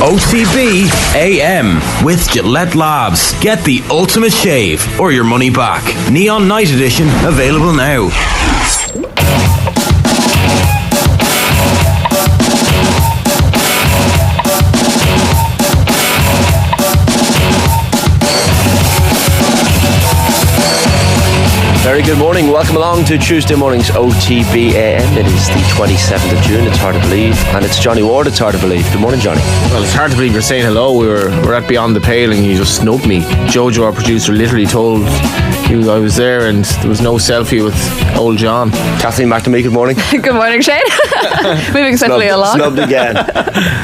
OTB AM with Gillette Labs. Get the ultimate shave or your money back. Neon Night Edition available now. Very good morning. Welcome along to Tuesday morning's OTB AM. It is the 27th of June. It's hard to believe. And it's Johnny Ward. It's hard to believe. Good morning, Johnny. Well, it's hard to believe you're saying hello. We're at Beyond the Pale and you just snubbed me. Jojo, our producer, literally told you I was there and there was no selfie with old John. Kathleen, back to me. Good morning. Good morning, Shane. Moving swiftly along. Snubbed again.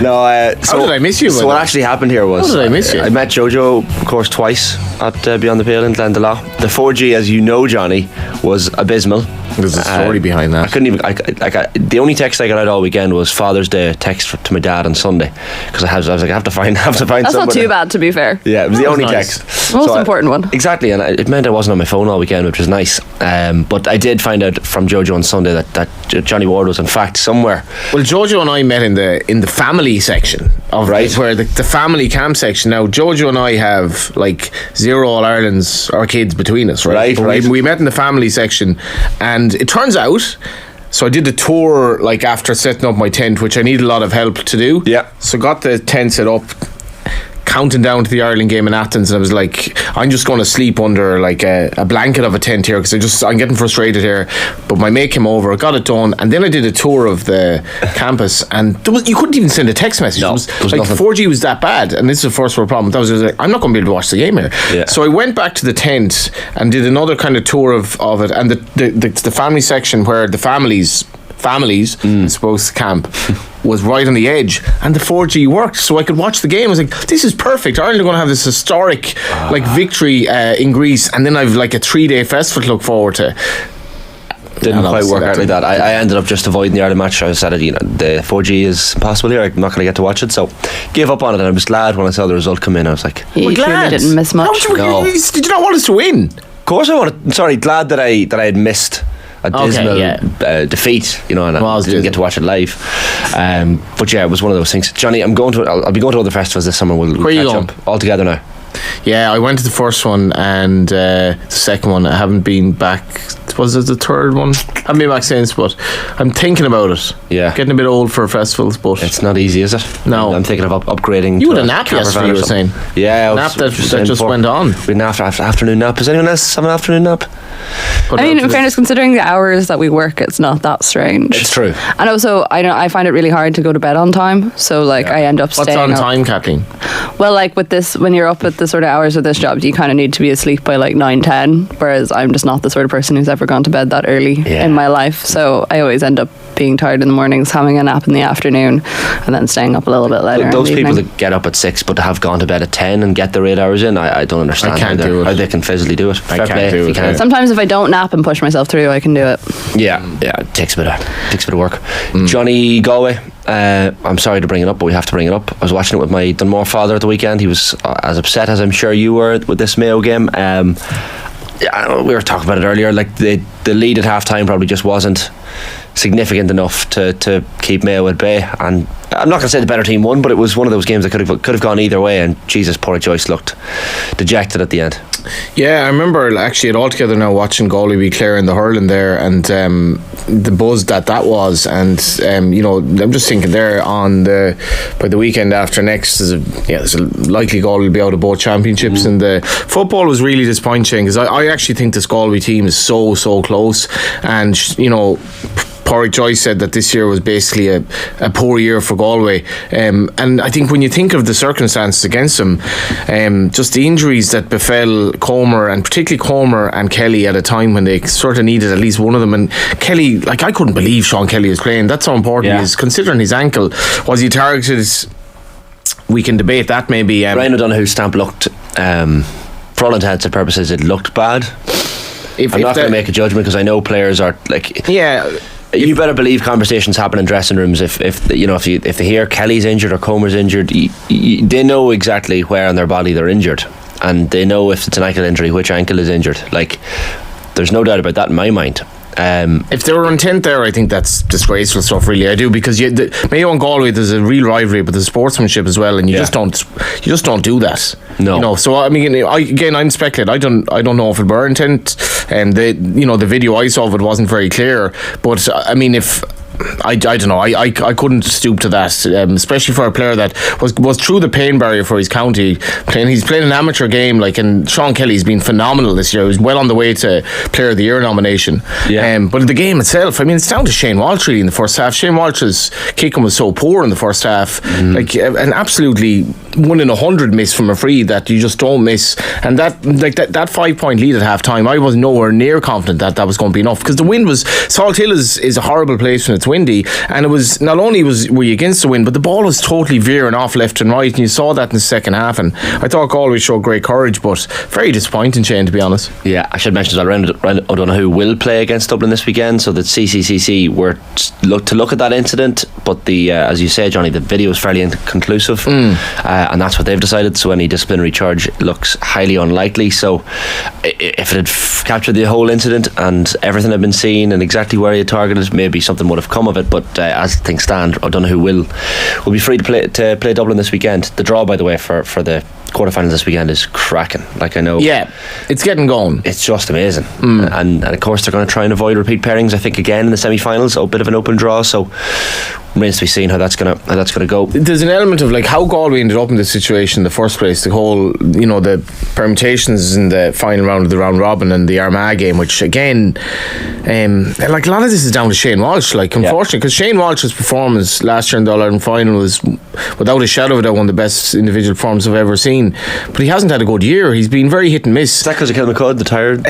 No, how did I miss you? So what actually happened here was... How did I miss you? I met Jojo, of course, twice at Beyond the Pale in Glendalough. The 4G, as you know, Johnny, was abysmal. There's a story behind that. I couldn't even. The only text I got out all weekend was Father's Day text to my dad on Sunday because I was like, I have to find. That's somebody. not too bad, to be fair. Yeah, it was the only nice. text. Most important one. Exactly, and it meant I wasn't on my phone all weekend, which was nice. But I did find out from Jojo on Sunday that Johnny Ward was in fact somewhere. Well, Jojo and I met in the family section of where the family camp section. Now, Jojo and I have like 0 All-Irelands, our kids between us, right? We met in the family section, and it turns out. So I did the tour like after setting up my tent, which I need a lot of help to do. Yeah. So got the tent set up, counting down to the Ireland game in Athens, and I was like, I'm just going to sleep under like a blanket of a tent here because I'm getting frustrated here. But my mate came over, got it done, and then I did a tour of the campus, and you couldn't even send a text message. No, it was like nothing. 4G was that bad, and this is the first world problem. That was like, I'm not going to be able to watch the game here. Yeah. So I went back to the tent and did another kind of tour of it, and the family section where the families I suppose camp was right on the edge, and the 4G worked, so I could watch the game. I was like, this is perfect. Ireland are going to have this historic victory in Greece, and then I've like a 3-day festival to look forward to. Didn't quite work out like that. I ended up just avoiding the Ireland match. I said, the 4G is impossible here. I'm not going to get to watch it, so gave up on it. And I was glad when I saw the result come in. I was like, you clearly didn't miss much. Did you not want us to win? Of course I wanted. Sorry, glad that I had missed a dismal defeat, and I didn't get to watch it live. But yeah, it was one of those things. Johnny, I'll be going to other festivals this summer. Where are you going? All together now. Yeah, I went to the first one and the second one. I haven't been back. Was it the third one? I haven't been back since, but I'm thinking about it. Yeah, getting a bit old for festivals, but it's not easy, is it? No, I'm thinking of upgrading. You had a nap yesterday, you were saying. Yeah, nap that just went on. We had an afternoon nap. Does anyone else have an afternoon nap? In fairness, considering the hours that we work, it's not that strange. It's true. And also, I find it really hard to go to bed on time. So, I end up staying up. What's on time, Kathleen? Well, with this, when you're up at the sort of hours of this job, you kind of need to be asleep by 9-10. Whereas I'm just not the sort of person who's ever gone to bed that early in my life. So I always end up being tired in the mornings, having a nap in the afternoon, and then staying up a little bit later. Those people that get up at 6 but have gone to bed at 10 and get their 8 hours in, I don't understand how they can physically do it. I can't do it. Sometimes if I don't nap and push myself through, I can do it. Yeah, it takes a bit of work. Johnny Galway, I'm sorry to bring it up, but we have to bring it up. I was watching it with my Dunmore father at the weekend. He was as upset as I'm sure you were with this Mayo game. We were talking about it earlier. The lead at half-time probably just wasn't significant enough to keep Mayo at bay, and I'm not going to say the better team won, but it was one of those games that could have gone either way, and Jesus, poor Joyce looked dejected at the end. Yeah, I remember actually it all together now watching Galway be clear in the hurling there, and the buzz that was, and I'm just thinking there by the weekend after next, there's a likely Galway will be out of both championships, and the football was really disappointing because I actually think this Galway team is so close, and Porrick Joyce said that this year was basically a poor year for Galway, and I think when you think of the circumstances against them, just the injuries that befell Colm, and particularly Colm and Kelly at a time when they sort of needed at least one of them, and Kelly, I couldn't believe Sean Kelly was playing. That's how important he is, considering his ankle. Was he targeted? We can debate that maybe. Ryan O'Donoghue's stamp looked, for all intents and purposes, it looked bad. I'm not going to make a judgment because I know players are you better believe conversations happen in dressing rooms if they hear Kelly's injured or Comer's injured, they know exactly where on their body they're injured, and they know if it's an ankle injury which ankle is injured. There's no doubt about that in my mind. If they were intent there, I think that's disgraceful stuff. Really, I do, because Mayo and Galway, there's a real rivalry, but there's sportsmanship as well, and you just don't do that. No. You know, so I mean, I'm speculating. I don't know if it were intent, and the video I saw of it wasn't very clear. But I mean, if I don't know. I couldn't stoop to that, especially for a player that was through the pain barrier for his county. He's played an amateur game, and Sean Kelly's been phenomenal this year. He was well on the way to Player of the Year nomination. Yeah. But the game itself, I mean, it's down to Shane Walsh really in the first half. Shane Walsh's kicking was so poor in the first half, an absolutely 1 in 100 miss from a free that you just don't miss. And that 5-point lead at half time, I was nowhere near confident that was going to be enough, because the wind was. Salt Hill is a horrible place when it's windy, and it was not only were you against the wind, but the ball was totally veering off left and right, and you saw that in the second half. And I thought Galway showed great courage, but very disappointing, Shane, to be honest. Yeah, I should mention that O'Donoghue will play against Dublin this weekend, so that CCCC were to look at that incident, but as you say, Johnny, the video is fairly inconclusive, and that's what they've decided, so any disciplinary charge looks highly unlikely. So if it had captured the whole incident and everything had been seen and exactly where he had targeted, maybe something would have come of it. But as things stand, O'Donoghue will be free to play Dublin this weekend. The draw, by the way, for the quarterfinals this weekend is cracking. I know. Yeah, it's getting going. It's just amazing. And of course they're going to try and avoid repeat pairings, I think, again in the semi-finals. A bit of an open draw, so remains to be seen how that's gonna go. There's an element of how Galway ended up in this situation in the first place. The whole, the permutations in the final round of the round robin and the Armagh game, which again, a lot of this is down to Shane Walsh. Unfortunately, because Shane Walsh's performance last year in the All-Ireland final was, without a shadow of a doubt, one of the best individual performances I've ever seen. But he hasn't had a good year. He's been very hit and miss. Is that because of Kilmacud, the tired?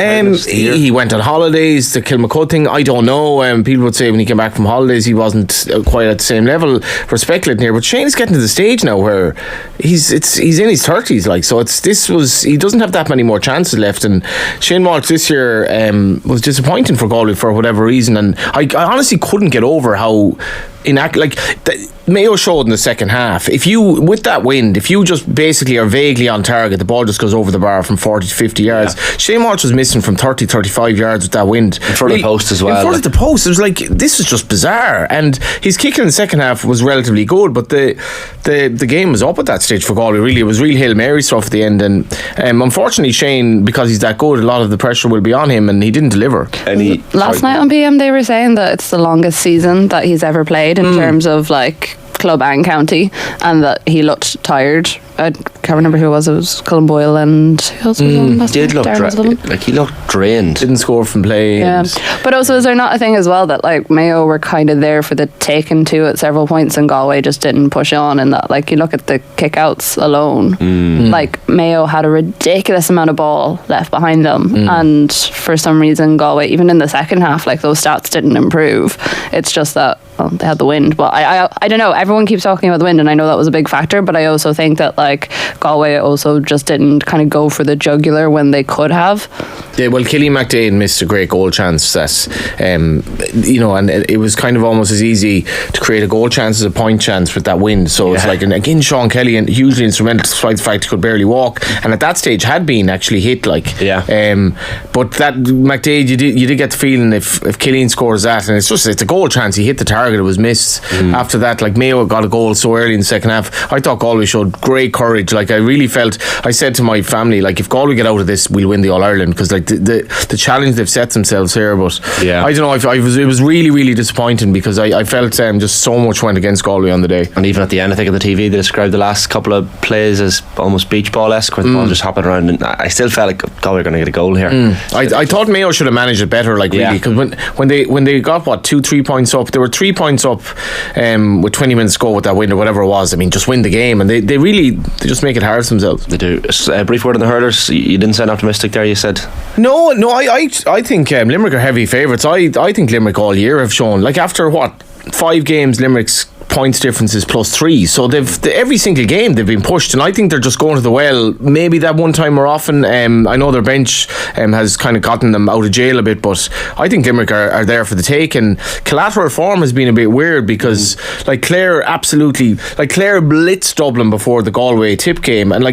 He went on holidays. The Kilmacud thing, I don't know. People would say when he came back from holidays, he wasn't quite at the same level. We're speculating here, but Shane's getting to the stage now where he's in his 30s. He doesn't have that many more chances left. And Shane Walsh this year was disappointing for Galway for whatever reason. And I honestly couldn't get over how Mayo showed in the second half. If you, with that wind, if you just basically are vaguely on target, the ball just goes over the bar from 40 to 50 yards. Yeah. Shane Walsh was missing from 30, 35 yards with that wind. In front of the post as well. In front of the post. It was this is just bizarre. And his kick in the second half was relatively good, but the game was up at that stage for Galway, really. It was real Hail Mary stuff at the end. And unfortunately, Shane, because he's that good, a lot of the pressure will be on him, and he didn't deliver. Last night on BM, they were saying that it's the longest season that he's ever played in terms of club and county, and that he looked tired. I can't remember who it was. It was Colm, Boyle, and who else was on last night? He looked drained. Didn't score from play. Yeah. But also, is there not a thing as well that Mayo were kind of there for the taking to at several points, and Galway just didn't push on, and that you look at the kickouts alone, Mayo had a ridiculous amount of ball left behind them, and for some reason Galway, even in the second half, those stats didn't improve. It's just that they had the wind. But I don't know, everyone keeps talking about the wind, and I know that was a big factor, but I also think that Galway also just didn't kind of go for the jugular when they could have. Yeah, well, Killian McDade missed a great goal chance that and it was kind of almost as easy to create a goal chance as a point chance with that wind. So it's and again, Sean Kelly, and hugely instrumental despite the fact he could barely walk, and at that stage had been actually hit but that McDade, you did get the feeling if Killian scores that, and it's a goal chance, he hit the target, it was missed. After that, Mayo got a goal so early in the second half. I thought Galway showed great courage. I really felt, I said to my family, if Galway get out of this, we'll win the All-Ireland, because the challenge they've set themselves here. But I don't know, it was really, really disappointing, because I felt just so much went against Galway on the day. And even at the end, I think of the TV, they described the last couple of plays as almost beach ball-esque, where the ball just hopping around, and I still felt like Galway were going to get a goal here. I thought Mayo should have managed it better, really, because when they got 2-3 points up, they were 3 points up with 20 minutes to go with that win or whatever it was. I mean, just win the game, and they just make it hard for themselves. They do. A brief word on the hurlers. You didn't sound optimistic there, you said. No, I think Limerick are heavy favourites. I think Limerick all year have shown, after 5 games, Limerick's points difference is +3, so they've every single game they've been pushed, and I think they're just going to the well. Maybe that one time more often. I know their bench has kind of gotten them out of jail a bit, but I think Limerick are there for the take. And collateral form has been a bit weird, because Clare blitzed Dublin before the Galway tip game, and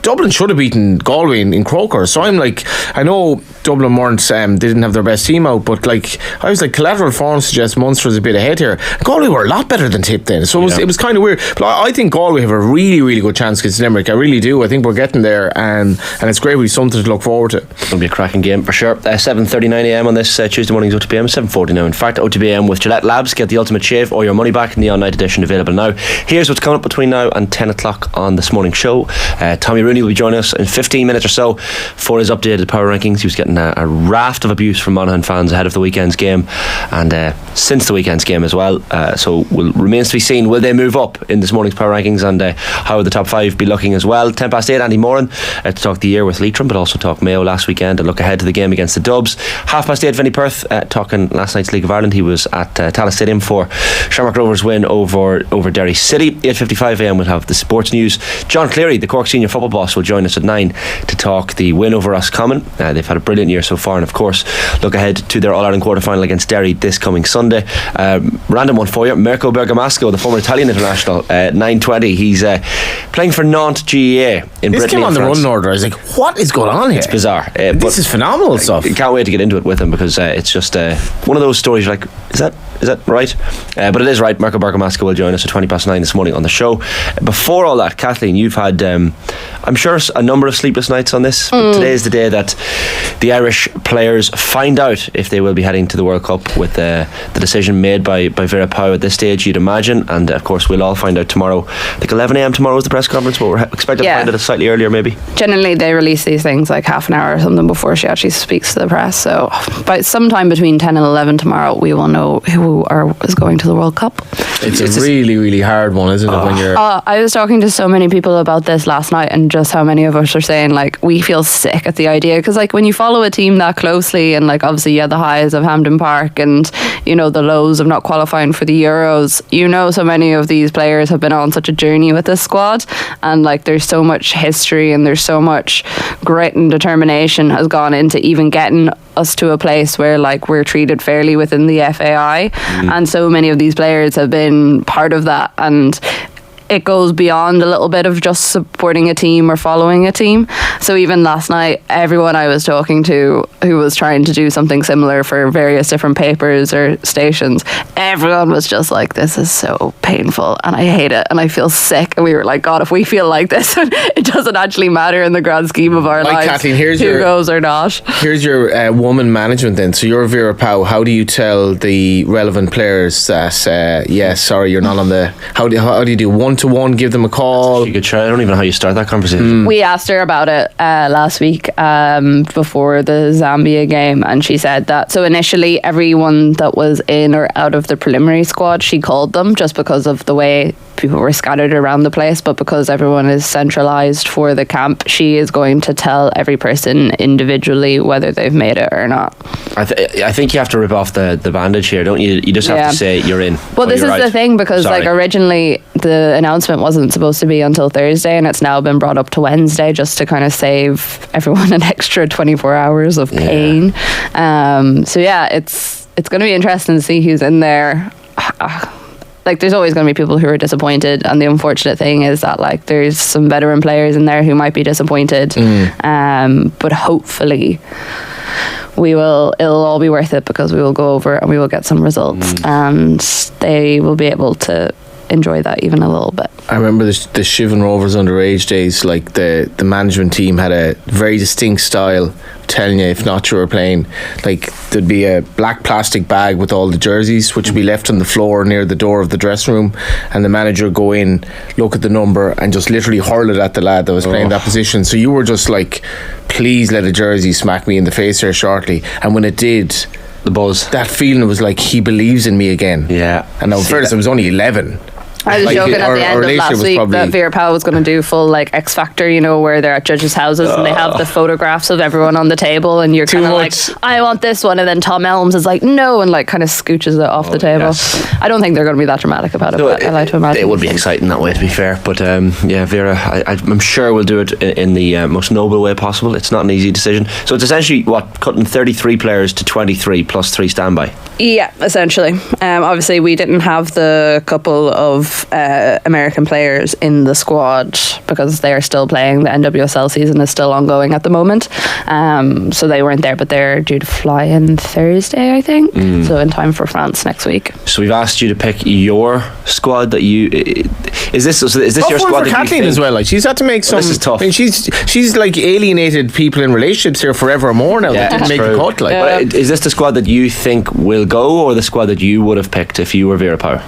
Dublin should have beaten Galway in Croker. So I'm like, I know Dublin weren't, they didn't have their best team out, but like, I was like, collateral form suggests Munster's a bit ahead here. Galway were a lot better than Tip then, so it was kind of weird. But I think Galway have a really, really good chance against Limerick. I really do. I think we're getting there, and it's great. We've something to look forward to. It'll be a cracking game for sure. 7:39 AM on this Tuesday morning's OTBAM. 7:40 in fact. OTBAM with Gillette Labs. Get the ultimate shave or your money back. Neon Night Edition available now. Here's what's coming up between now and 10 o'clock on this morning's show. Tommy Rooney will be joining us in 15 minutes or so for his updated power rankings. He was getting a raft of abuse from Monaghan fans ahead of the weekend's game, and since the weekend's game as well. So remains to be seen, will they move up in this morning's power rankings, and how will the top 5 be looking as well. 8:10 Andy Moran to talk the year with Leitrim, but also talk Mayo last weekend and look ahead to the game against the Dubs. 8:30 Vinny Perth talking last night's League of Ireland. He was at Tallaght Stadium for Shamrock Rovers' win over Derry City. 8:55 AM we'll have the sports news. John Cleary, the Cork senior football boss, will join us at 9 to talk the win over Roscommon. They've had a brilliant year so far, and of course look ahead to their All-Ireland quarter-final against Derry this coming Sunday. Random one for you, Mirco Bergamasco, the former Italian international, 9:20. He's playing for Nantes GAA in This Brittany came on and the France. run order. I was like, what is going on here? It's bizarre. This is phenomenal stuff. I can't wait to get into it with him, because it's just one of those stories you're like, is that right? But it is right. Mirco Bergamasco will join us at 9:20 this morning on the show. Before all that, Kathleen, you've had I'm sure a number of sleepless nights on this. But today is the day that the Irish players find out if they will be heading to the World Cup, with the decision made by Vera Pauw at this stage, you'd imagine. And of course we'll all find out tomorrow. I think 11 AM tomorrow is the press conference, but we're expected to find out slightly earlier maybe. Generally they release these things like half an hour or something before she actually speaks to the press, so by sometime between 10 and 11 tomorrow we will know who is going to the World Cup. It's a really, really hard one, isn't it? When you're I was talking to so many people about this last night, and just how many of us are saying like we feel sick at the idea, because like when you follow a team that closely, and like obviously the highs of Hampden Park and the lows of not qualifying for the Euros, so many of these players have been on such a journey with this squad, and like there's so much history and there's so much grit and determination has gone into even getting us to a place where like we're treated fairly within the FAI, and so many of these players have been part of that, and it goes beyond a little bit of just supporting a team or following a team. So even last night, everyone I was talking to who was trying to do something similar for various different papers or stations, everyone was just like, this is so painful and I hate it and I feel sick. And we were like, God, if we feel like this, it doesn't actually matter in the grand scheme of our lives, Kathleen, who goes or not. Here's your woman management then. So you're Vera Pauw. How do you tell the relevant players that, sorry, you're not on the... How do you do one-to-one, give them a call? You could try. I don't even know how you start that conversation. We asked her about it last week before the Zambia game, and she said that so initially everyone that was in or out of the preliminary squad, she called them just because of the way people were scattered around the place, but because everyone is centralised for the camp, she is going to tell every person individually whether they've made it or not. I think you have to rip off the bandage here, don't you? You just have to say you're in. Well, this is the thing, because like originally the announcement wasn't supposed to be until Thursday, and it's now been brought up to Wednesday just to kind of save everyone an extra 24 hours of pain. It's going to be interesting to see who's in there. Like, there's always going to be people who are disappointed, and the unfortunate thing is that like there's some veteran players in there who might be disappointed, but hopefully it'll all be worth it, because we will go over and we will get some results, and they will be able to enjoy that even a little bit. I remember the Shivan Rovers underage days, like the management team had a very distinct style, telling you if not you were playing, like there'd be a black plastic bag with all the jerseys which would be left on the floor near the door of the dressing room, and the manager would go in, look at the number and just literally hurl it at the lad that was playing that position. So you were just like, please let a jersey smack me in the face here shortly, and when it did, the buzz, that feeling was like, he believes in me again. And now first I was only 11. I was joking at the end of last week that Vera Pauw was going to do full like X Factor, where they're at judges' houses and they have the photographs of everyone on the table, and you're kind of like, I want this one, and then Tom Elms is like, no, and like kind of scooches it off the table. Yes. I don't think they're going to be that dramatic about it, but I like to imagine it would be exciting that way, to be fair. But Vera, I'm sure will do it in the most noble way possible. It's not an easy decision. So it's essentially cutting 33 players to 23 plus 3 standby. Yeah, essentially. Obviously, we didn't have the couple of American players in the squad because they are still playing. The NWSL season is still ongoing at the moment. So they weren't there, but they're due to fly in Thursday, I think. So in time for France next week. So we've asked you to pick your squad that you... Is this your squad for that Kathleen as well? Like, she's had to make some... This is tough. I mean, she's like alienated people in relationships here forevermore now that didn't make the cut. Like. But is this the squad that you think will go, or the squad that you would have picked if you were Vera Power?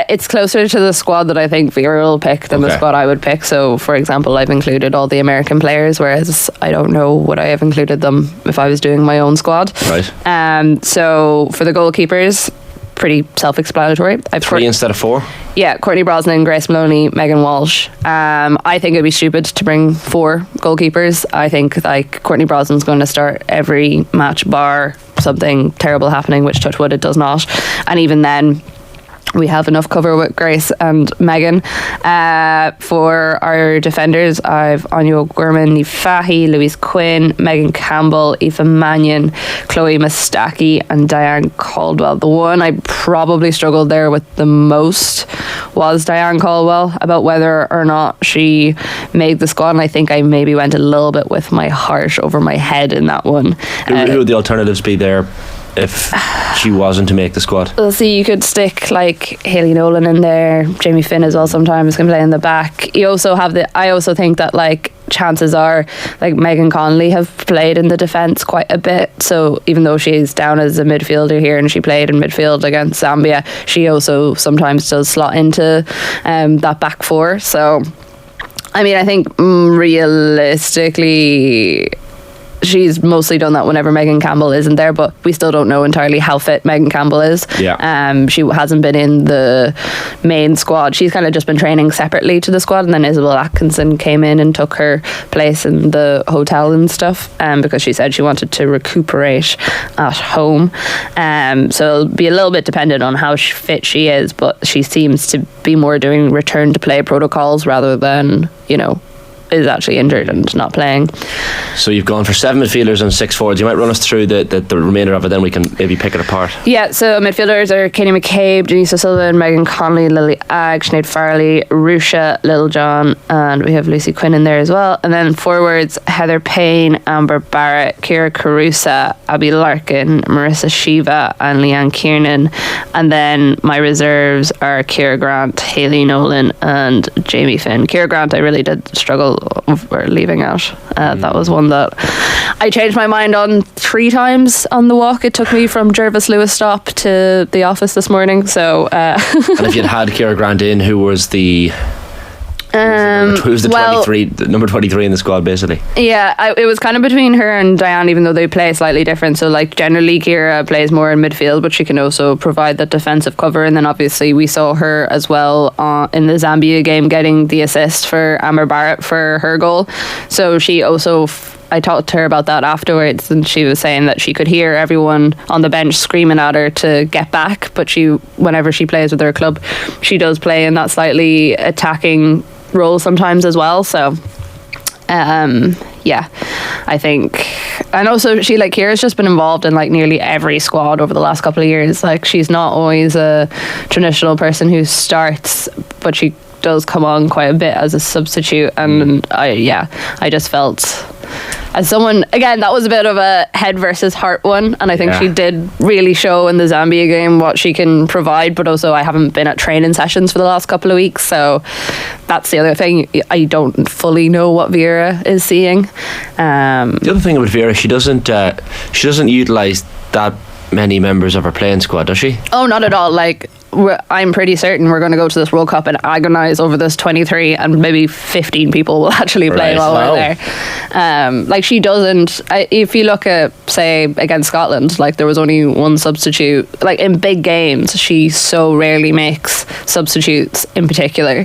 It's closer to the squad that I think Vera will pick than the squad I would pick. So, for example, I've included all the American players, whereas I don't know would I have included them if I was doing my own squad. Right. So for the goalkeepers, pretty self-explanatory. I've 3 instead of 4. Yeah, Courtney Brosnan, Grace Maloney, Megan Walsh. I think it'd be stupid to bring 4 goalkeepers. I think like Courtney Brosnan's going to start every match bar something terrible happening, which touch wood it does not. And even then, we have enough cover with Grace and Megan. For our defenders, I've Anya O'Gorman, Niamh Fahey, Louise Quinn, Megan Campbell, Aoife Mannion, Chloe Mustaki and Diane Caldwell. The one I probably struggled there with the most was Diane Caldwell, about whether or not she made the squad, and I think I maybe went a little bit with my heart over my head in that one. Who would the alternatives be there if she wasn't to make the squad? Well, see, you could stick like Hayley Nolan in there. Jamie Finn as well sometimes can play in the back. You also have I also think that like chances are like Megan Connolly have played in the defence quite a bit, so even though she's down as a midfielder here and she played in midfield against Zambia, she also sometimes does slot into that back 4. So I mean, I think realistically she's mostly done that whenever Megan Campbell isn't there, but we still don't know entirely how fit Megan Campbell is. She hasn't been in the main squad. She's kind of just been training separately to the squad, and then Isabel Atkinson came in and took her place in the hotel and stuff because she said she wanted to recuperate at home. So it'll be a little bit dependent on how fit she is, but she seems to be more doing return to play protocols rather than, is actually injured and not playing. So you've gone for 7 midfielders and 6 forwards. You might run us through the remainder of it, then we can maybe pick it apart. Yeah, so midfielders are Katie McCabe, Denise O'Sullivan, Megan Connolly, Lily Agg, Sinead Farley, Rusha, Lil John, and we have Lucy Quinn in there as well. And then forwards, Heather Payne, Amber Barrett, Ciara Carusa, Abby Larkin, Marissa Shiva and Leanne Kiernan. And then my reserves are Ciara Grant, Hayley Nolan and Jamie Finn. Ciara Grant I really did struggle over leaving out. That was one that I changed my mind on 3 times on the walk. It took me from Jervis Lewis stop to the office this morning. So and if you'd had Ciara Grant in, who was the number 23 in the squad basically? Yeah, it was kind of between her and Diane, even though they play slightly different. So like generally Ciara plays more in midfield, but she can also provide that defensive cover. And then obviously we saw her as well in the Zambia game getting the assist for Amber Barrett for her goal. So she also I talked to her about that afterwards, and she was saying that she could hear everyone on the bench screaming at her to get back, but whenever she plays with her club, she does play in that slightly attacking role sometimes as well. So I think, and also Ciara's just been involved in like nearly every squad over the last couple of years. Like she's not always a traditional person who starts, but she does come on quite a bit as a substitute. And I just felt, as someone, again, that was a bit of a head versus heart one, and I think she did really show in the Zambia game what she can provide. But also I haven't been at training sessions for the last couple of weeks, so that's the other thing. I don't fully know what Vera is seeing. The other thing about Vera, she doesn't utilise that many members of her playing squad, does she? Oh, not at all. Like, I'm pretty certain we're going to go to this World Cup and agonise over this 23, and maybe 15 people will actually play while we're there. Like she doesn't. If you look at, say, against Scotland, like there was only one substitute. Like in big games, she so rarely makes substitutes in particular.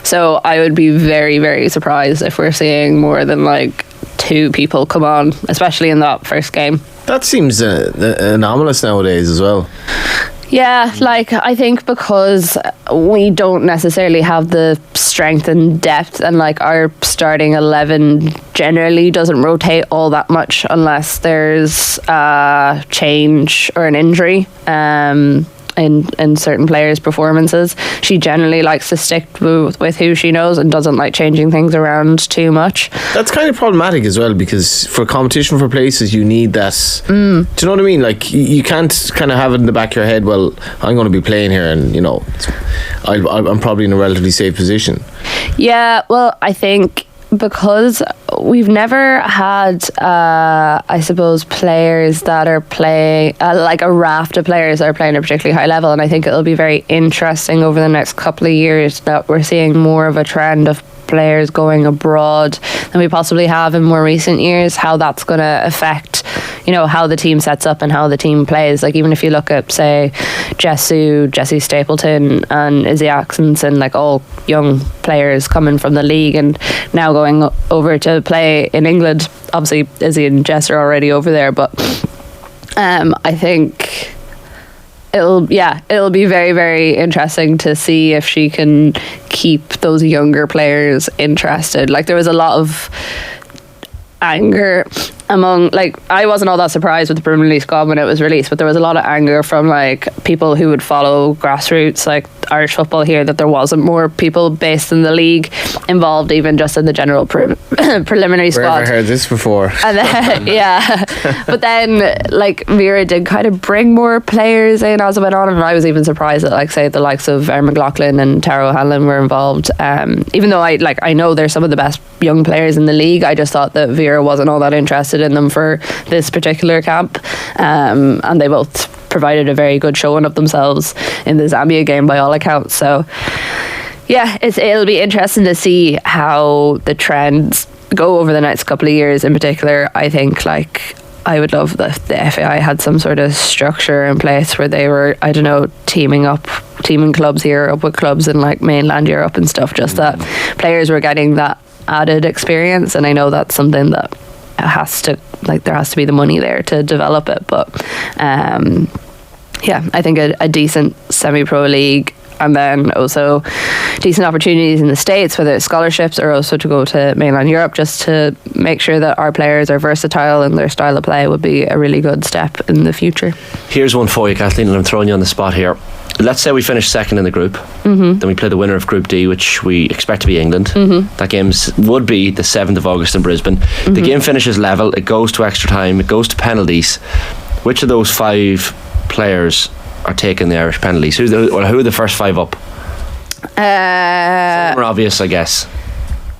So I would be very, very surprised if we're seeing more than like 2 people come on, especially in that first game. That seems anomalous nowadays as well. Yeah, like I think because we don't necessarily have the strength and depth, and like our starting 11 generally doesn't rotate all that much unless there's a change or an injury. In certain players' performances, she generally likes to stick with who she knows and doesn't like changing things around too much. That's kind of problematic as well, because for competition for places you need that. Do you know what I mean? Like you can't kind of have it in the back of your head, well, I'm going to be playing here and I'm probably in a relatively safe position. Yeah, well, I think because we've never had I suppose players that are playing like a raft of players that are playing at a particularly high level, and I think it'll be very interesting over the next couple of years that we're seeing more of a trend of players going abroad than we possibly have in more recent years, how that's going to affect how the team sets up and how the team plays. Like even if you look at say Jessie Stapleton and Izzy Atkinson, like all young players coming from the league and now going over to play in England. Obviously Izzy and Jess are already over there, but I think it'll be very, very interesting to see if she can keep those younger players interested. Like there was a lot of anger among, like, I wasn't all that surprised with the Premier League squad when it was released, but there was a lot of anger from like people who would follow grassroots like Irish football here, that there wasn't more people based in the league involved, even just in the general preliminary squad. I've heard this before. And then, yeah, but then like Vera did kind of bring more players in as it went on, and I was even surprised that like say the likes of Erin McLaughlin and Tara O'Hanlon were involved. Even though I know they're some of the best young players in the league, I just thought that Vera wasn't all that interested in them for this particular camp, and they both provided a very good showing of themselves in the Zambia game by all accounts. So yeah, it'll be interesting to see how the trends go over the next couple of years. In particular, I think like I would love that the FAI had some sort of structure in place where they were, I don't know, teaming clubs here up with clubs in like mainland Europe and stuff, just that players were getting that added experience. And I know that's something that there has to be the money there to develop it, but I think a decent semi-pro league, and then also decent opportunities in the States, whether it's scholarships or also to go to mainland Europe, just to make sure that our players are versatile in their style of play, would be a really good step in the future. Here's one for you, Kathleen, and I'm throwing you on the spot here. Let's say we finish second in the group, then we play the winner of Group D, which we expect to be England. That game would be the 7th of August in Brisbane. The game finishes level, it goes to extra time, it goes to penalties. Which of those 5 players are taking the Irish penalties? Who are the first 5 up? Some are obvious, I guess.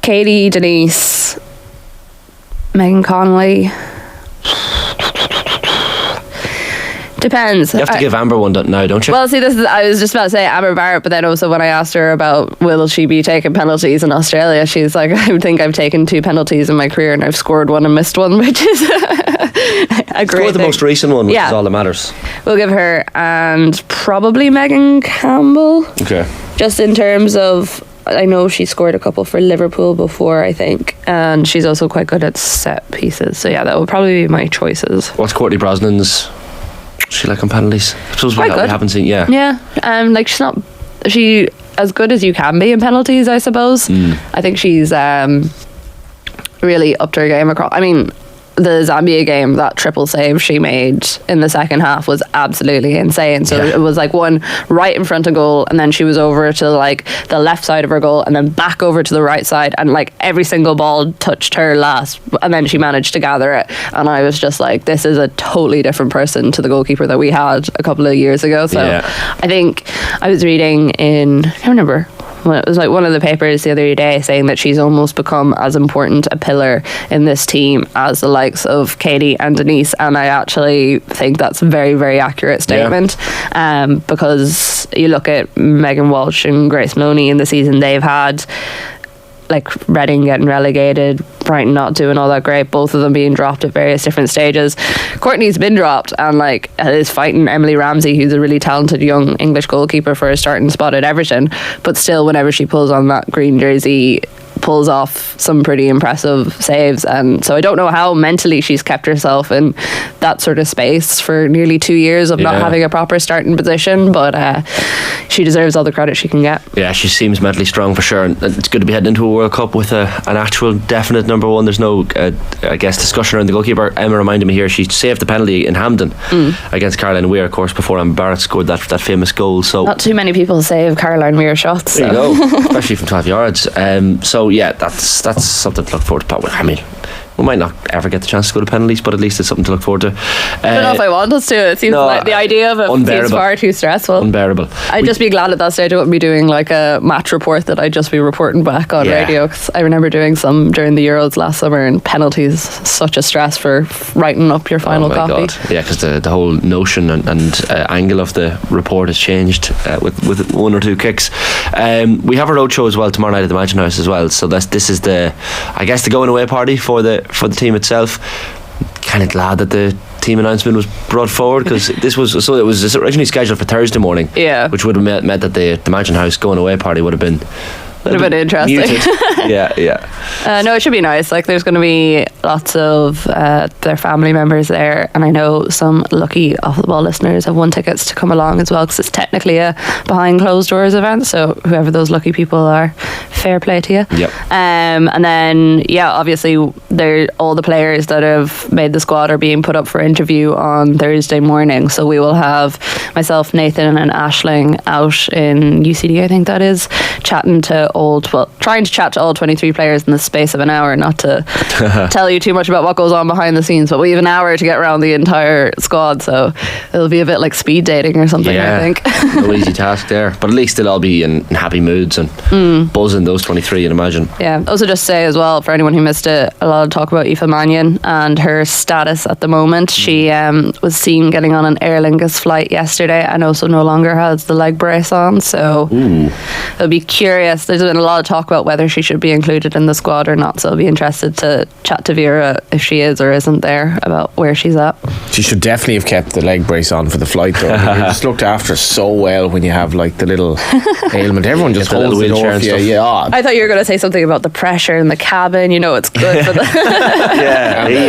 Katie, Denise, Megan Connolly. Depends. You have to give Amber one now, don't you? Well, see, I was just about to say Amber Barrett, but then also when I asked her about will she be taking penalties in Australia, she's like, I think I've taken 2 penalties in my career and I've scored one and missed one, which is a great thing. The most recent one, which is all that matters. We'll give her, and probably Megan Campbell. Okay. Just in terms of, I know she scored a couple for Liverpool before, I think, and she's also quite good at set pieces. So yeah, that would probably be my choices. What's Courtney Brosnan's? She like on penalties? I suppose we haven't seen. Like she as good as you can be in penalties, I suppose. I think she's really upped her game across. I mean, the Zambia game, that triple save she made in the second half was absolutely insane. So it was like one right in front of goal, and then she was over to like the left side of her goal, and then back over to the right side, and like every single ball touched her last, and then she managed to gather it. And I was just like, this is a totally different person to the goalkeeper that we had a couple of years ago. So I think I was reading in, I don't remember, well, it was like one of the papers the other day saying that she's almost become as important a pillar in this team as the likes of Katie and Denise, and I actually think that's a very, very accurate statement. Because you look at Megan Walsh and Grace Maloney in the season they've had, like Reading getting relegated, Brighton not doing all that great, both of them being dropped at various different stages. Courtney's been dropped and like is fighting Emily Ramsey, who's a really talented young English goalkeeper, for a starting spot at Everton, but still whenever she pulls on that green jersey, pulls off some pretty impressive saves, and so I don't know how mentally she's kept herself in that sort of space for nearly 2 years of not having a proper starting position, but she deserves all the credit she can get. Yeah, she seems mentally strong for sure, and it's good to be heading into a World Cup with an actual definite number one. There's no I guess discussion around the goalkeeper. Emma reminded me here she saved the penalty in Hampden against Caroline Weir, of course, before Amber Barrett scored that famous goal. So not too many people save Caroline Weir shots. There you go, especially from 12 yards. So yeah, that's something to look forward to. But I mean, we might not ever get the chance to go to penalties, but at least it's something to look forward to. I don't know if I want us to. It seems like the idea of it seems far too stressful. Unbearable. I'd just be glad at that stage I wouldn't be doing like a match report that I'd just be reporting back on radio, because I remember doing some during the Euros last summer, and penalties, such a stress for writing up your final copy. God. Yeah, because the whole notion and angle of the report has changed with one or two kicks. We have a roadshow as well tomorrow night at the Mansion House as well, so this is the going away party for the team itself. Kind of glad that the team announcement was brought forward, because it was originally scheduled for Thursday morning, which would have meant that the Mansion House going away party would have been interesting. No, it should be nice. Like, there's going to be lots of their family members there, and I know some lucky Off the Ball listeners have won tickets to come along as well, because it's technically a behind closed doors event, so whoever those lucky people are, fair play to you. And then obviously all the players that have made the squad are being put up for interview on Thursday morning, so we will have myself, Nathan and Aisling out in UCD, I think that is, trying to chat to all 23 players in the space of an hour, not to tell you too much about what goes on behind the scenes, but we have an hour to get around the entire squad, so it'll be a bit like speed dating or something. I think no easy task there, but at least they'll all be in happy moods and buzzing, those 23, I'd imagine. Also just say as well, for anyone who missed it, a lot of talk about Aoife Mannion and her status at the moment. She was seen getting on an Aer Lingus flight yesterday and also no longer has the leg brace on, so it'll be curious. There's been a lot of talk about whether she should be included in the squad or not, so I'll be interested to chat to Vera if she is or isn't there about where she's at. She should definitely have kept the leg brace on for the flight, though. You're just looked after so well when you have like the little ailment. Everyone just holds the door for you. I thought you were going to say something about the pressure in the cabin. You know, it's good for the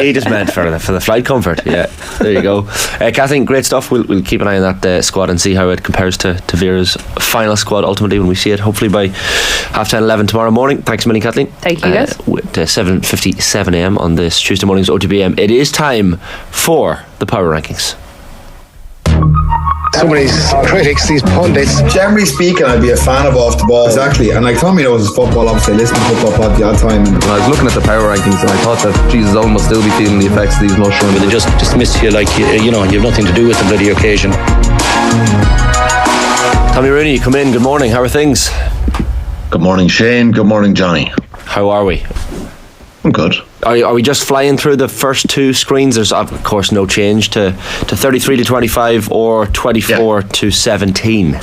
he just meant for the flight comfort. Yeah, there you go. Kathleen, great stuff. We'll keep an eye on that squad and see how it compares to Vera's final squad ultimately when we see it, hopefully by 11:30 tomorrow morning. Thanks a million, Kathleen. Thank you, guys. At 7:57 a.m. on this Tuesday morning's OTBAM, it is time for the Power Rankings. Some of these critics, these pundits. Generally speaking, I'd be a fan of Off the Ball. Exactly. And like Tommy knows his football, obviously I listen to football pod the odd time. And I was looking at the power rankings and I thought that Jesus Owen must still be feeling the effects of these mushrooms. But they just miss you, like, you know, you have nothing to do with the bloody occasion. Tommy Rooney, you come in. Good morning. How are things? Good morning, Shane. Good morning, Johnny. How are we? I'm good. Are we just flying through the first two screens? There's of course no change to 33 to 25 or 24 to 17.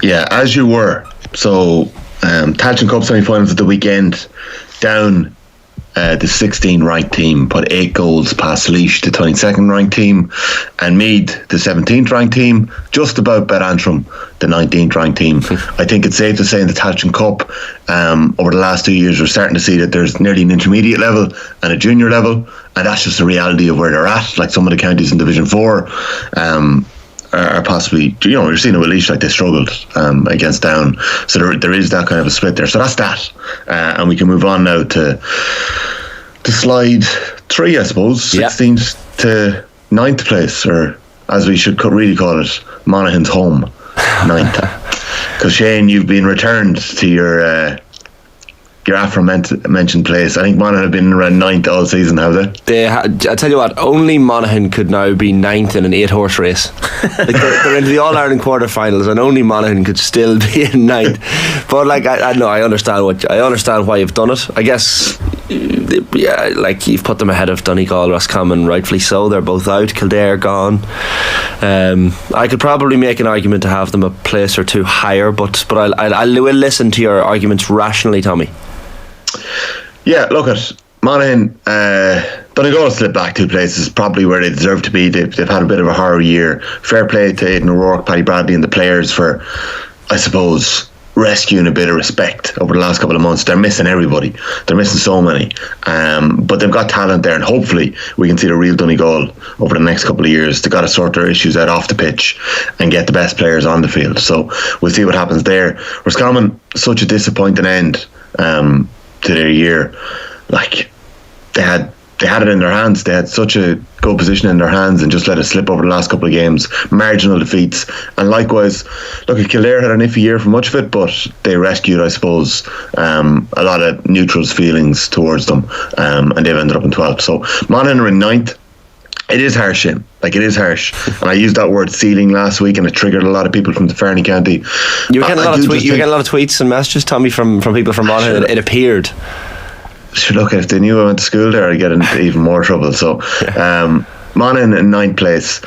Yeah, as you were. So Tailteann Cup semi-finals at the weekend, down the 16 ranked team put 8 goals past Laois, the 22nd ranked team, and Meath, the 17th ranked team, just about bet Antrim, the 19th ranked team. I think it's safe to say in the Tailteann Cup, over the last 2 years, we're starting to see that there's nearly an intermediate level and a junior level, and that's just the reality of where they're at. Like some of the counties in Division 4 are possibly, you know, you're seeing it with Laois, like they struggled against Down, so there is that kind of a split there. So that's that, and we can move on now to slide 3, I suppose, 16th to 9th place, or as we should really call it, Monaghan's home, 9th. Because Shane, you've been returned to your aforementioned place. I think Monaghan have been around 9th all season, have they? I tell you what, only Monaghan could now be 9th in an 8-horse race. Like they're into the All-Ireland quarterfinals, and only Monaghan could still be in 9th. But like I know, I understand why you've done it. I guess, yeah, like you've put them ahead of Donegal, Roscommon, rightfully so. They're both out. Kildare gone. I could probably make an argument to have them a place or two higher, but I will listen to your arguments rationally, Tommy. Yeah, look at Monaghan. Donegal slipped back 2 places, probably where they deserve to be. They've had a bit of a horror year. Fair play to Aidan O'Rourke, Paddy Bradley and the players for, I suppose, rescuing a bit of respect over the last couple of months. They're missing everybody. They're missing so many. But they've got talent there, and hopefully we can see the real Donegal over the next couple of years. They've got to sort their issues out off the pitch and get the best players on the field. So we'll see what happens there. Roscommon, such a disappointing end to their year. Like, they had it in their hands. They had such a good position in their hands and just let it slip over the last couple of games. Marginal defeats. And likewise, look, Kildare had an iffy year for much of it, but they rescued, I suppose, a lot of neutrals' feelings towards them, and they've ended up in 12th. So Monaghan are in 9th. It is harsh, Shane. Like, it is harsh. And I used that word ceiling last week, and it triggered a lot of people from the Fernie County. You were getting a lot of tweets and messages, Tommy, from people from Monaghan. It appeared. Sure, look, if they knew I went to school there, I'd get in even more trouble. So, Monaghan in 9th place.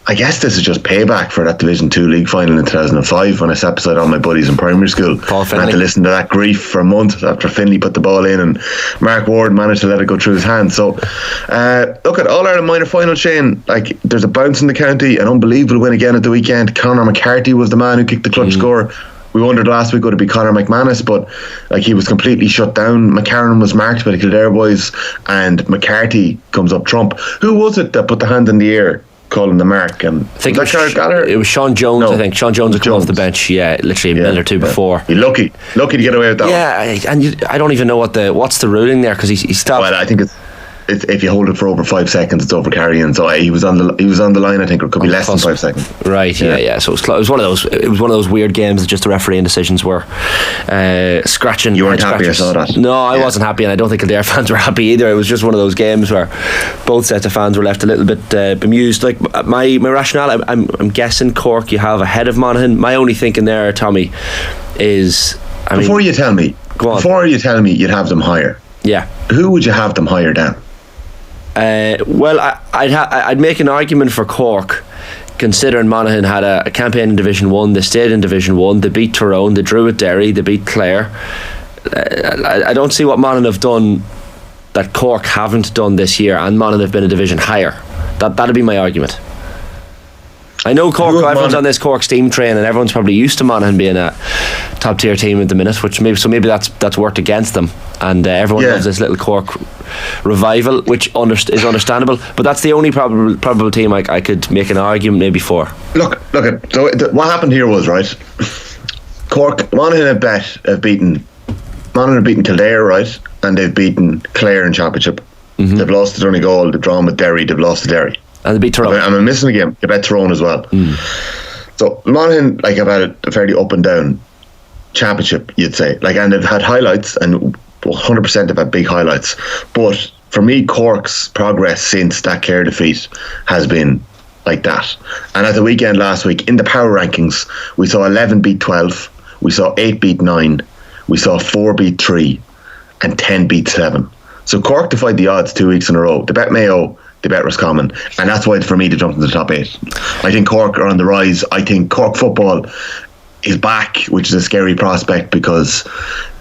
I guess this is just payback for that Division 2 league final in 2005 when I sat beside all my buddies in primary school. I had to listen to that grief for a month after Finlay put the ball in and Mark Ward managed to let it go through his hands. So, look at All-Ireland minor final, Shane. Like, there's a bounce in the county, an unbelievable win again at the weekend. Conor McCarthy was the man who kicked the clutch score. We wondered last week would it be Conor McManus, but like, he was completely shut down. McCarran was marked by the Kildare boys, and McCarthy comes up trump. Who was it that put the hand in the air, calling the mark? And I think it was Sean Jones. No, I think Sean Jones had come off the bench. Yeah, literally a minute or two before. You're lucky to get away with that. Yeah, and I don't even know what's the ruling there, because he stopped. Well, I think it's if you hold it for over 5 seconds, it's over carrying. So he was on the line. I think it could be less than 5 seconds. Right. Yeah. So it was one of those weird games that just the refereeing decisions were scratching. You weren't happy. I saw that. No, I wasn't happy, and I don't think Kildare fans were happy either. It was just one of those games where both sets of fans were left a little bit bemused. Like, my rationale, I'm guessing Cork you have ahead of Monaghan. My only thinking there, Tommy, is before you tell me you'd have them higher. Yeah. Who would you have them higher down? Well, I'd make an argument for Cork, considering Monaghan had a campaign in Division 1. They stayed in Division 1. They beat Tyrone. They drew at Derry. They beat Clare. I don't see what Monaghan have done that Cork haven't done this year, and Monaghan have been a division higher. That'd be my argument. I know Cork, everyone's on this Cork steam train, and everyone's probably used to Monaghan being a top tier team at the minute, maybe that's worked against them, and everyone loves this little Cork revival, which is understandable, but that's the only probable team I could make an argument maybe for. Look at what happened here was, right, Monaghan have beaten Kildare, right, and they've beaten Clare in Championship. They've lost to Donegal, they've drawn with Derry, they've lost to Derry. And they beat Tyrone. And I'm missing a game. They bet Tyrone as well. So Monaghan, like, have had a fairly up and down championship, you'd say. Like, and they've had highlights, and 100% have had big highlights. But for me, Cork's progress since that Clare defeat has been like that. And at the weekend last week, in the power rankings, we saw 11 beat 12, we saw 8 beat 9, we saw 4 beat 3, and 10 beat 7. So Cork defied the odds 2 weeks in a row. They bet Mayo, they bet Roscommon, and that's why for me they jumped into the top 8. I think Cork are on the rise. I think Cork football is back, which is a scary prospect because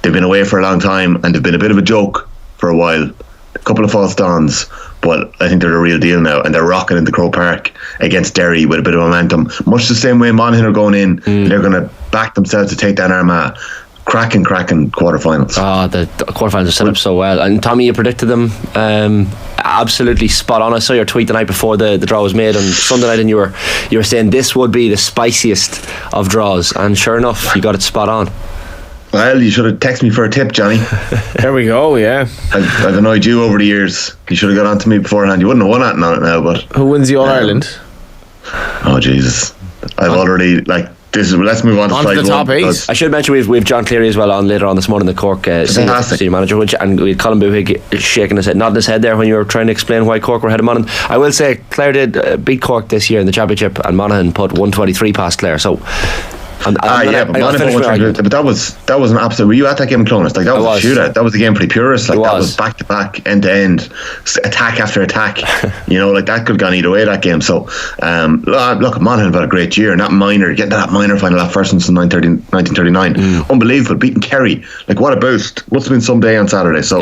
they've been away for a long time and they've been a bit of a joke for a while. A couple of false dawns, but I think they're the real deal now, and they're rocking into Croke Park against Derry with a bit of momentum, much the same way Monaghan are going in. They're going to back themselves to take down Armagh. Cracking quarterfinals. The quarterfinals are set up so well. And Tommy, you predicted them absolutely spot on. I saw your tweet the night before the draw was made on Sunday night, and you were saying this would be the spiciest of draws, and sure enough, you got it spot on. Well, you should have texted me for a tip, Johnny. There we go. Yeah, I've annoyed you over the years. You should have got on to me beforehand. You wouldn't have won that on it now, but who wins the All-Ireland? Oh Jesus, I've already let's move on to the top 8. I should mention we've John Cleary as well on later on this morning, the Cork senior manager, and we had Colm shaking his head, nodding his head there when you were trying to explain why Cork were ahead of Monaghan. I will say Clare did beat Cork this year in the championship, and Monaghan put 123 past Clare. So. But that was an absolute. Were you at that game in Clonus? Like, that was a shootout. That was a game pretty purist. Like, that was back to back, end to end, attack after attack. Like, that could have gone either way, that game. So, look, Monaghan have had a great year, and getting to that minor final, that first since 1939, unbelievable. Beating Kerry, like, what a boost! Must have been some day on Saturday. So,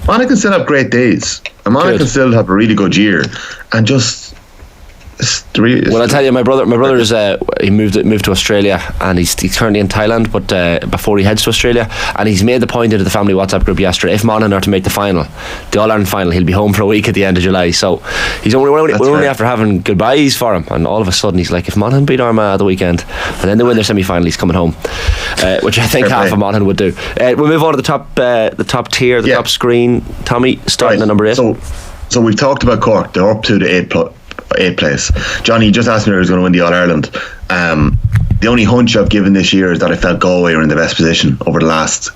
Monaghan can still have great days, and Monaghan can still have a really good year, and just Well, I'll tell you, my brother is he moved to Australia, and he's currently in Thailand, but before he heads to Australia, and he's made the point into the family WhatsApp group yesterday, if Monaghan are to make the final, the All-Ireland final, he'll be home for a week at the end of July. So we're only after having goodbyes for him, and all of a sudden he's like, if Monaghan beat Armagh at the weekend and then they win their semi-final, he's coming home, which I think half of Monaghan would do. We'll move on to the top tier, the top screen. Tommy, starting at number 8. So we've talked about Cork. They're up to the 8th place. Johnny, you just asked me who's going to win the All-Ireland. The only hunch I've given this year is that I felt Galway were in the best position over the last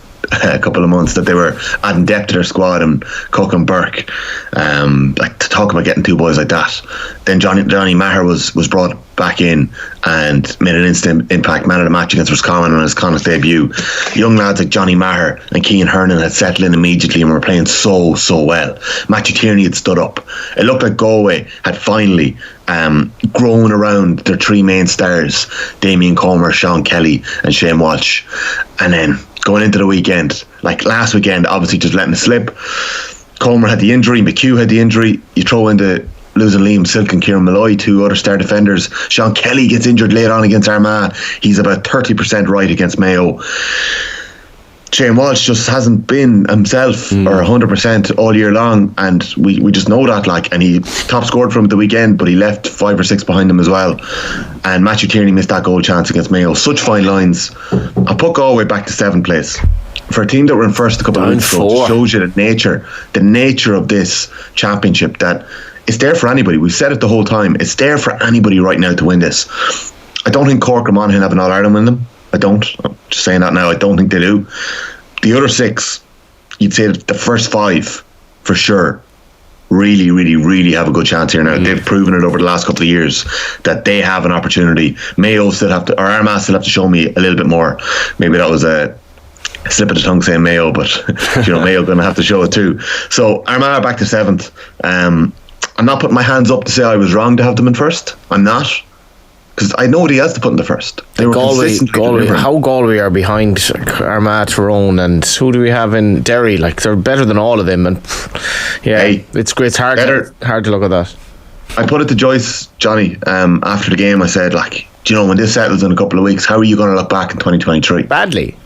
couple of months, that they were adding depth to their squad, and Cook and Burke, like, to talk about getting 2 boys like that. Then Johnny Maher was brought back in and made an instant impact, man of the match against Roscommon on his Connacht debut. Young lads like Johnny Maher and Cian Hernan had settled in immediately and were playing so well. Matthew Tierney had stood up. It looked like Galway had finally grown around their 3 main stars, Damien Comer, Sean Kelly and Shane Walsh. And then going into the weekend, like last weekend, obviously just letting it slip. Comer had the injury, McHugh had the injury. You throw in the losing Liam Silk and Kieran Malloy, 2 other star defenders. Sean Kelly gets injured late on against Armagh. He's about 30% right against Mayo. Shane Walsh just hasn't been himself or 100% all year long, and we just know that. Like, and he top scored for him at the weekend, but he left 5 or 6 behind him as well. And Matthew Tierney missed that goal chance against Mayo. Such fine lines. I put Galway back to 7th place. For a team that were in first a couple of weeks ago, it shows you the nature of this championship, that it's there for anybody. We've said it the whole time. It's there for anybody right now to win this. I don't think Cork or Monaghan have an All-Ireland in them. I don't. I'm just saying that now. I don't think they do. The other 6, you'd say that the first 5 for sure really have a good chance here now. They've proven it over the last couple of years that they have an opportunity. Mayo still have to, or Armagh still have to show me a little bit more. Maybe that was a slip of the tongue saying Mayo, but Mayo going to have to show it too. So Armagh back to 7th. I'm not putting my hands up to say I was wrong to have them in first. I'm not, because I know what he has to put in the first. They were Galway, how Galway are behind Armagh, Tyrone, and who do we have in Derry? Like, they're better than all of them, and it's great. It's hard to look at that. I put it to Joyce, Johnny, after the game. I said, like, do you know, when this settles in a couple of weeks, how are you going to look back in 2023? Badly.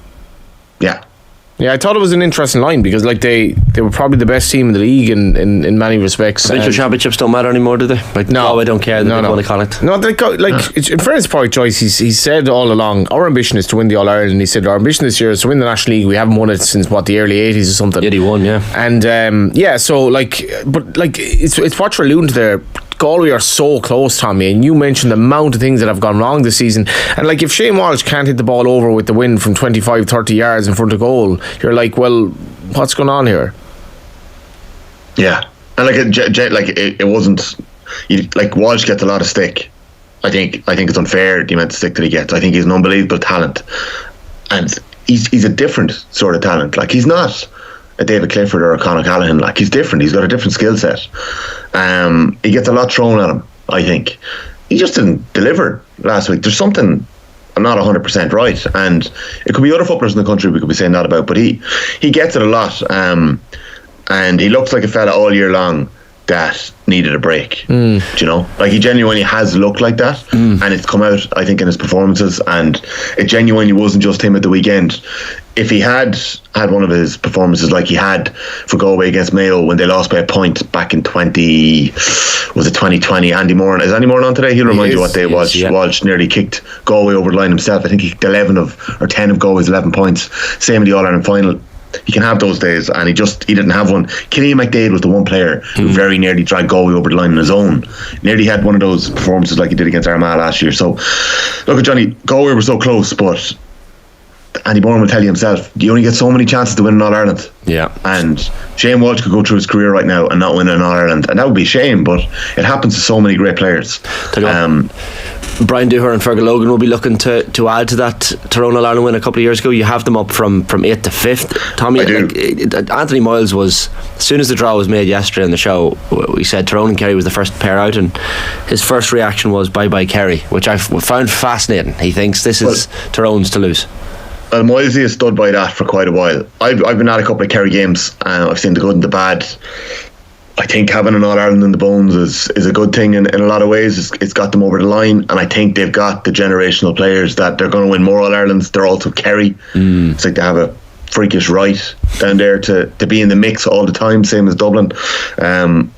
Yeah, I thought it was an interesting line, because like they were probably the best team in the league in many respects. Provincial championships don't matter anymore, do they? Like, no, I don't care. They want to call it. No, in fairness, Paul Joyce, he said all along, our ambition is to win the All Ireland. He said our ambition this year is to win the National League. We haven't won it since the early 80s or something. 81, yeah. And so like, but like it's what you're alluding to there. Galway are so close, Tommy, and you mentioned the amount of things that have gone wrong this season. And like, if Shane Walsh can't hit the ball over with the wind from 25-30 yards in front of goal, you're like, well, what's going on here? Yeah, and it wasn't, like, Walsh gets a lot of stick. I think it's unfair, the amount of stick that he gets. I think he's an unbelievable talent, and he's a different sort of talent. Like, he's not a David Clifford or a Conor Callaghan. Like, he's different. He's got a different skill set. He gets a lot thrown at him, I think. He just didn't deliver last week. There's something I'm not 100% right, and it could be other footballers in the country we could be saying that about, but he gets it a lot, and he looks like a fella all year long that needed a break. Do you know? Like, he genuinely has looked like that, and it's come out, I think, in his performances, and it genuinely wasn't just him at the weekend. If he had one of his performances like he had for Galway against Mayo when they lost by a point back in 2020, Andy Moran. Is Andy Moran on today? He'll remind you what day it was. Walsh nearly kicked Galway over the line himself. I think he kicked 10 of Galway's 11 points. Same in the All-Ireland final. He can have those days, and he didn't have one. Killian McDade was the one player who very nearly dragged Galway over the line on his own. Nearly had one of those performances like he did against Armagh last year. So, look at Johnny, Galway were so close, but Andy Moran will tell you himself, you only get so many chances to win an All-Ireland. Yeah. And Shane Walsh could go through his career right now and not win an All-Ireland, and that would be a shame, but it happens to so many great players. Brian Dooher and Fergal Logan will be looking to add to that Tyrone All-Ireland win a couple of years ago. You have them up from 8th to 5th. Tommy, Anthony Miles was, as soon as the draw was made yesterday on the show, we said Tyrone and Kerry was the first pair out, and his first reaction was bye Kerry, which I found fascinating. He thinks this is Tyrone's to lose. Well, Milesy has stood by that for quite a while. I've been at a couple of Kerry games. I've seen the good and the bad. I think having an All-Ireland in the bones is a good thing in a lot of ways. It's got them over the line, and I think they've got the generational players that they're going to win more All-Irelands. They're also Kerry. It's like they have a freakish right down there to be in the mix all the time, same as Dublin.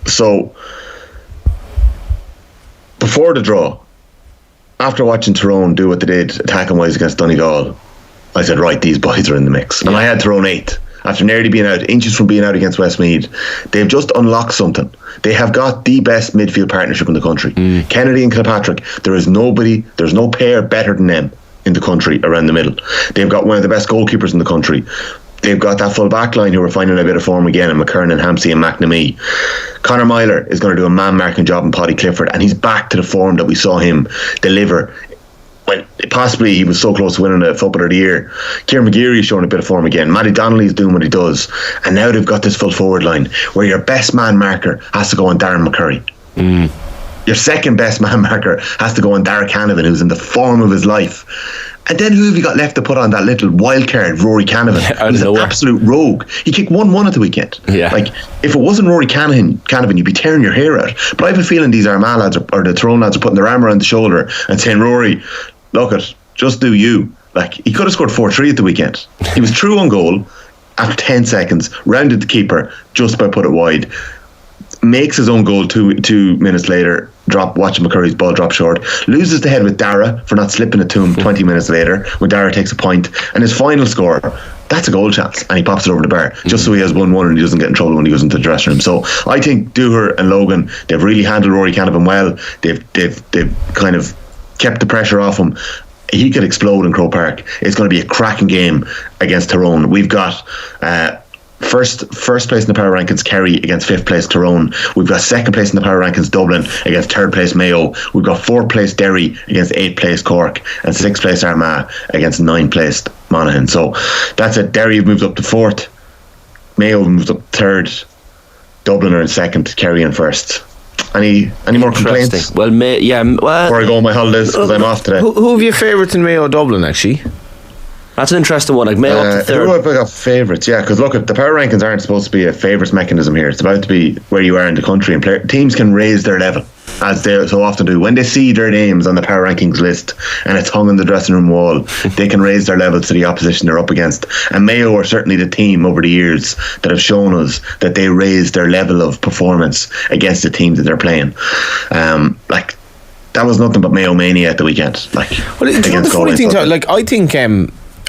So before the draw, after watching Tyrone do what they did attacking wise against Donegal, I said, right, these boys are in the mix. And I had Tyrone 8th. After nearly being out, inches from being out against Westmeath, they've just unlocked something. They have got the best midfield partnership in the country. Kennedy and Kilpatrick, there's no pair better than them in the country around the middle. They've got one of the best goalkeepers in the country. They've got that full back line who are finding a bit of form again, and McKernan, Hampsey and McNamee. Conor Myler is going to do a man-marking job in Paddy Clifford, and he's back to the form that we saw him deliver when possibly he was so close to winning a Footballer of the Year. Kieran McGeary is showing a bit of form again. Matty Donnelly is doing what he does, and now they've got this full forward line where your best man marker has to go on Darren McCurry. Your second best man marker has to go on Derek Canavan, who's in the form of his life. And then who have you got left to put on that little wild card? Rory Canavan, who's an absolute rogue. He kicked 1-1 at the weekend. Like, if it wasn't Rory Canavan, you'd be tearing your hair out. But I have a feeling these Armagh lads or the Tyrone lads are putting their arm around the shoulder and saying, Rory, look it, just do you. Like, he could have scored 4-3 at the weekend. He was through on goal after 10 seconds, rounded the keeper just by put it wide, makes his own goal 2 minutes later, watching McCurry's ball drop short, loses the head with Darra for not slipping it to him 20 minutes later when Darra takes a point, and his final score, that's a goal chance, and he pops it over the bar just so he has 1-1 and he doesn't get in trouble when he goes into the dressing room. So I think Dooher and Logan, they've really handled Rory Canavan well. They've kind of kept the pressure off him. He could explode in Croke Park. It's going to be a cracking game against Tyrone. We've got first place in the power rankings Kerry against 5th place Tyrone. We've got 2nd place in the power rankings Dublin against 3rd place Mayo. We've got 4th place Derry against 8th place Cork, and 6th place Armagh against 9th place Monaghan. So that's it. Derry have moved up to 4th, Mayo have moved up 3rd, Dublin are in 2nd, Kerry in 1st. Any more complaints? Well, before I go on my holidays, because I'm off today. Who have you favourites in Mayo Dublin, actually? That's an interesting one. Like Mayo up to 3rd. Who have I got favourites? Yeah, because look, the power rankings aren't supposed to be a favourites mechanism here. It's about to be where you are in the country, and teams can raise their level, as they so often do. When they see their names on the power rankings list and it's hung on the dressing room wall, they can raise their level to the opposition they're up against. And Mayo are certainly the team over the years that have shown us that they raise their level of performance against the team that they're playing. Like, that was nothing but Mayo mania at the weekend. Like, well, against Galway.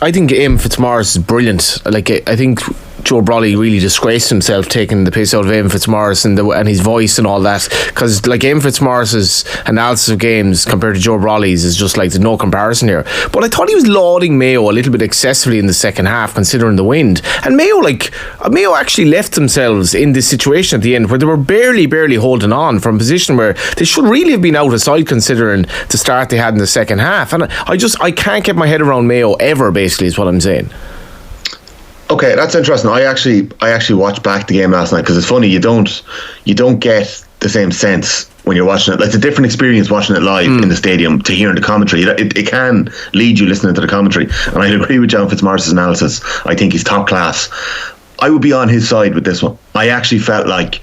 I think Eamon Fitzmaurice is brilliant. Like, I think Joe Brawley really disgraced himself taking the piss out of Eamon Fitzmaurice and his voice and all that, because like Eamon Fitzmaurice's analysis of games compared to Joe Brawley's is just like there's no comparison here. But I thought he was lauding Mayo a little bit excessively in the second half, considering the wind. And Mayo actually left themselves in this situation at the end where they were barely holding on from a position where they should really have been out of sight considering the start they had in the second half. And I can't get my head around Mayo ever, basically, is what I'm saying. Okay, that's interesting. I actually watched back the game last night, because it's funny, you don't get the same sense when you're watching it. Like, it's a different experience watching it live in the stadium to hearing the commentary. It can lead you listening to the commentary, and I agree with John Fitzmaurice's analysis. I think he's top class. I would be on his side with this one. I actually felt like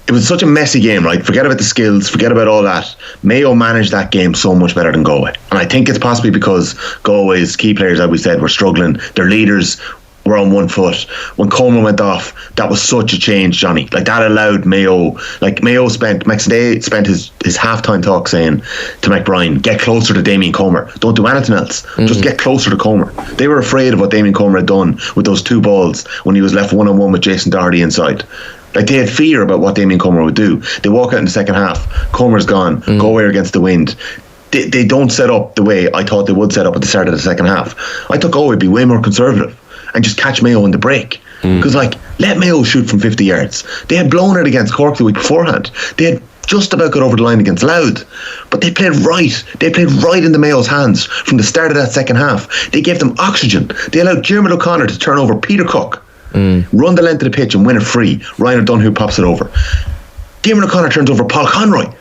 it was such a messy game, right? Forget about the skills, forget about all that. Mayo managed that game so much better than Galway. And I think it's possibly because Galway's key players, as we said, were struggling. Their leaders were on one foot. When Colm went off, that was such a change, Johnny. Like, that allowed Mayo, McStay spent his halftime talk saying to McBrien, get closer to Damien Comer. Don't do anything else. Just get closer to Comer. They were afraid of what Damien Comer had done with those 2 balls when he was left 1-on-1 with Jason Doherty inside. Like, they had fear about what Damien Comer would do. They walk out in the second half, Comer's gone, Galway are against the wind. They don't set up the way I thought they would set up at the start of the second half. I thought Galway would be way more conservative and just catch Mayo in the break. Because, let Mayo shoot from 50 yards. They had blown it against Cork the week beforehand. They had just about got over the line against Louth. But they played right. They played right into Mayo's hands from the start of that second half. They gave them oxygen. They allowed Diarmuid O'Connor to turn over Peter Cook, run the length of the pitch and win it free. Ryan O'Donoghue pops it over. Diarmuid O'Connor turns over Paul Conroy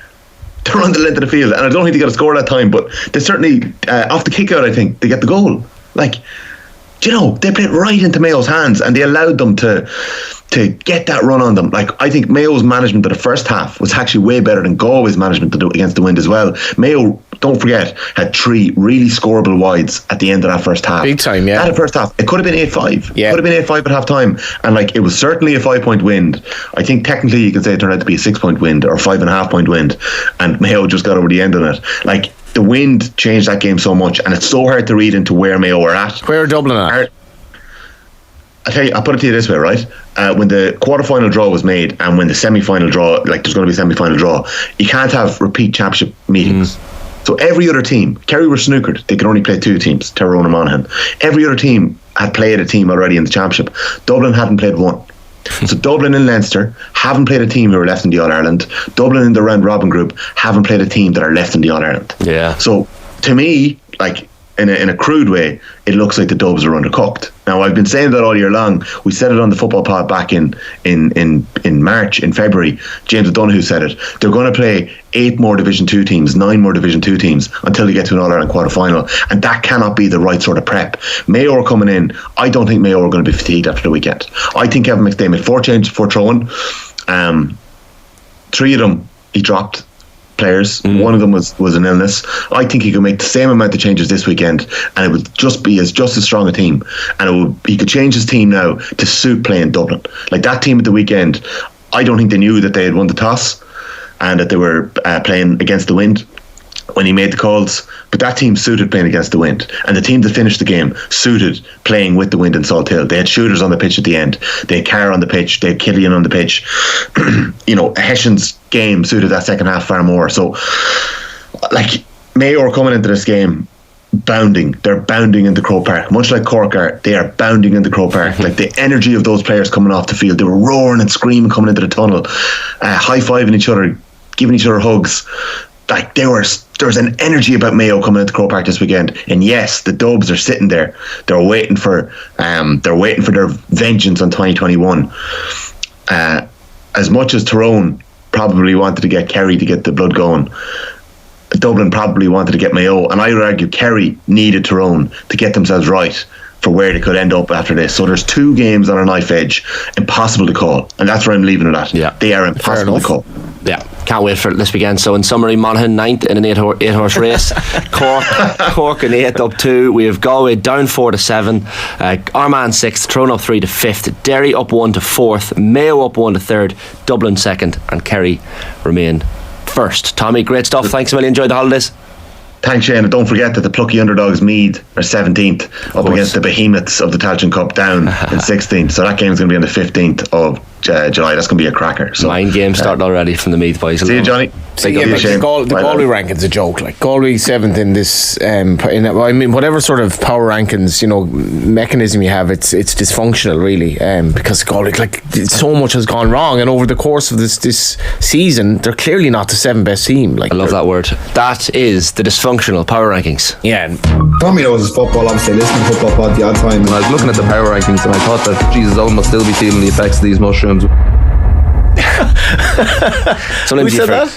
to run the length of the field, and I don't think they got a score that time, but they certainly off the kick out, I think they get the goal. Like, you know, they played right into Mayo's hands, and they allowed them to to get that run on them. Like, I think Mayo's management of the first half was actually way better than Galway's management against the Wind as well. Mayo, don't forget, had 3 really scoreable wides at the end of that first half. Big time, yeah. At the first half, it could have been 8-5. Yeah. Could have been 8-5 at half time. And like, it was certainly a 5-point win. I think technically you can say it turned out to be a 6-point win or 5.5-point win, and Mayo just got over the end on it. Like, the Wind changed that game so much, and it's so hard to read into where Mayo are at. Where are Dublin at? I'll put it to you this way, right? When the quarter-final draw was made and when the semi-final draw, like there's going to be a semi-final draw, you can't have repeat championship meetings. So every other team, Kerry were snookered. They could only play 2 teams, Tyrone and Monaghan. Every other team had played a team already in the championship. Dublin hadn't played one. So Dublin and Leinster haven't played a team who are left in the All-Ireland. Dublin in the round-robin group haven't played a team that are left in the All-Ireland. Yeah. So to me, like, in a crude way, it looks like the Dubs are undercooked. Now, I've been saying that all year long. We said it on the football pod back in March, in February. James O'Donoghue said it. They're going to play 8 more Division 2 teams, 9 more Division 2 teams until they get to an All-Ireland quarter-final. And that cannot be the right sort of prep. Mayo are coming in. I don't think Mayo are going to be fatigued after the weekend. I think Kevin McStay made 4 changes before throwing. 3 of them he dropped players. One of them was an illness. I think he could make the same amount of changes this weekend, and it would just be just as strong a team. And he could change his team now to suit playing Dublin. Like, that team at the weekend, I don't think they knew that they had won the toss and that they were playing against the Wind when he made the calls, but that team suited playing against the Wind, and the team that finished the game suited playing with the Wind in Salt Hill. They had shooters on the pitch at the end, they had Carr on the pitch, they had Killian on the pitch. Hessian's game suited that second half far more. So, like, Mayo are coming into this game bounding. They're bounding into Croke Park, much like Cork are. They are bounding into Croke Park. Like, the energy of those players coming off the field, they were roaring and screaming coming into the tunnel, high-fiving each other, giving each other hugs. Like, there was an energy about Mayo coming into Croke Park this weekend, and yes, the Dubs are sitting there. They're waiting for their vengeance on 2021. As much as Tyrone probably wanted to get Kerry to get the blood going, Dublin probably wanted to get Mayo, and I would argue Kerry needed Tyrone to get themselves right for where they could end up after this. So there's 2 games on a knife edge, impossible to call, and that's where I'm leaving it at. Yeah, they are impossible to call. Yeah, can't wait for this weekend. So in summary, Monaghan 9th in an 8-horse race. Cork in 8th up 2. We have Galway down 4-7. Armagh 6th. Tyrone up 3 to 5th. Derry up 1 to 4th. Mayo up 1 to 3rd. Dublin 2nd, and Kerry remain 1st. Tommy, great stuff. Thanks a million. Enjoy the holidays. Thanks, Shane. And don't forget that the plucky underdogs Meath are 17th up against the behemoths of the Tailteann Cup down in 16th. So that game's going to be on the 15th of July. That's going to be a cracker. So, mind game starting already from the Meath boys. See you, Johnny. The Galway rankings a joke. Like, Galway 7th in this, whatever sort of power rankings mechanism you have, it's dysfunctional really, because Galway, like, so much has gone wrong, and over the course of this season, they're clearly not the 7th best team. Like, I love that word. That is the dysfunctional power rankings. Yeah. Tommy knows his football, obviously listening to football pod the odd time. And I was looking at the power rankings and I thought that Jesus Owen must still be feeling the effects of these mushrooms. Who said that?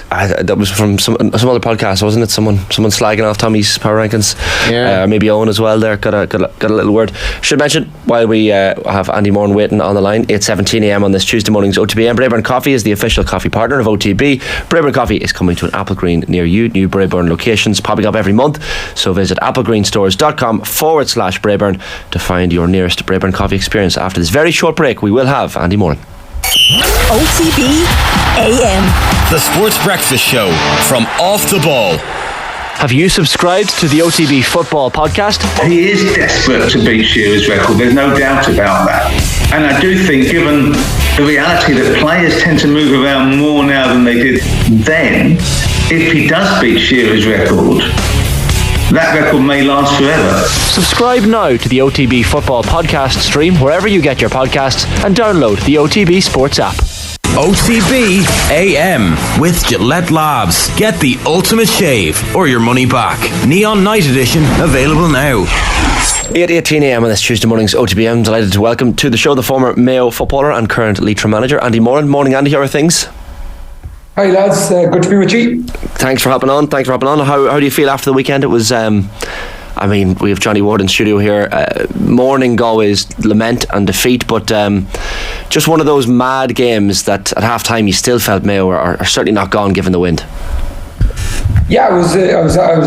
That was from some other podcast, wasn't it? Someone slagging off Tommy's power rankings. Yeah. Maybe Owen as well there. Got a little word. Should mention, while we have Andy Moran waiting on the line, 8:17 AM on this Tuesday morning's OTBAM. Braeburn Coffee is the official coffee partner of OTB. Braeburn Coffee is coming to an Applegreen near you. New Braeburn locations popping up every month. So visit applegreenstores.com/Braeburn to find your nearest Braeburn Coffee experience. After this very short break, we will have Andy Moran. OTB AM, the Sports Breakfast Show from Off the Ball. Have you subscribed to the OTB Football Podcast? He is desperate to beat Shearer's record, there's no doubt about that. And I do think, given the reality that players tend to move around more now than they did then, if he does beat Shearer's record, that record may last forever. Subscribe now to the OTB Football Podcast stream wherever you get your podcasts and download the OTB Sports app. OTB AM with Gillette Labs. Get the ultimate shave or your money back. Neon Night Edition available now. 8:18 AM on this Tuesday morning's OTBM. Delighted to welcome to the show the former Mayo footballer and current Leitrim manager, Andy Moran. Morning, Andy. How are things? Hi lads, good to be with you. Thanks for hopping on. How do you feel after the weekend? It was I mean, we have Johnny Ward in studio here, mourning Galway's lament and defeat, but just one of those mad games that at half time you still felt Mayo are certainly not gone given the wind. Yeah, I was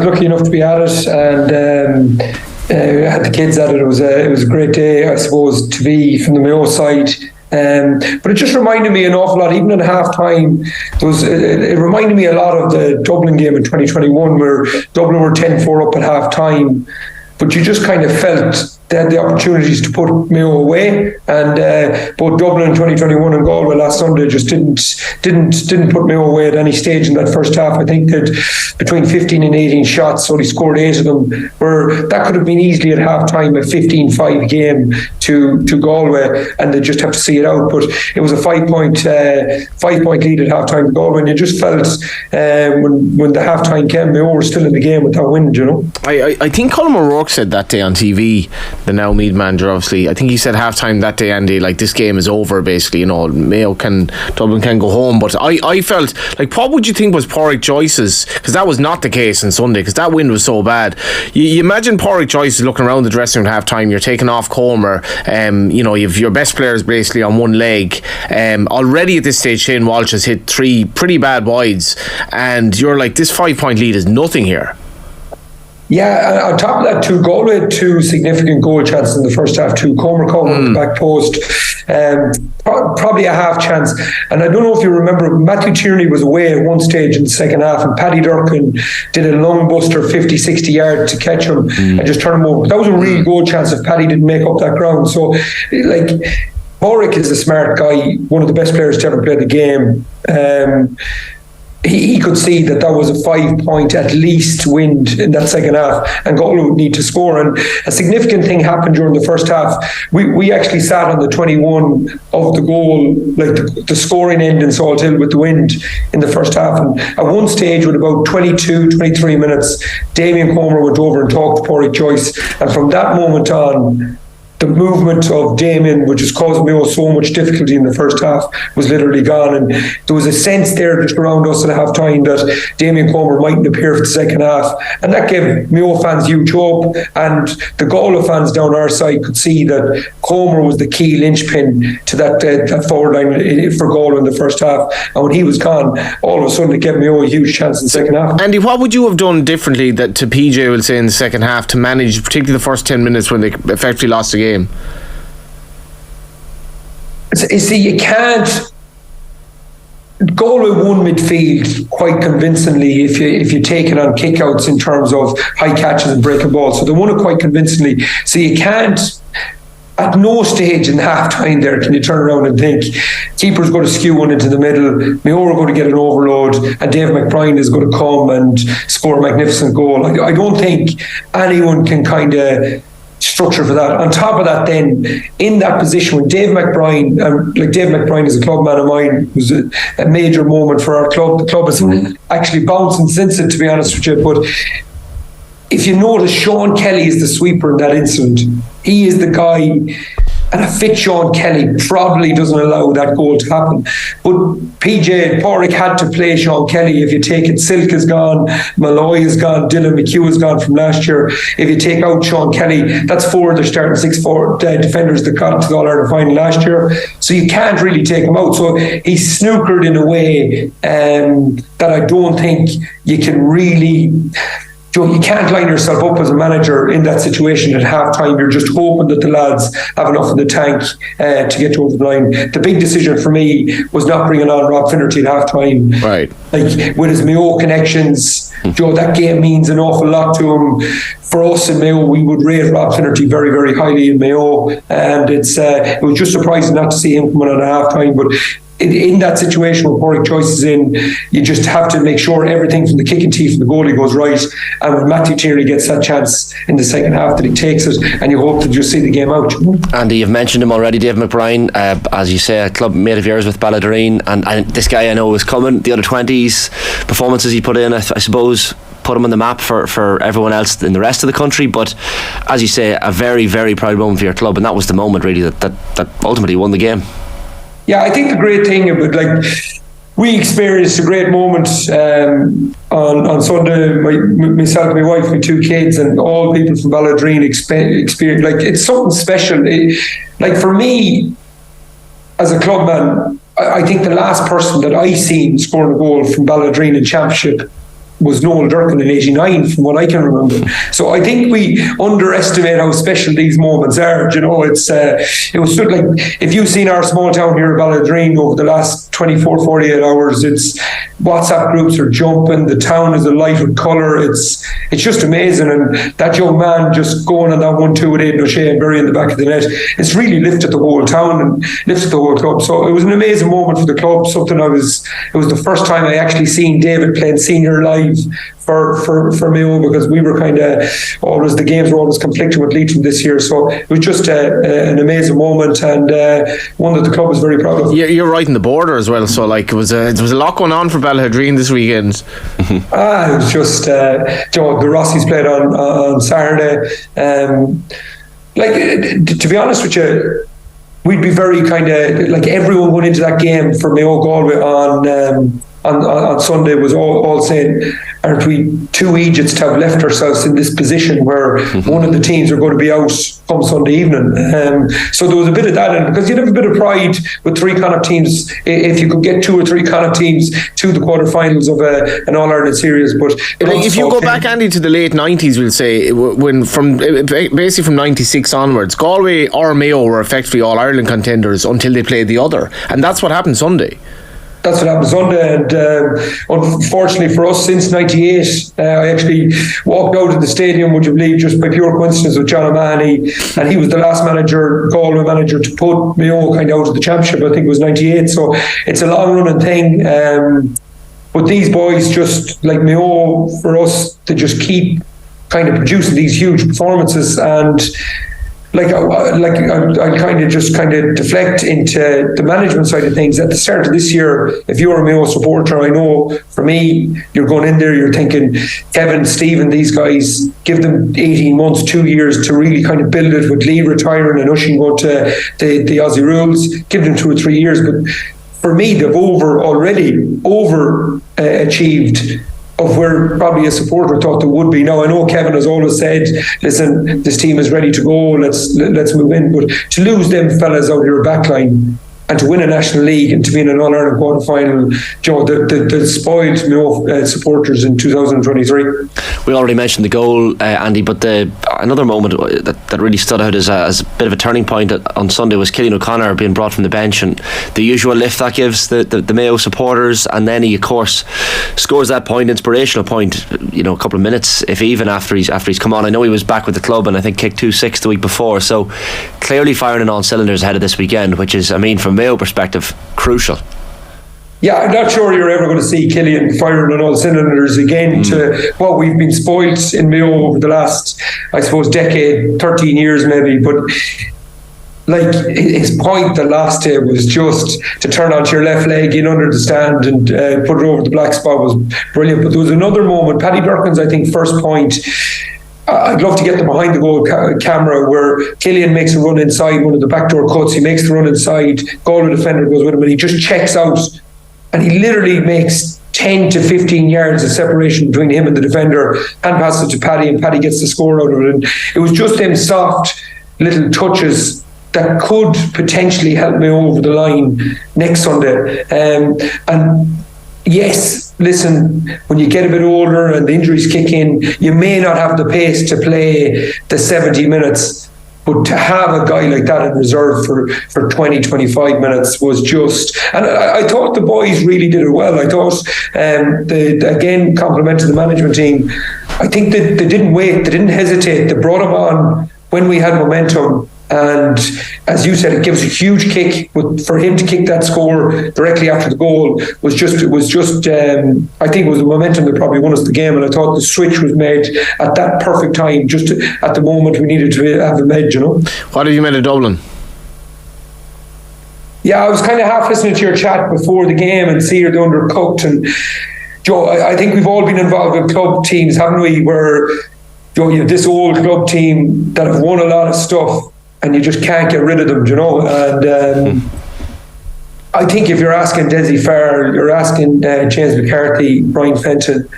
lucky enough to be at it, and had the kids at it. It was a great day, I suppose, to be from the Mayo side. But it just reminded me an awful lot, even at half time. It reminded me a lot of the Dublin game in 2021, where Dublin were 10-4 up at half time, but you just kind of felt they had the opportunities to put Mayo away, and both Dublin in 2021 and Galway last Sunday just didn't put Mayo away at any stage in that first half. I think that between 15 and 18 shots, only scored 8 of them, where that could have been easily at half time a 15-5 game to Galway, and they just have to see it out. But it was a 5-point lead at half time to Galway, and you just felt when the half time came, Mayo were still in the game with that win, you know. I think Colm O'Rourke said that day on TV, the now Meath manager, obviously. I think he said half time that day, Andy, like, this game is over basically, you know, Dublin can go home. But I felt like, what would you think was Pádraig Joyce's, because that was not the case on Sunday, because that wind was so bad. You imagine Pádraig Joyce looking around the dressing room at half time, you're taking off Colmer, you know, you've your best players basically on one leg. Already at this stage Shane Walsh has hit 3 pretty bad wides, and you're like, this 5-point lead is nothing here. Yeah, on top of that, Galway had 2 significant goal chances in the first half too. Comer at the back post, probably a half chance. And I don't know if you remember, Matthew Tierney was away at one stage in the second half, and Paddy Durkin did a long buster 50-60 yards to catch him and just turn him over. That was a real goal chance if Paddy didn't make up that ground. So, like, Pádraig is a smart guy, one of the best players to ever play the game. He could see that was a 5-point at least wind in that second half, and Galway would need to score. And a significant thing happened during the first half. We actually sat on the 21 of the goal, like the scoring end in Salt Hill with the wind in the first half. And at one stage, with about 23 minutes, Damien Comer went over and talked to Pádraig Joyce, and from that moment on, the movement of Damien, which has caused Mayo so much difficulty in the first half, was literally gone. And there was a sense there just around us at half time that Damien Comer mightn't appear for the second half. And that gave Mayo fans huge hope. And the Galway fans down our side could see that Comer was the key linchpin to that forward line for Galway in the first half. And when he was gone, all of a sudden it gave Mayo a huge chance in the second half. Andy, what would you have done differently that to PJ will say in the second half to manage particularly the first 10 minutes when they effectively lost the game? You see, you can't. Galway won midfield quite convincingly if you take it on kickouts in terms of high catches and breaking balls. So they won it quite convincingly. So you can't, at no stage in half time there can you turn around and think keeper's going to skew one into the middle, Mayo are going to get an overload, and Dave McBride is going to come and score a magnificent goal. I don't think anyone can kind of structure for that. On top of that, then in that position when Dave McBride, Dave McBride is a club man of mine, it was a major moment for our club. The club has actually bouncing since it, to be honest with you. But if you notice, Sean Kelly is the sweeper in that incident. He is the guy, and a fit Sean Kelly probably doesn't allow that goal to happen. But Pádraig had to play Sean Kelly. If you take it, Silk is gone, Malloy is gone, Dylan McHugh is gone from last year. If you take out Sean Kelly, that's 4 of their starting 6 defenders that got to the All-Ireland final last year. So you can't really take him out. So he's snookered in a way that I don't think you can really... You can't line yourself up as a manager in that situation at half time. You're just hoping that the lads have enough in the tank to get over the line. The big decision for me was not bringing on Rob Finnerty at half time. Right. Like, with his Mayo connections, Joe, that game means an awful lot to him. For us in Mayo, we would rate Rob Finnerty very, very highly in Mayo, and it was just surprising not to see him coming on at half time. But in that situation where Pádraig Joyce is in, you just have to make sure everything from the kicking tee from the goalie goes right. And when Matthew Tierney gets that chance in the second half, that he takes it, and you hope that you see the game out. Andy, you've mentioned him already, Dave McBride, as you say, a club mate of yours with Ballydoreen, and this guy I know is coming. The under 20s performances he put in, I suppose, put him on the map for everyone else in the rest of the country. But as you say, a very, very proud moment for your club, and that was the moment really that ultimately won the game. Yeah, I think the great thing about, like, we experienced a great moment on Sunday. Myself, my wife, my 2 kids, and all people from Balladreen experienced. Like, it's something special. Like, for me, as a clubman, I think the last person that I seen scoring a goal from Balladreen in Championship was Noel Durkin in '89, from what I can remember. So I think we underestimate how special these moments are. You know, it was sort of like, if you've seen our small town here at Balladreen over the last 24, 48 hours, it's WhatsApp groups are jumping, the town is alight with colour. It's just amazing. And that young man just going on that 1-2 with Aidan O'Shea and burying the back of the net, it's really lifted the whole town and lifted the whole club. So it was an amazing moment for the club. It was the first time I actually seen David playing senior live for Mayo, because we were kind of the games were always conflicting with Leitrim this year. So it was just an amazing moment, and one that the club was very proud of. Yeah, you're right in the border as well, so like there was a lot going on for Balladreen this weekend. It was just the Rossies played on Saturday. To be honest with you, we'd be very kind of like, everyone going into that game for Mayo Galway on Sunday was all saying, aren't we two Egypts to have left ourselves in this position where one of the teams are going to be out come Sunday evening? So there was a bit of that, because you'd have a bit of pride with 3 Connacht teams if you could get 2 or 3 Connacht teams to the quarterfinals of an All-Ireland series. But if you go back, Andy, to the late 90s, we'll say, when basically from 96 onwards, Galway or Mayo were effectively All-Ireland contenders until they played the other, and that's what happened Sunday. That's what happened Sunday, and unfortunately for us, since '98, I actually walked out of the stadium, would you believe, just by pure coincidence, with John O'Mahony, and he was the last Galway manager to put Mayo kind of out of the championship. I think it was '98, so it's a long-running thing. But these boys, just like Mayo, for us to just keep kind of producing these huge performances, and I kind of deflect into the management side of things. At the start of this year, if you're a Mayo supporter, I know for me, you're going in there, you're thinking, Kevin, Stephen, these guys, give them 18 months, 2 years to really kind of build it, with Lee retiring and Ushin going to the Aussie rules, give them 2 or 3 years. But for me, they've overachieved of where probably a supporter thought there would be. Now, I know Kevin has always said, listen, this team is ready to go, let's move in. But to lose them fellas out of your backline and to win a National League and to be in an All-Ireland quarter-final, the spoiled supporters in 2023. We already mentioned the goal, Andy, but another moment that really stood out as a bit of a turning point on Sunday was Cillian O'Connor being brought from the bench, and the usual lift that gives the Mayo supporters, and then he, of course, scores that inspirational point, a couple of minutes, if even, after he's come on. I know he was back with the club and I think kicked 2-6 the week before, so clearly firing on all cylinders ahead of this weekend, which is, from Mayo perspective, crucial. Yeah, I'm not sure you're ever going to see Cillian firing on all cylinders again to what we've been spoilt in Mayo over the last, I suppose, decade, 13 years maybe. But like, his point the last day was just to turn onto your left leg in under the stand and put it over the black spot was brilliant. But there was another moment, Paddy Durkin's, I think, first point. I'd love to get the behind the goal camera where Cillian makes a run inside one of the backdoor cuts. He makes the run inside, Galway defender goes with him, and he just checks out, and he literally makes 10 to 15 yards of separation between him and the defender, and passes it to Paddy, and Paddy gets the score out of it. And it was just them soft little touches that could potentially help me over the line next Sunday. And yes, listen, when you get a bit older and the injuries kick in, you may not have the pace to play the 70 minutes, but to have a guy like that in reserve for 20, 25 minutes was just... And I thought the boys really did it well. I thought, again, compliment to the management team. I think that they didn't wait, they didn't hesitate. They brought him on when we had momentum. And as you said, it gives a huge kick. For him to kick that score directly after the goal was just. I think it was the momentum that probably won us the game. And I thought the switch was made at that perfect time, just at the moment we needed to have a edge. What have you made of Dublin? Yeah, I was kind of half listening to your chat before the game and see you're undercooked. And Joe, I think we've all been involved in club teams, haven't we? Where you have this old club team that have won a lot of stuff, and you just can't get rid of them, And I think if you're asking Desi Farr, you're asking James McCarthy, Brian Fenton,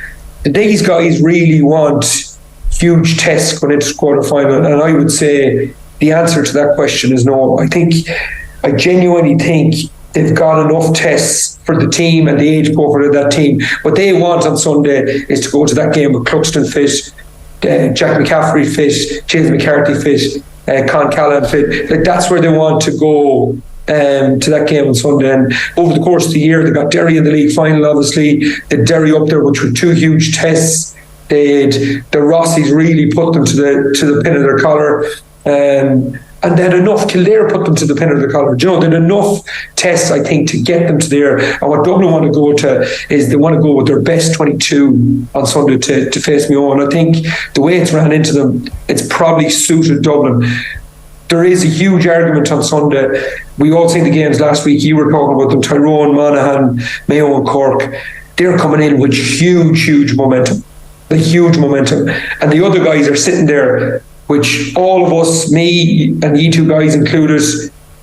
these guys really want huge tests going into quarter-final, and I would say the answer to that question is no. I genuinely think they've got enough tests for the team and the age profile of that team. What they want on Sunday is to go to that game with Cluxton fit, Jack McCaffrey fit, James McCarthy fit, Con Callan fit. Like, that's where they want to go to that game on Sunday. And over the course of the year, they got Derry in the league final, obviously. They had Derry up there, which were two huge tests. The Rossies really put them to the pin of their collar. And they had enough. Kildare put them to the pin of the collar. They had enough tests, I think, to get them to there. And what Dublin want to go to is they want to go with their best 22 on Sunday to face Mayo. And I think the way it's ran into them, it's probably suited Dublin. There is a huge argument on Sunday. We all seen the games last week. You were talking about them, Tyrone, Monaghan, Mayo and Cork. They're coming in with huge momentum. The huge momentum. And the other guys are sitting there, which all of us, me and you two guys included,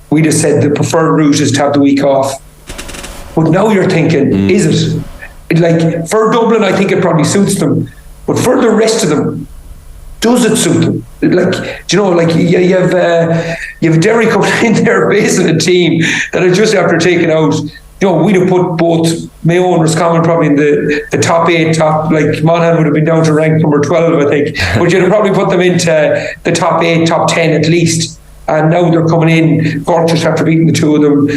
we just said the preferred route is to have the week off. But now you're thinking, is it? Like, for Dublin, I think it probably suits them. But for the rest of them, does it suit them? Like, you have Derry coming in there facing a team that are just after taking out. We'd have put both Mayo and Roscommon probably in the top 8, like Monaghan would have been down to rank number 12, I think. But you'd have probably put them into the top 8, top 10 at least. And now they're coming in, Cork just after beating the two of them.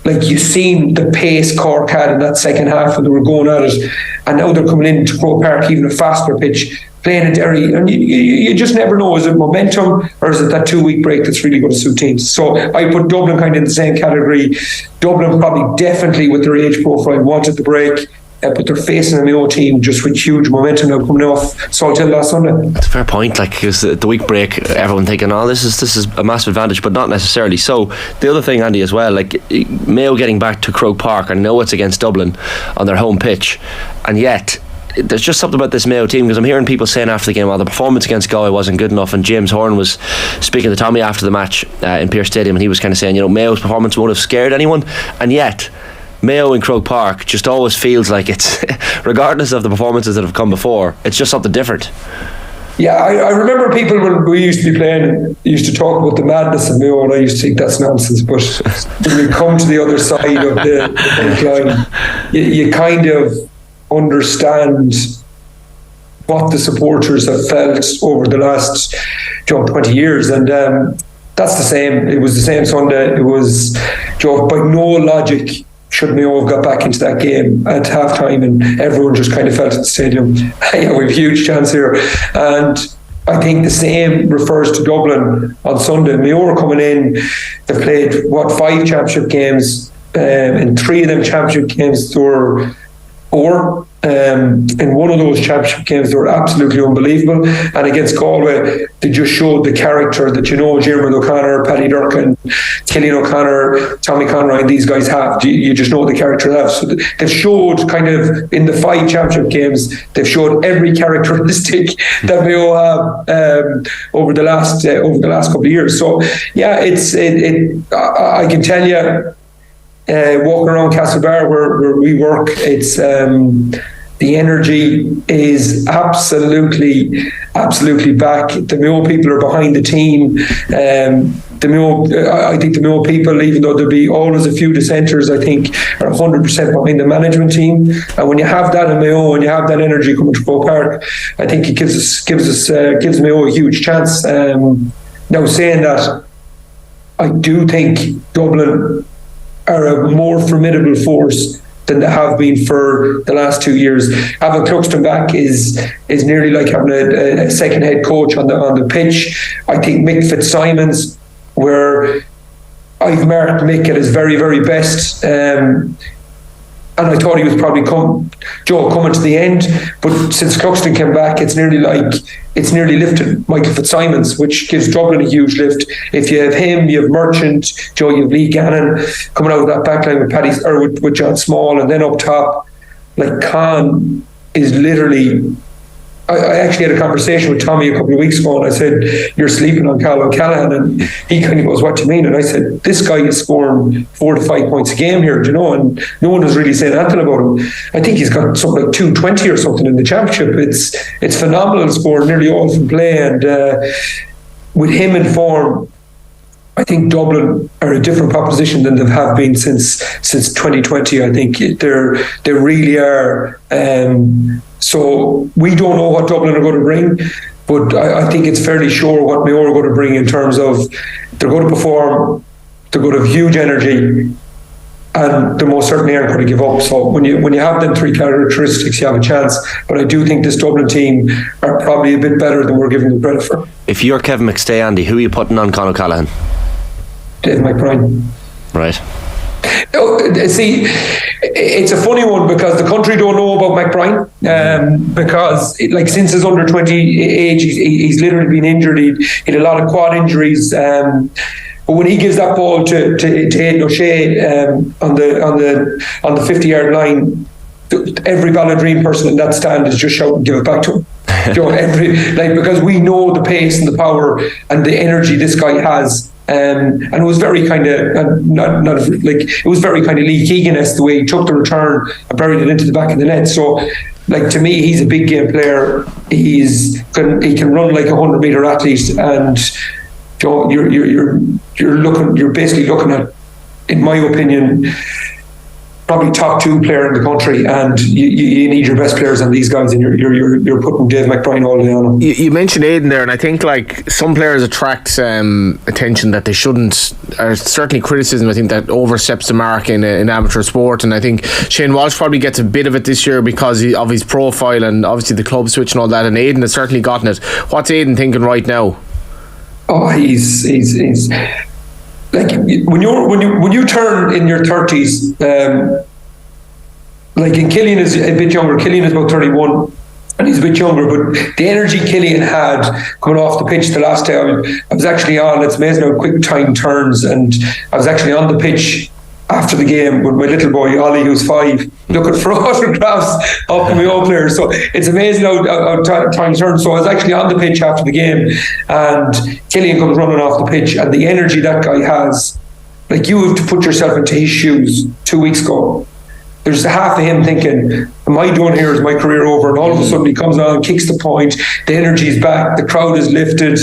Like, you've seen the pace Cork had in that second half when they were going at it. And now they're coming into Croke Park, even a faster pitch, playing at Derry. And you just never know, is it momentum or is it that 2-week break that's really going to suit teams? So I put Dublin kind of in the same category. Dublin probably definitely with their age profile wanted the break, but they're facing an Mayo team just with huge momentum now coming off Salt Hill last Sunday. It's a fair point, like, because the week break, everyone thinking, this is a massive advantage, but not necessarily. So the other thing, Andy, as well, like Mayo getting back to Croke Park, I know it's against Dublin on their home pitch, and yet there's just something about this Mayo team, because I'm hearing people saying after the game, the performance against Galway wasn't good enough, and James Horan was speaking to Tommy after the match in Pearse Stadium, and he was kind of saying, Mayo's performance won't have scared anyone, and yet Mayo in Croke Park just always feels like it's regardless of the performances that have come before, it's just something different. Yeah, I remember people when we used to be playing used to talk about the madness of Mayo, and I used to think that's nonsense, but when you come to the other side of the line, you kind of understand what the supporters have felt over the last 20 years, and that's the same. It was the same Sunday. It was by no logic should Mayo have got back into that game at half time, and everyone just kind of felt at the stadium, we have a huge chance here. And I think the same refers to Dublin on Sunday. Mayo are coming in, they've played 5 championship games, and 3 of them championship games were 4. In one of those championship games, they were absolutely unbelievable. And against Galway, they just showed the character that Diarmuid O'Connor, Paddy Durkin, Killian O'Connor, Tommy Conroy, and these guys have. You just know the character they have. So they've showed kind of in the 5 championship games, they've showed every characteristic that Mayo have over the last couple of years. So yeah, I can tell you. Walking around Castlebar where we work, it's the energy is absolutely back. The Mayo people are behind the team. I think the Mayo people, even though there'll be always a few dissenters, I think are 100% behind the management team. And when you have that in Mayo and you have that energy coming to Croke Park, I think it gives Mayo a huge chance. Now, saying that, I do think Dublin are a more formidable force than they have been for the last 2 years. Having Cluxton back is nearly like having a second head coach on the pitch. I think Mick Fitzsimons, where I've marked Mick at his very, very best, and I thought he was probably coming to the end, but since Cluxton came back, it's nearly lifted Michael Fitzsimons, which gives Dublin a huge lift. If you have him, you have Merchant, you have Lee Gannon coming out of that backline with John Small, and then up top, like Con is literally I actually had a conversation with Tommy a couple of weeks ago, and I said, "You're sleeping on Cal O'Callaghan," and he kind of goes, "What do you mean?" And I said, "This guy is scoring 4 to 5 points a game here, do you know?" And no one has really said anything about him. I think he's got something like 220 or something in the championship. It's phenomenal, scoring nearly all from play, and with him in form, I think Dublin are a different proposition than they have been since 2020. I think they really are. So we don't know what Dublin are going to bring, but I think it's fairly sure what Mayo are going to bring in terms of they're going to perform, they're going to have huge energy, and they most certainly aren't going to give up. So when you have them three characteristics, you have a chance. But I do think this Dublin team are probably a bit better than we're giving them credit for. If you're Kevin McStay, Andy, who are you putting on Conor Callaghan? Dave McBride. Right. See, it's a funny one because the country don't know about McBride because since his under 20 age he's literally been injured. He had a lot of quad injuries, but when he gives that ball to Aidan O'Shea on the 50-yard line, every Balladream person in that stand is just shouting, "Give it back to him." Because we know the pace and the power and the energy this guy has. And it was very kind of it was very kind of Lee Keegan-esque the way he took the return and buried it into the back of the net. So, to me, he's a big game player. He can run like a 100-meter athlete, and you're basically looking at, in my opinion, probably top 2 player in the country, and you need your best players on these guys, and you're putting Dave McBride all day on them. You mentioned Aidan there, and I think some players attract attention that they shouldn't, or certainly criticism. I think that oversteps the mark in amateur sport, and I think Shane Walsh probably gets a bit of it this year because of his profile and obviously the club switch and all that, and Aidan has certainly gotten it. What's Aidan thinking right now? Oh, he's when you turn in your 30s, and Killian is a bit younger. Killian is about 31, and he's a bit younger. But the energy Killian had coming off the pitch the last day, I was actually on. It's amazing how quick time turns, and I was actually on the pitch after the game with my little boy Ollie, who's 5, looking for autographs of the Mayo players. So it's amazing how time turns. So I was actually on the pitch after the game, and Killian comes running off the pitch, and the energy that guy has, you have to put yourself into his shoes 2 weeks ago. There's half of him thinking, am I done here? Is my career over? And all of a sudden he comes on, kicks the point, the energy's back, the crowd is lifted.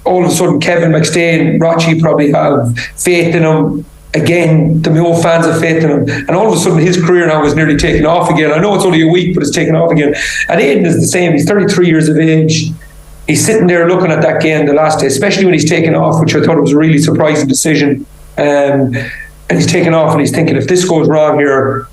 All of a sudden Kevin McStay and Rochi probably have faith in him. Again, the Mayo fans have faith in him, and all of a sudden his career now is nearly taken off again. I know it's only a week, but it's taken off again. And Aidan is the same. He's 33 years of age. He's sitting there looking at that game the last day, especially when he's taken off, which I thought was a really surprising decision. And he's taken off, and he's thinking, if this goes wrong here,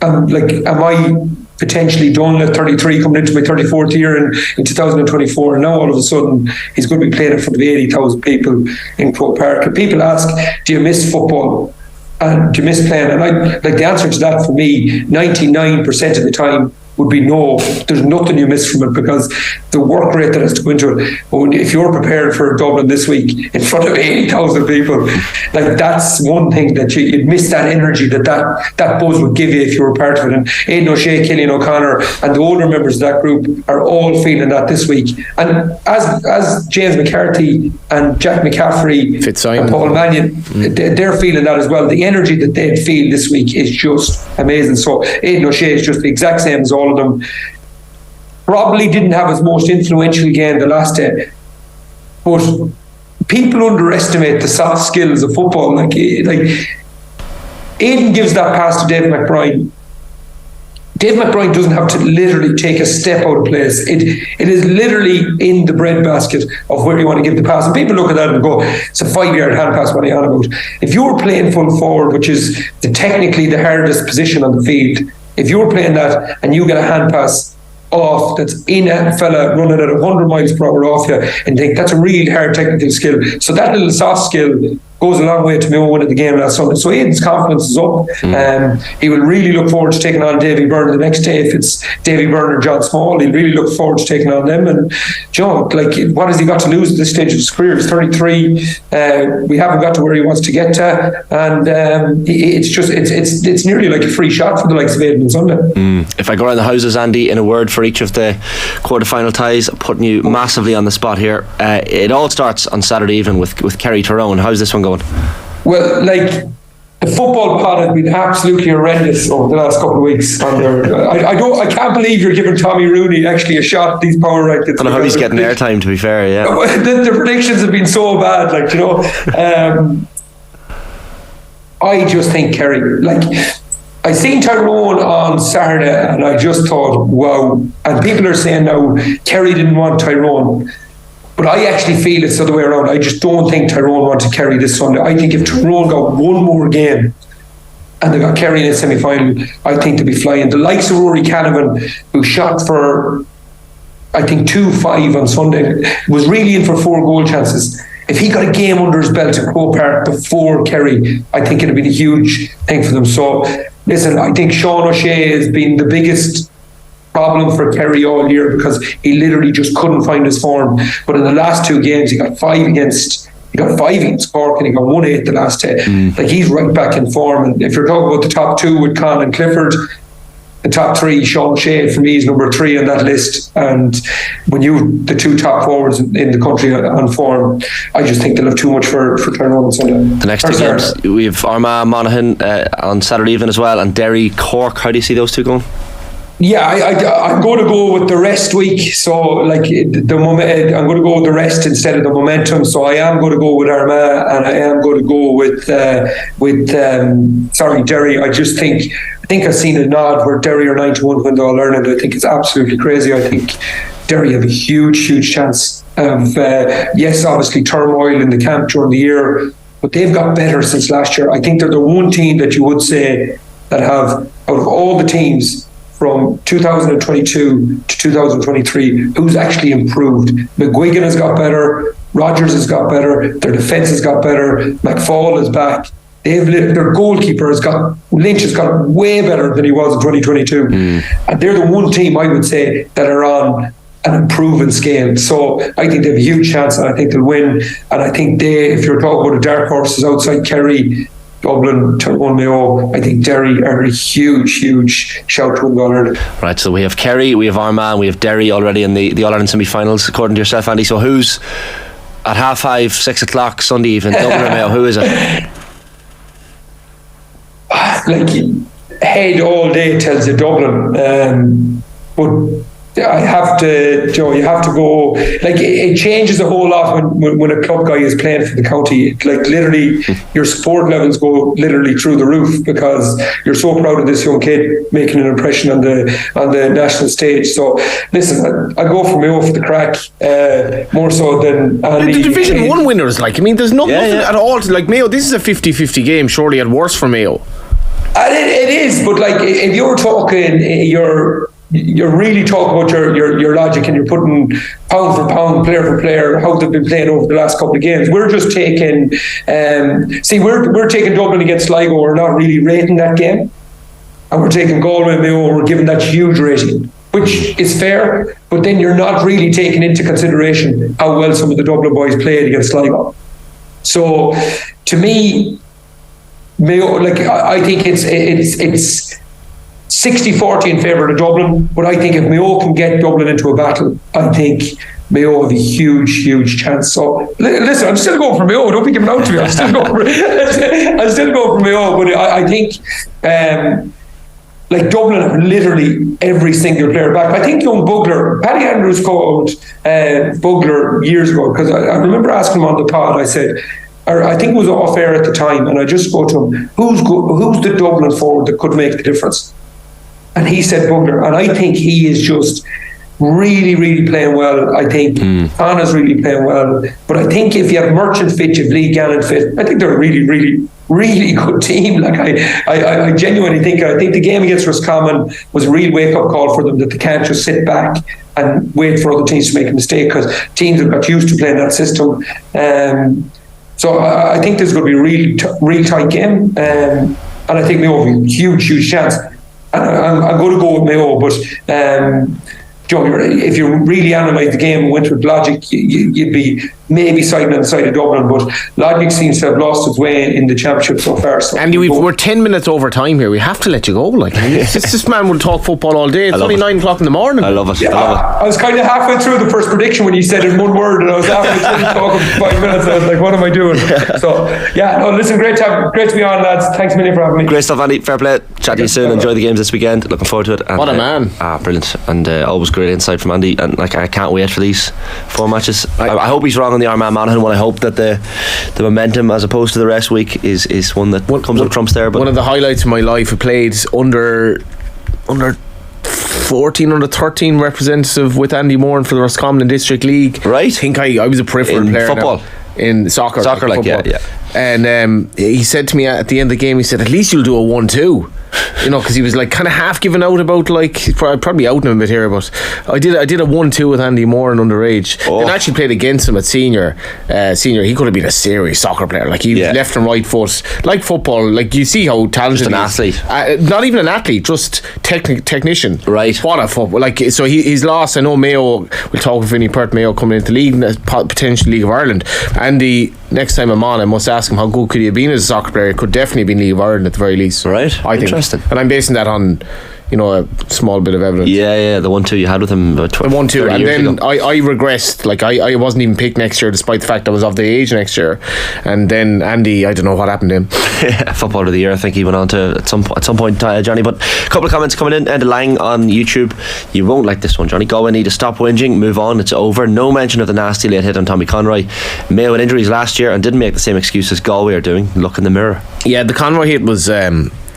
am I potentially done at 33, coming into my 34th year in 2024? And now all of a sudden he's going to be playing in front of 80,000 people in Croke Park. And people ask, do you miss football? And do you miss playing? And the answer to that for me, 99% of the time, would be no. There's nothing you miss from it, because the work rate that has to go into it. If you're prepared for Dublin this week in front of 80,000 people, that's one thing that you'd miss, that energy that buzz would give you if you were part of it. And Aidan O'Shea, Killian O'Connor, and the older members of that group are all feeling that this week. And as James McCarthy and Jack McCaffrey and Paul Mannion, they're feeling that as well. The energy that they'd feel this week is just amazing. So Aidan O'Shea is just the exact same as all of them. Probably didn't have his most influential game the last day, but people underestimate the soft skills of football. Aidan gives that pass to Dave McBride. Dave McBride doesn't have to literally take a step out of place. It is literally in the breadbasket of where you want to give the pass. And people look at that and go, it's a 5-yard hand pass, what are you on about? If you're playing full forward, which is technically the hardest position on the field, if you're playing that and you get a hand pass off that's in a fella running at 100 miles per hour off you, and think that's a really hard technical skill. So that little soft skill goes a long way to Mayo winning the game last Sunday. So Aidan's confidence is up. He will really look forward to taking on Davy Byrne the next day. If it's Davy Byrne or John Small, he'll really look forward to taking on them. And John, what has he got to lose at this stage of his career? He's 33. We haven't got to where he wants to get to, and it's nearly like a free shot for the likes of Aidan on Sunday. If I go around the houses, Andy, in a word for each of the quarter-final ties, putting you massively on the spot here. It all starts on Saturday evening with Kerry Tyrone. How's this one going? Well, the football pod has been absolutely horrendous over the last couple of weeks. I can't believe you're giving Tommy Rooney actually a shot at these power rankings. I don't know how he's getting airtime, to be fair. Yeah, the predictions have been so bad. I just think Kerry. I seen Tyrone on Saturday, and I just thought, wow. And people are saying now Kerry didn't want Tyrone. But I actually feel it's the other way around. I just don't think Tyrone want to Kerry this Sunday. I think if Tyrone got one more game and they got Kerry in a semi-final, I think they'd be flying. The likes of Rory Canavan, who shot for, I think, 2-5 on Sunday, was really in for 4 goal chances. If he got a game under his belt at Croke Park before Kerry, I think it'd have been a huge thing for them. So, listen, I think Sean O'Shea has been the biggest problem for Kerry all year because he literally just couldn't find his form. But in the last 2 games, he got 5 against Cork and he got 1-8 the last day. He's right back in form. And if you're talking about the top 2 with Colm and Clifford, the top 3, Sean O'Shea for me is number 3 on that list. And when the 2 top forwards in the country on form, I just think they'll have too much for Tyrone on Sunday. The next 2 games, we have Armagh Monaghan on Saturday evening as well, and Derry Cork. How do you see those 2 going? Yeah, I'm going to go with the rest week. So, I'm going to go with the rest instead of the momentum. So I am going to go with Armagh, and I am going to go with Derry. I think I've seen a nod where Derry are 9-1 win the All-Ireland. I think it's absolutely crazy. I think Derry have a huge chance of, yes, obviously turmoil in the camp during the year, but they've got better since last year. I think they're the one team that you would say that have, out of all the teams from 2022 to 2023, who's actually improved. McGuigan has got better, Rogers has got better, their defence has got better, McFall is back. Their goalkeeper Lynch has got way better than he was in 2022. And they're the one team, I would say, that are on an improving scale. So I think they have a huge chance, and I think they'll win. And I think if you're talking about the dark horses outside Kerry, Dublin, Tyrone, Mayo, I think Derry are a huge shout to win the All-Ireland. Right, so we have Kerry, we have Armagh, we have Derry already in the All-Ireland semi-finals, according to yourself, Andy. So who's at 5:30, 6 o'clock Sunday evening, Dublin or Mayo? Who is it? Head all day tells you Dublin, but I have to, Joe. You have to go. It changes a whole lot when a club guy is playing for the county. Literally, your support levels go literally through the roof because you're so proud of this young kid making an impression on the national stage. So, listen, I go for Mayo for the crack more so than Andy. The Division 1 winners. There's nothing at all. Mayo, this is a 50-50 game. Surely, at worst for Mayo. It is, but if you're talking, you're really talking about your logic, and you're putting pound for pound, player for player, how they've been playing over the last couple of games. We're just taking, we're taking Dublin against Sligo. We're not really rating that game, and we're taking Galway and Mayo. We're giving that huge rating, which is fair. But then you're not really taking into consideration how well some of the Dublin boys played against Sligo. So, to me, Mayo, I think it's 60-40 in favour of Dublin, but I think if Mayo can get Dublin into a battle, I think Mayo have a huge chance. So listen, I'm still going for Mayo. Don't be giving out to me. I'm still going for Mayo, but I think Dublin have literally every single player back. I think young Bugler, Paddy Andrews called Bugler years ago, because I remember asking him on the pod. I said, or I think it was off air at the time, and I just spoke to him, who's the Dublin forward that could make the difference? And he said Bugler, and I think he is just really playing well. I think Anna's really playing well, but I think if you have Merchant fit, you have Lee Gannon fit, I think they're a really good team. I genuinely think the game against Roscommon was a real wake-up call for them, that they can't just sit back and wait for other teams to make a mistake, because teams have got used to playing that system. So I think there's going to be a real tight game, and I think Mayo have a huge chance. And I'm going to go with Mayo, but Joe, if you really analyse the game and went with logic, you'd be maybe siding on the side of Dublin, but logic seems to have lost its way in the championship so far. So Andy, we're 10 minutes over time here. We have to let you go. This man will talk football all day. It's only 9 o'clock in the morning. I love it. Yeah, I was kind of halfway through the first prediction when you said it in one word, and I was halfway through talking for 5 minutes. I was like, what am I doing? So, listen, great to be on, lads. Thanks a million for having me. Great stuff, Andy. Fair play. Chat to you soon. Enjoy the games this weekend. Looking forward to it. And, what a man. Brilliant. And always great insight from Andy. And I can't wait for these 4 matches. I hope he's wrong on the Armagh Monaghan one. I hope that the momentum as opposed to the rest week is one that comes up trumps there. But one of the highlights of my life, I played under 14, under 13 representative with Andy Moran for the Roscommon District League. Right. I think I was a peripheral player. Football. In soccer. Yeah. And he said to me at the end of the game, he said, at least you'll do a 1-2. Because he was kind of half giving out about probably outing him a bit here, but I did a 1-2 with Andy Moran underage. Then actually played against him at senior. He could have been a serious soccer player. He was left and right foot, like football. You see how talented just an athlete. Not even an athlete, just technician. Right. What a football! So he's lost. I know Mayo. We'll talk with Vinny Perth. Mayo coming into the league, potential League of Ireland. Andy, next time I'm on, I must ask him how good could he have been as a soccer player. Could definitely be in League of Ireland at the very least. Right. I think. Interesting. And I'm basing that on a small bit of evidence. Yeah, the 1-2 you had with him about 20, 1-2, and then ago. I regressed. I wasn't even picked next year, despite the fact I was of the age next year. And then Andy, I don't know what happened to him. Footballer of the year, I think he went on to at some point, Johnny. But a couple of comments coming in. Ed Lang on YouTube. You won't like this one, Johnny. Galway need to stop whinging, move on, it's over. No mention of the nasty late hit on Tommy Conroy. Mayo had injuries last year and didn't make the same excuses Galway are doing. Look in the mirror. Yeah, the Conroy hit was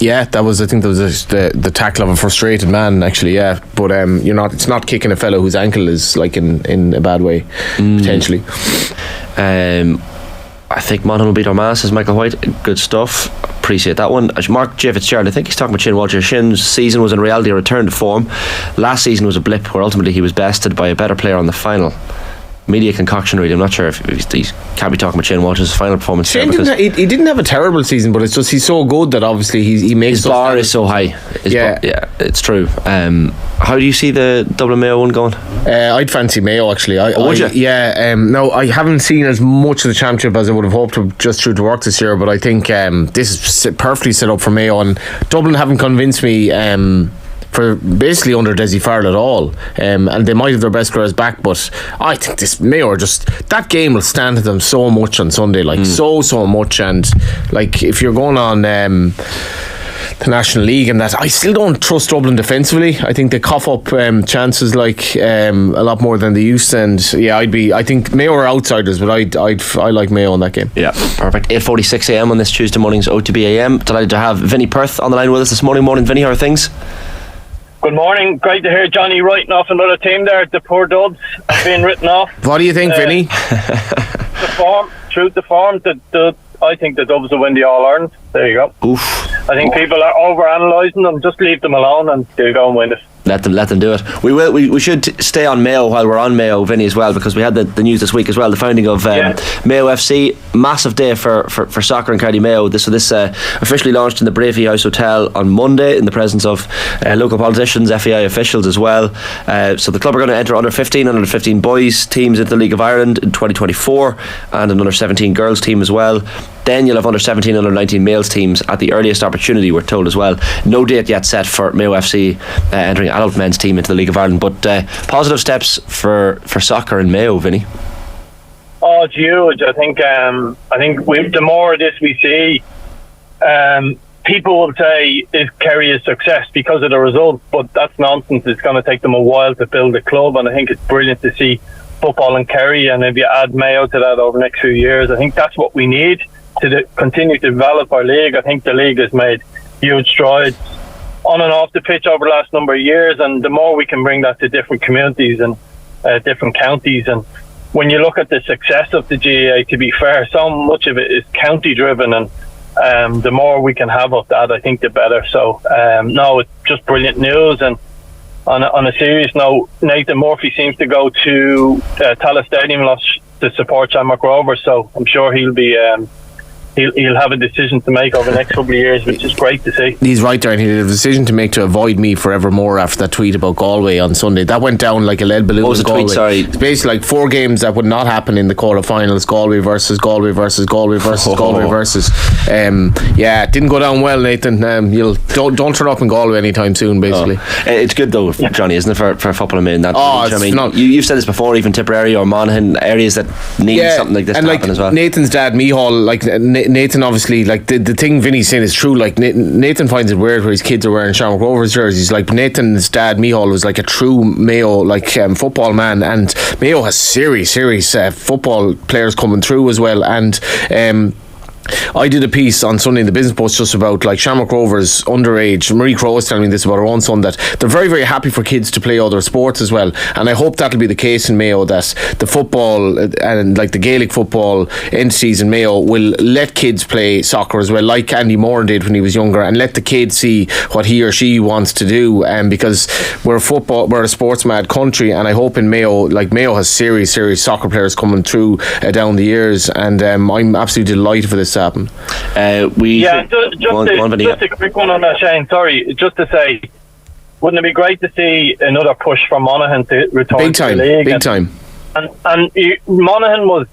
that was, I think that was the tackle of a frustrated man, actually, yeah. But it's not kicking a fellow whose ankle is in a bad way, potentially. I think Monaghan will beat Armagh, says Michael White. Good stuff. Appreciate that one. Mark J. Fitzgerald, I think he's talking about Shane Walter. Shane's season was in reality a return to form. Last season was a blip where ultimately he was bested by a better player on the final. Media concoction, really. I'm not sure if he can't be talking about Shane Walters' final performance. Shane he didn't have a terrible season, but it's just he's so good that obviously he makes his bar is so high. It's true. How do you see the Dublin Mayo one going? I'd fancy Mayo, actually. Would you? Yeah. No, I haven't seen as much of the championship as I would have hoped to just through to work this year, but I think this is perfectly set up for Mayo, and Dublin haven't convinced me for basically under Desi Farrell at all, and they might have their best players back, but I think this Mayo that game will stand to them so much on Sunday, so much. And if you're going on the National League and that, I still don't trust Dublin defensively. I think they cough up chances a lot more than they used, and I think Mayo are outsiders, but I like Mayo in that game. Yeah, perfect. 8:46 AM on this Tuesday morning's OTB AM. Delighted to have Vinny Perth on the line with us this morning. Morning, Vinny, how are things? Good morning. Great to hear Johnny writing off another team there. The poor Dubs have been written off. What do you think, Vinny? The form. I think the Dubs will win the All-Ireland. There you go. Oof. I think people are over-analysing them. Just leave them alone and they'll go and win it. Let them do it. We should stay on Mayo while we're on Mayo, Vinny, as well, because we had the news this week as well, the founding of Mayo FC. Massive day for soccer in County Mayo. This officially launched in the Bravey House Hotel on Monday in the presence of local politicians, FAI officials as well. So the club are going to enter under 15 and under 15 boys teams into the League of Ireland in 2024, and an under 17 girls team as well. Then you'll have under 17 and under 19 males teams at the earliest opportunity, we're told as well. No date yet set for Mayo FC entering adult men's team into the League of Ireland, but positive steps for soccer in Mayo, Vinny. Oh, it's huge. I think the more of this we see, people will say is Kerry a success because of the result, but that's nonsense. It's going to take them a while to build a club, and I think it's brilliant to see football in Kerry, and if you add Mayo to that over the next few years, I think that's what we need to continue to develop our league. I think the league has made huge strides on and off the pitch over the last number of years, and the more we can bring that to different communities and different counties, and when you look at the success of the GAA, to be fair, so much of it is county driven, and the more we can have of that, I think the better. So no, it's just brilliant news. And on a serious note, Nathan Murphy seems to go to Tallaght Stadium to support Shamrock Rovers. So I'm sure he'll be. He'll have a decision to make over the next couple of years, which is great to see. He's right there, and he had a decision to make to avoid me forevermore after that tweet about Galway on Sunday. That went down like a lead balloon. What was the Galway. tweet? Sorry. It's basically like 4 games that would not happen in the quarterfinals. Galway versus Galway versus Galway versus Galway versus. Yeah, it didn't go down well, Nathan. You'll don't turn up in Galway anytime soon. Basically, it's good though, Johnny, isn't it, for football? I mean, you've said this before, even Tipperary or Monaghan, areas that need something like this to happen as well. Nathan's dad, Mihal, like Nathan, obviously, like the thing Vinny's saying is true. Like Nathan finds it weird where his kids are wearing Shamrock Rovers jerseys. Like Nathan's dad, Mihal, was like a true Mayo football man, and Mayo has serious football players coming through as well. And I did a piece on Sunday in the Business Post just about like Shamrock Rovers underage. Marie Crowe was telling me this about her own son, that they're very, very happy for kids to play other sports as well, and I hope that'll be the case in Mayo, that the football and like the Gaelic football entities in Mayo will let kids play soccer as well, like Andy Moran did when he was younger, and let the kid see what he or she wants to do, because we're a sports mad country, and I hope in Mayo, like Mayo has serious soccer players coming through down the years, and I'm absolutely delighted for this to happen. Just a quick one on that, Shane. Sorry, just to say, wouldn't it be great to see another push from Monaghan to return to the league? Big time. And Monaghan was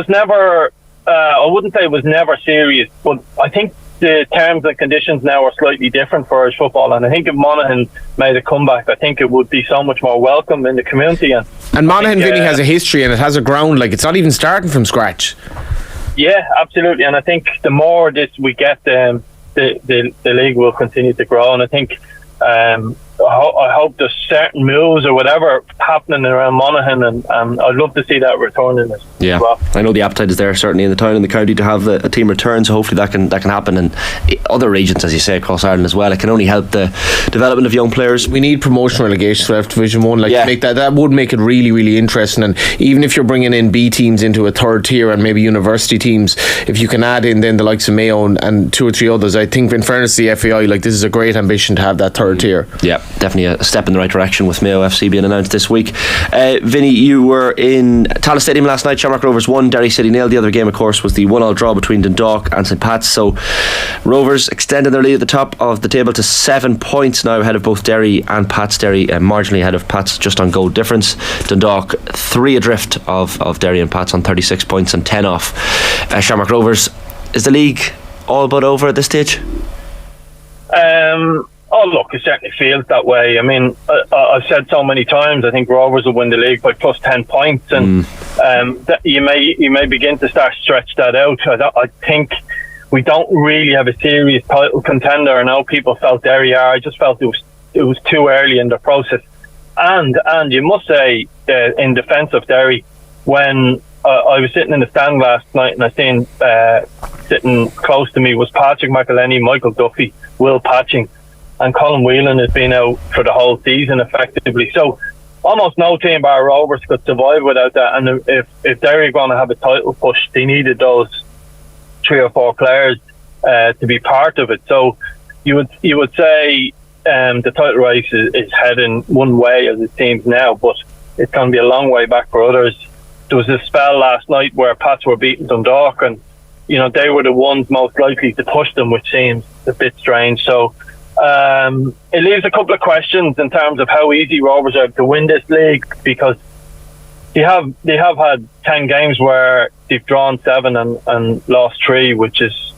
never. I wouldn't say it was never serious, but I think the terms and conditions now are slightly different for Irish football, and I think if Monaghan made a comeback, I think it would be so much more welcome in the community. And Monaghan, Vinny, has a history, and it has a ground, like it's not even starting from scratch. Yeah, absolutely, and I think the more this we get, the league will continue to grow, and I think I hope there's certain moves or whatever happening around Monaghan, and I'd love to see that returning as well. I know the appetite is there certainly in the town and the county to have a team return, so hopefully that can happen in other regions, as you say, across Ireland as well. It can only help the development of young players. We need promotion relegation to Division 1, to make that would make it really, really interesting, and even if you're bringing in B teams into a third tier and maybe university teams, if you can add in then the likes of Mayo and 2 or 3 others, I think in fairness to the FAI, this is a great ambition to have that third tier. Yeah, definitely a step in the right direction with Mayo FC being announced this week. Vinny, you were in Tallaght Stadium last night. Shamrock Rovers 1, Derry City 0. The other game, of course, was the 1-1 draw between Dundalk and St Pat's. So Rovers extended their lead at the top of the table to 7 points now, ahead of both Derry and Pats. Derry marginally ahead of Pats, just on goal difference. Dundalk 3 adrift of Derry and Pats on 36 points and 10 off Shamrock Rovers. Is the league all but over at this stage? Oh, look, it certainly feels that way. I mean, I've said so many times, I think Rovers will win the league by plus 10 points, and that you may begin to stretch that out. I think we don't really have a serious title contender. I know people felt Derry are. I just felt it was too early in the process. And you must say, in defence of Derry, when I was sitting in the stand last night and I seen sitting close to me was Patrick McElhenney, Michael Duffy, Will Patching, and Colm Whelan has been out for the whole season effectively. So almost no team bar Rovers could survive without that. And if Derry are going to have a title push, they needed those 3 or 4 players to be part of it. So you would say the title race is heading one way as it seems now, but it's going to be a long way back for others. There was a spell last night where Pats were beating Dundalk, and they were the ones most likely to push them, which seems a bit strange. So it leaves a couple of questions in terms of how easy Rovers are to win this league, because they have had 10 games where they've drawn 7 and lost 3, which has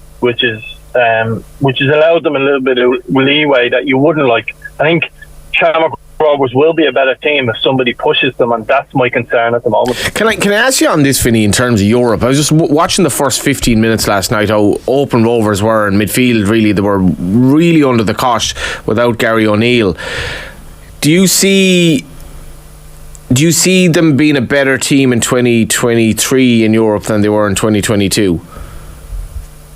allowed them a little bit of leeway that you wouldn't like. I think Shamrock Rovers will be a better team if somebody pushes them, and that's my concern at the moment. Can I ask you on this, Vinny, in terms of Europe? I was just watching the first 15 minutes last night, how open Rovers were in midfield. Really, they were really under the cosh without Gary O'Neill. Do you see them being a better team in 2023 in Europe than they were in 2022?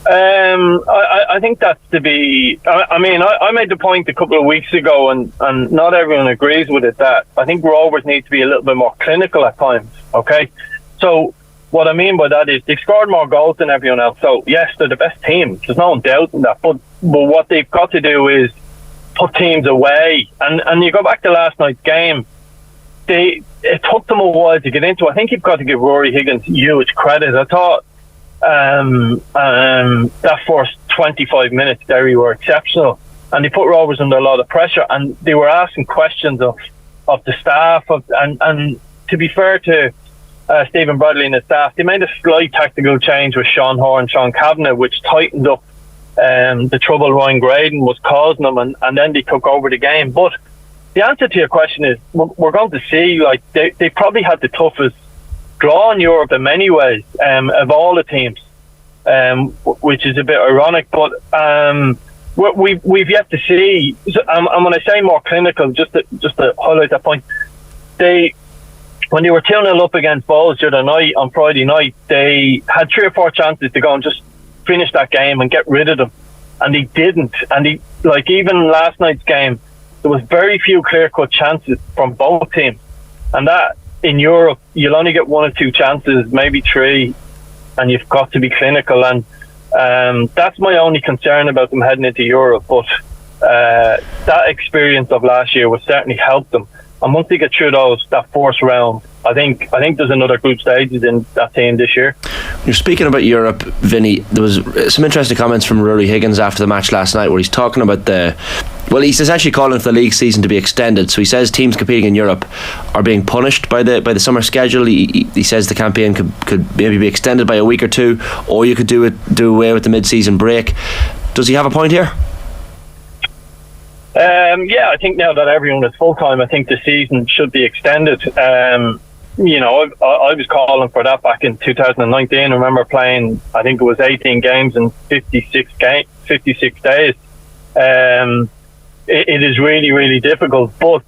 I think that's to be. I mean, I made the point a couple of weeks ago, and not everyone agrees with it, that I think Rovers need to be a little bit more clinical at times. Okay, so what I mean by that is they've scored more goals than everyone else. So yes, they're the best team. There's no doubt in that. But what they've got to do is put teams away. And you go back to last night's game. it took them a while to get into. I think you've got to give Rory Higgins huge credit. I thought that first 25 minutes Derry were exceptional, and they put Rovers under a lot of pressure, and they were asking questions of the staff, and to be fair to Stephen Bradley and his staff, they made a slight tactical change with Sean Hoare and Sean Kavanagh, which tightened up the trouble Ryan Graydon was causing them, and then they took over the game. But the answer to your question is we're going to see, like, they probably had the toughest draw in Europe in many ways of all the teams, which is a bit ironic, but we've yet to see, and when I say more clinical, just to highlight that point, when they were 2-0 up against Boyle the other night, on Friday night, they had 3 or 4 chances to go and just finish that game and get rid of them, and they didn't. And like, even last night's game, there was very few clear-cut chances from both teams, and that in Europe you'll only get 1 or 2 chances, maybe 3, and you've got to be clinical, and that's my only concern about them heading into Europe. But that experience of last year will certainly help them. And once they get through that first round, I think there's another group stages in that team this year. You're speaking about Europe, Vinny. There was some interesting comments from Rory Higgins after the match last night, where he's talking about he's essentially calling for the league season to be extended. So he says teams competing in Europe are being punished by the summer schedule. He says the campaign could maybe be extended by a week or 2, or you could do away with the mid-season break. Does he have a point here? Yeah, I think now that everyone is full-time, I think the season should be extended. I was calling for that back in 2019. I remember playing, I think it was 18 games in 56 days. It is really, really difficult, but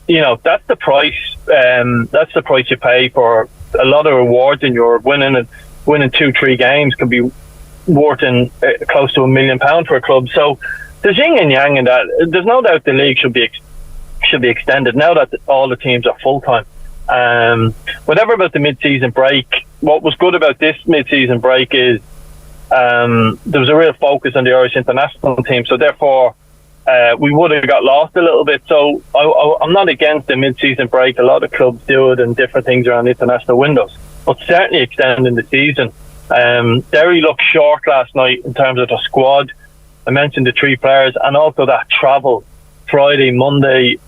that's the price. That's the price you pay for a lot of rewards in Europe. Winning 2-3 games can be worth close to £1 million for a club. So there's yin and yang in that. There's no doubt the league should be extended now that all the teams are full time. Whatever about the mid-season break, what was good about this mid-season break is there was a real focus on the Irish international team, so therefore we would have got lost a little bit. So I'm not against the mid-season break. A lot of clubs do it and different things around international windows, but certainly extending the season. Derry looked short last night in terms of the squad. I mentioned the 3 players, and also that travel Friday, Monday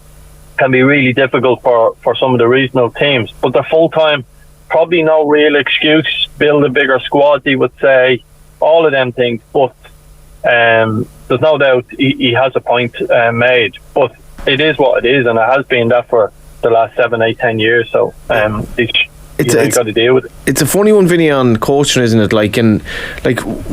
can be really difficult for some of the regional teams. But they're full time, probably no real excuse. Build a bigger squad, he would say, all of them things. But there's no doubt he has a point made. But it is what it is, and it has been that for the last 7, 8, 10 years. So you got to deal with it. It's a funny one, Vinny, on coaching, isn't it? Like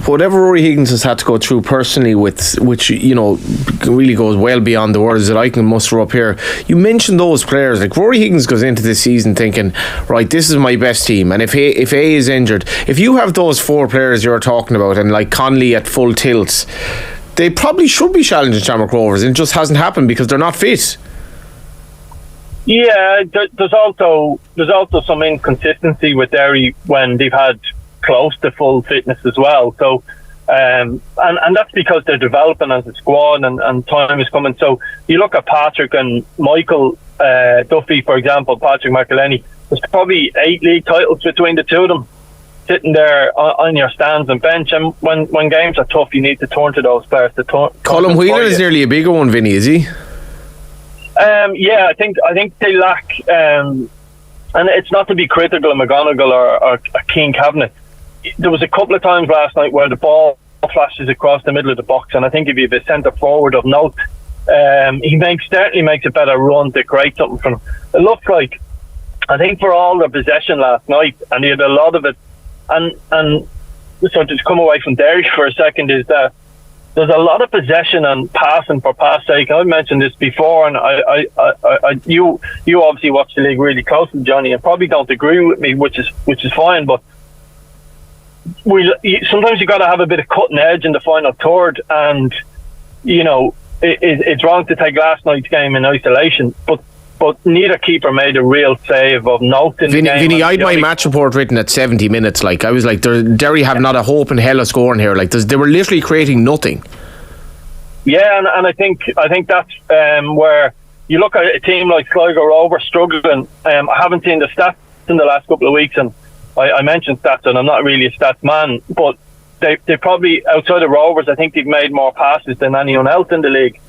whatever Rory Higgins has had to go through personally, which really goes well beyond the words that I can muster up here. You mentioned those players. Like, Rory Higgins goes into this season thinking, right, this is my best team, and if A is injured, if you have those 4 players you're talking about, and like Conley at full tilt, they probably should be challenging Shamrock Rovers, and it just hasn't happened because they're not fit. Yeah, there's also some inconsistency with Derry when they've had close to full fitness as well. So, and that's because they're developing as a squad, and time is coming. So you look at Patrick and Michael Duffy, for example. Patrick McElhenney, there's probably 8 league titles between the two of them, sitting there on your stands and bench. And when games are tough, you need to turn to those players. Colm Wheeler is nearly a bigger one, Vinny, is he? Yeah, I think they lack, and it's not to be critical of McGonigal or Keane Kavanagh. There was a couple of times last night where the ball flashes across the middle of the box, and I think if you have a centre forward of note, he certainly makes a better run to create something from him. It looked like, I think, for all the possession last night, and he had a lot of it, and so to come away from Derry for a second, is that there's a lot of possession and passing for pass sake. I've mentioned this before, and you obviously watch the league really closely, Johnny, and probably don't agree with me, which is fine. But sometimes you got to have a bit of cutting edge in the final third, and it's wrong to take last night's game in isolation, but neither keeper made a real save of note in the game. Vinny, I had my match report written at 70 minutes. Like, I was like, Derry have not a hope in hell of scoring here. Like, they were literally creating nothing. Yeah, and I think that's where you look at a team like Sligo Rovers struggling. I haven't seen the stats in the last couple of weeks, and I mentioned stats, and I'm not really a stats man, but they probably, outside of Rovers, I think they've made more passes than anyone else in the league.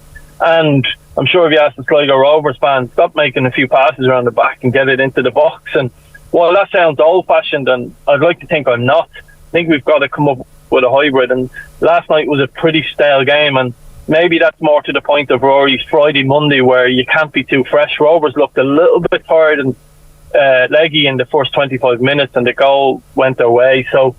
And I'm sure if you ask the Sligo Rovers fans, stop making a few passes around the back and get it into the box. And while that sounds old-fashioned, and I'd like to think I'm not, I think we've got to come up with a hybrid. And last night was a pretty stale game, and maybe that's more to the point of Rory's Friday, Monday, where you can't be too fresh. Rovers looked a little bit tired and leggy in the first 25 minutes, and the goal went their way. So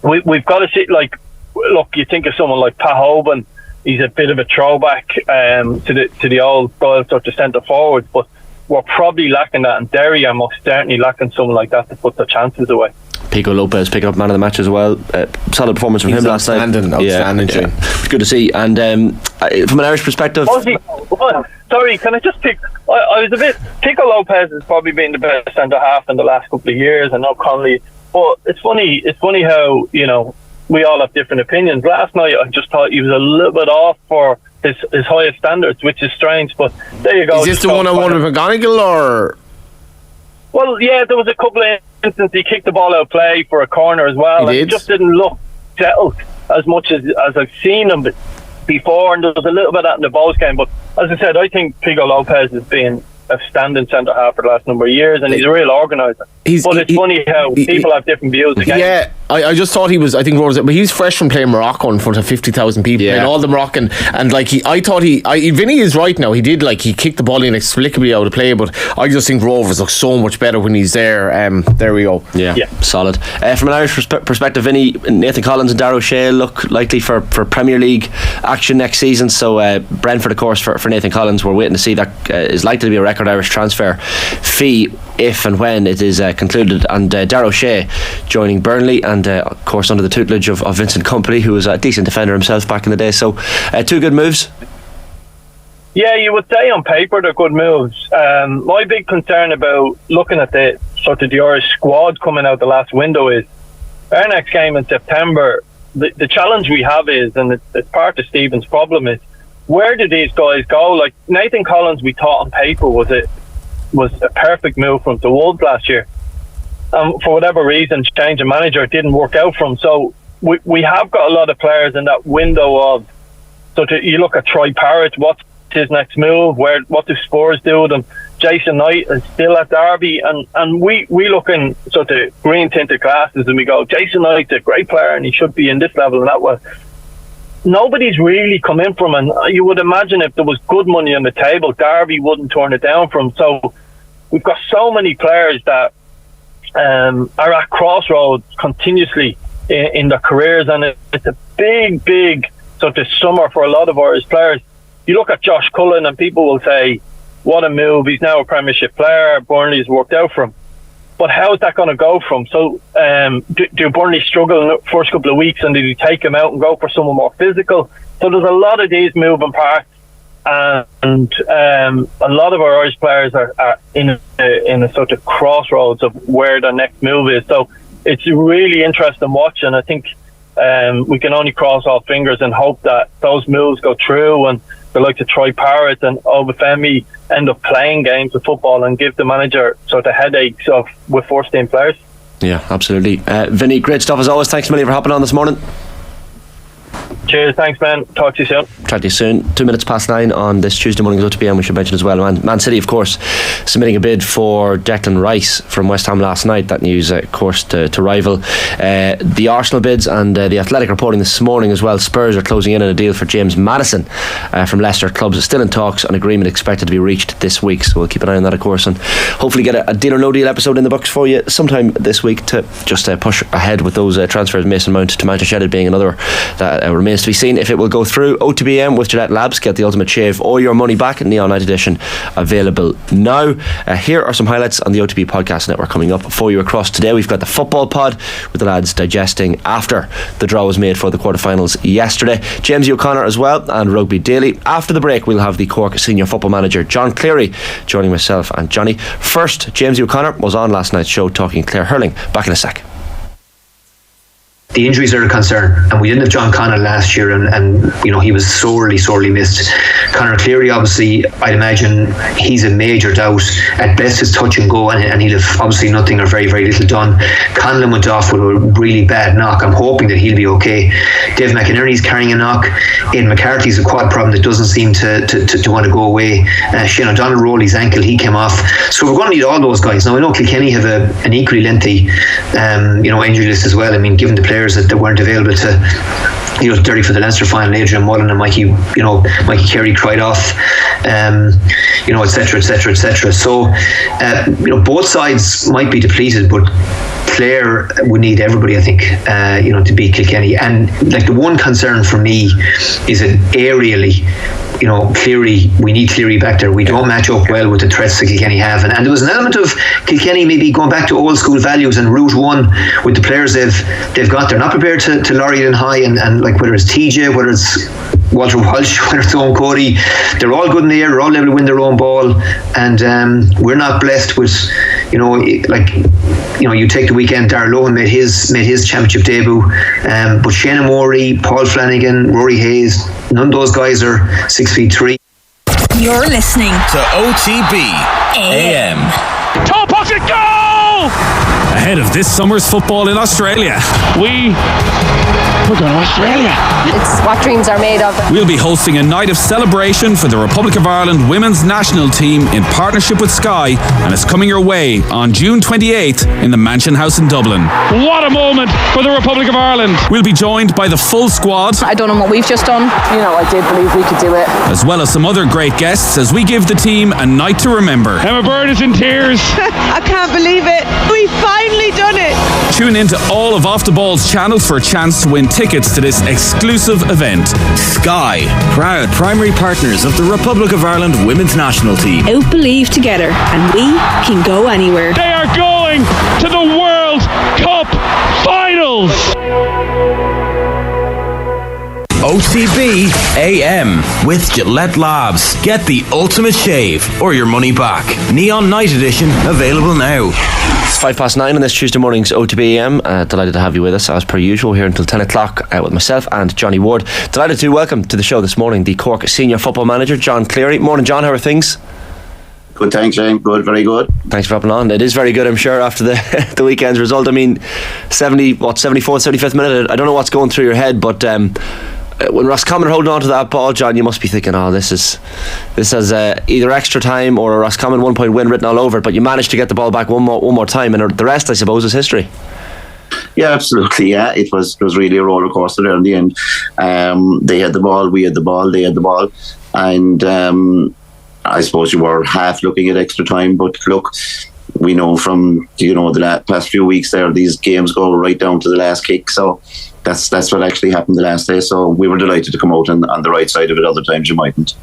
we've got to see, like, look, you think of someone like Pat Hoban, he's a bit of a throwback to the old style sort of centre forwards, but we're probably lacking that, and Derry are most certainly lacking someone like that to put their chances away. Pico Lopez picking up man of the match as well. Solid performance from him last night. Outstanding. It's good to see. And from an Irish perspective, sorry, can I just pick? I was a bit. Pico Lopez has probably been the best centre half in the last couple of years. I know Connolly, but it's funny how, you know, we all have different opinions. Last night I just thought he was a little bit off for his highest standards, which is strange. But there you go. Is this the one-on-one with McGonigal, or? Well, yeah, there was a couple of instances he kicked the ball out play for a corner as well. He just didn't look settled as much as I've seen him before, and there was a little bit of that in the Bows game. But as I said, I think Pico Lopez has been a standing centre half for the last number of years, and he's a real organiser. But it's funny how people have different views again. Yeah, I just thought he was, I think, but he's fresh from playing Morocco in front of 50,000 people, and all the Moroccan, and like Vinny is right now. He kicked the ball inexplicably out of play, but I just think Rovers look so much better when he's there. There we go. Yeah. Solid. From an Irish perspective, Vinny, Nathan Collins and Darran O'Shea look likely for Premier League action next season. So Brentford, of course, for Nathan Collins, we're waiting to see. That is likely to be a record Irish transfer fee if and when it is concluded. And Darran O'Shea joining Burnley, and of course under the tutelage of Vincent Kompany, who was a decent defender himself back in the day. So two good moves. Yeah, you would say on paper they're good moves. My big concern about looking at the Irish squad coming out the last window is our next game in September. The challenge we have is, and it's part of Stephen's problem, is where do these guys go? Like Nathan Collins, we thought on paper was a perfect move from the Wolves last year. For whatever reason, change of manager didn't work out for him. So we have got a lot of players in that window of. So you look at Troy Parrott, what's his next move? What do Spurs do with him? Jason Knight is still at Derby, and we look in sort of green tinted glasses and we go, Jason Knight's a great player and he should be in this level and that one. Nobody's really come in from him, and you would imagine if there was good money on the table, Derby wouldn't turn it down from him. So we've got so many players that are at crossroads continuously in their careers, and it's a big sort of summer for a lot of Irish players. You look at Josh Cullen and people will say, what a move, he's now a Premiership player, Burnley's worked out for him. But how is that going to go from? So do Burnley struggle in the first couple of weeks, and do you take him out and go for someone more physical? So there's a lot of these moving parts, and a lot of our Irish players are in a sort of crossroads of where their next move is. So it's a really interesting watch, and I think we can only cross our fingers and hope that those moves go through, and the likes of Troy Parrott and Obafemi end up playing games of football and give the manager sort of headaches with first team players. Yeah, absolutely. Vinny, great stuff as always. Thanks a million for hopping on this morning. Cheers, thanks man, talk to you soon. Chat to you soon. 9:02 on this Tuesday morning at OTBAM, we should mention as well. Man City, of course, submitting a bid for Declan Rice from West Ham last night. That news, of course, to rival the Arsenal bids, and the Athletic reporting this morning as well. Spurs are closing in on a deal for James Maddison from Leicester. Clubs are still in talks, an agreement expected to be reached this week, so we'll keep an eye on that, of course, and hopefully get a deal or no deal episode in the books for you sometime this week to just push ahead with those transfers. Mason Mount to Manchester United being another that remains to be seen if it will go through. OTBAM with Gillette Labs, get the ultimate shave or your money back. Neon Night Edition available now. Here are some highlights on the OTB Podcast Network coming up for you across today. We've got the football pod with the lads digesting after the draw was made for the quarterfinals yesterday. Jamesy O'Connor as well, and Rugby Daily. After the break, we'll have the Cork senior football manager John Cleary joining myself and Johnny. First, Jamesy O'Connor was on last night's show talking Clare hurling. Back in a sec. the injuries are a concern, and we didn't have John Connell last year, and you know, he was sorely missed. Conor Cleary, obviously, I'd imagine he's a major doubt. At best, his touch and go, and he'll have obviously nothing or very little done. Conlon went off with a really bad knock. I'm hoping that he'll be okay. Dave McInerney's carrying a knock. Aidan McCarthy's a quad problem that doesn't seem to want to go away. Shane O'Donnell rolled his ankle, he came off. So we're going to need all those guys. Now I know Kilkenny have an equally lengthy injury list as well. I mean, given the players that weren't available to dirty for the Leinster final, Adrian Mullen and Mikey Carey cried off, etc. So both sides might be depleted, but Clare would need everybody, I think, to beat Kilkenny. And like, the one concern for me is that aerially, Cleary, we need Cleary back there. We don't match up well with the threats that Kilkenny have, and there was an element of Kilkenny maybe going back to old school values and Route 1 with the players they've got. They're not prepared to lorry it high, and like, whether it's TJ, whether it's Walter Walsh, whether it's Owen Cody, they're all good in the air, they're all able to win their own ball, and we're not blessed with, you take the weekend, Darran Lohan made his championship debut, but Shane Morey, Paul Flanagan, Rory Hayes, none of those guys are 6'3". You're listening to OTB AM. Toe pocket goal! Ahead of this summer's football in Australia. We're going to Australia. It's what dreams are made of. We'll be hosting a night of celebration for the Republic of Ireland women's national team in partnership with Sky, and it's coming your way on June 28th in the Mansion House in Dublin. What a moment for the Republic of Ireland. We'll be joined by the full squad. I don't know what we've just done. I did believe we could do it. As well as some other great guests as we give the team a night to remember. Emma Byrne is in tears. I can't believe it. We've finally done it. Tune in to all of Off the Ball's channels for a chance to win tickets to this exclusive event. Sky, proud primary partners of the Republic of Ireland women's national team. Outbelieve together, and we can go anywhere. They are going to the World Cup Finals. OTB AM with Gillette Labs. Get the ultimate shave or your money back. Neon Night Edition available now. It's 9:05 on this Tuesday morning's OTB AM. Delighted to have you with us as per usual here until 10 o'clock with myself and Johnny Ward. Delighted to welcome to the show this morning the Cork Senior Football Manager John Cleary. Morning, John, how are things? Good, thanks, Shane. Good, very good. Thanks for hopping on. It is very good, I'm sure, after the weekend's result. I mean, 74th, 75th minute, I don't know what's going through your head, but when Roscommon are holding on to that ball, John, you must be thinking, this has either extra time or a Roscommon 1 point win written all over it, but you managed to get the ball back one more time, and the rest, I suppose, is history. Yeah, absolutely. Yeah, it was really a roller coaster there in the end. They had the ball, we had the ball, they had the ball, and I suppose you were half looking at extra time, but look, we know from the past few weeks there, these games go right down to the last kick, so that's what actually happened the last day. So we were delighted to come out on the right side of it. Other times you mightn't.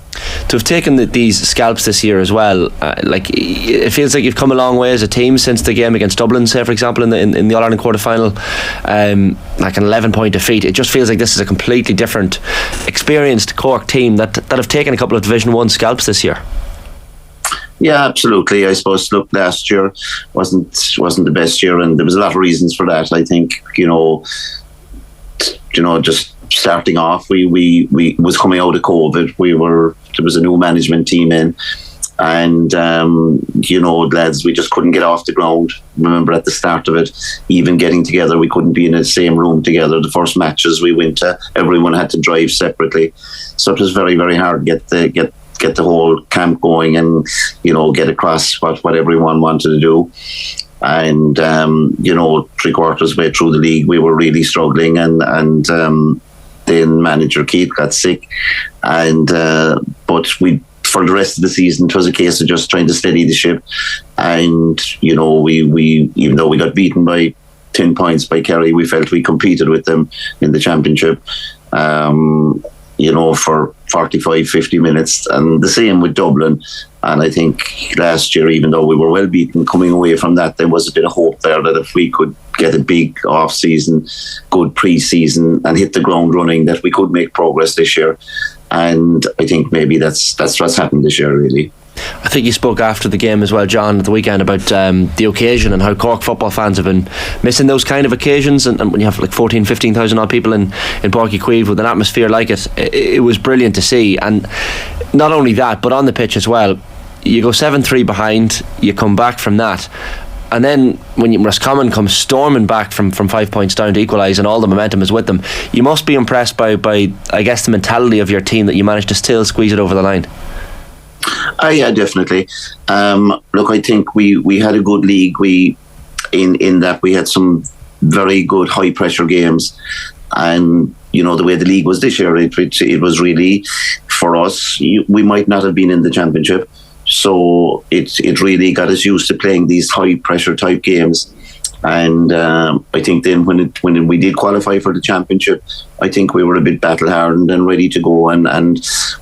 To have taken these scalps this year as well, it feels like you've come a long way as a team since the game against Dublin, say for example in the All-Ireland quarter-final, like an 11-point defeat. It just feels like this is a completely different, experienced Cork team that have taken a couple of Division 1 scalps this year. Yeah, absolutely. I suppose, look, last year wasn't the best year, and there was a lot of reasons for that. I think, just starting off, we was coming out of COVID. There was a new management team in, and lads, we just couldn't get off the ground. Remember at the start of it, even getting together, we couldn't be in the same room together. The first matches we went to, everyone had to drive separately, so it was very, very hard to get the whole camp going and get across what everyone wanted to do. And 3/4 way through the league, we were really struggling, and then manager Keith got sick, and but for the rest of the season it was a case of just trying to steady the ship. And we even though we got beaten by 10 points by Kerry, we felt we competed with them in the championship for 45-50 minutes, and the same with Dublin. And I think last year, even though we were well beaten, coming away from that, there was a bit of hope there that if we could get a big off-season, good pre-season, and hit the ground running, that we could make progress this year. And I think maybe that's what's happened this year, really. I think you spoke after the game as well, John, at the weekend about the occasion and how Cork football fans have been missing those kind of occasions, and when you have like 15,000 odd people in Páirc Uí Chaoimh with an atmosphere like it was brilliant to see. And not only that, but on the pitch as well, you go 7-3 behind, you come back from that, and then when Roscommon comes storming back from 5 points down to equalise and all the momentum is with them, you must be impressed by I guess the mentality of your team that you managed to still squeeze it over the line. Yeah, definitely. Look, I think we had a good league. In that we had some very good high pressure games, and the way the league was this year, it was really, for us, we might not have been in the championship, so it really got us used to playing these high pressure type games. And I think then when we did qualify for the championship, I think we were a bit battle hardened and ready to go, and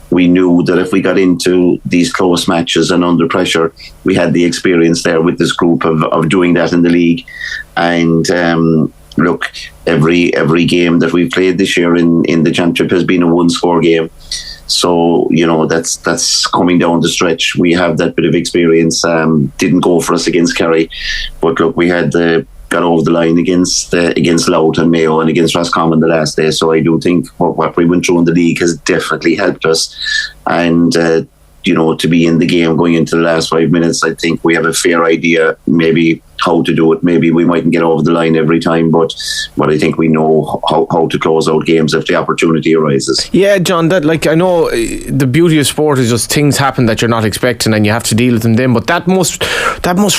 we knew that if we got into these close matches and under pressure, we had the experience there with this group of doing that in the league. And look, every game that we've played this year in the championship has been a one-score game. So that's coming down the stretch. We have that bit of experience. Didn't go for us against Kerry, but look, we had got over the line against Louth and Mayo and against Roscommon the last day. So I do think what we went through in the league has definitely helped us. And to be in the game going into the last 5 minutes, I think we have a fair idea maybe how to do it. Maybe we mightn't get over the line every time, but I think we know how to close out games if the opportunity arises. Yeah, John, that I know the beauty of sport is just things happen that you're not expecting and you have to deal with them then, but that must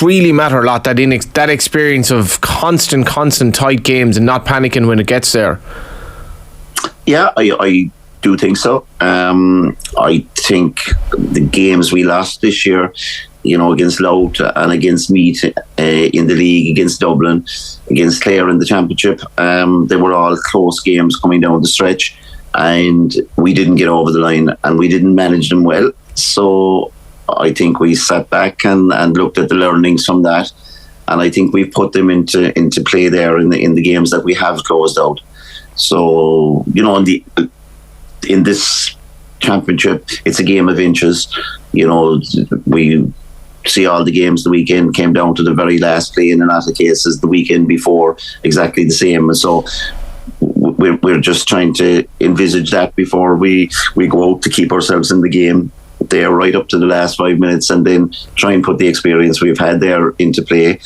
really matter a lot, that experience of constant tight games and not panicking when it gets there. Yeah, I do think so. I think the games we lost this year, against Louth and against Meath in the league, against Dublin, against Clare in the championship, they were all close games coming down the stretch, and we didn't get over the line and we didn't manage them well. So I think we sat back and looked at the learnings from that, and I think we've put them into play there in the games that we have closed out. So in this championship, it's a game of inches. We see all the games the weekend came down to the very last play, and in a lot of cases the weekend before exactly the same. And so we're just trying to envisage that before we go out to keep ourselves in the game there right up to the last 5 minutes, and then try and put the experience we've had there into play.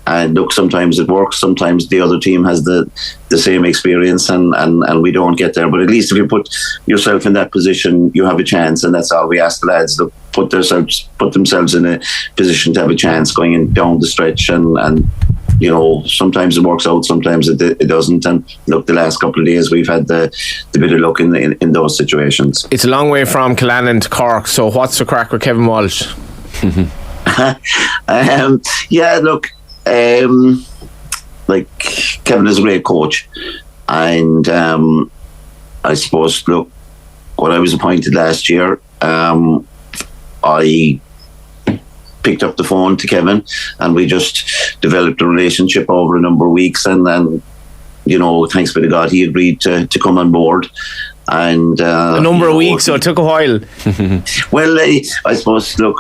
And look, sometimes it works, sometimes the other team has the same experience and we don't get there. But at least if you put yourself in that position, you have a chance, and that's all we ask the lads, to put themselves in a position to have a chance going in down the stretch. And sometimes it works out, sometimes it doesn't. And look, the last couple of days we've had the bit of luck in those situations. It's a long way from Killannon to Cork, so what's the crack with Kevin Walsh? Yeah, look, Kevin is a great coach, and I suppose, look, when I was appointed last year, I picked up the phone to Kevin and we just developed a relationship over a number of weeks, and then thanks be to God, he agreed to come on board. And a number of weeks, so it took a while. Well, I suppose, look,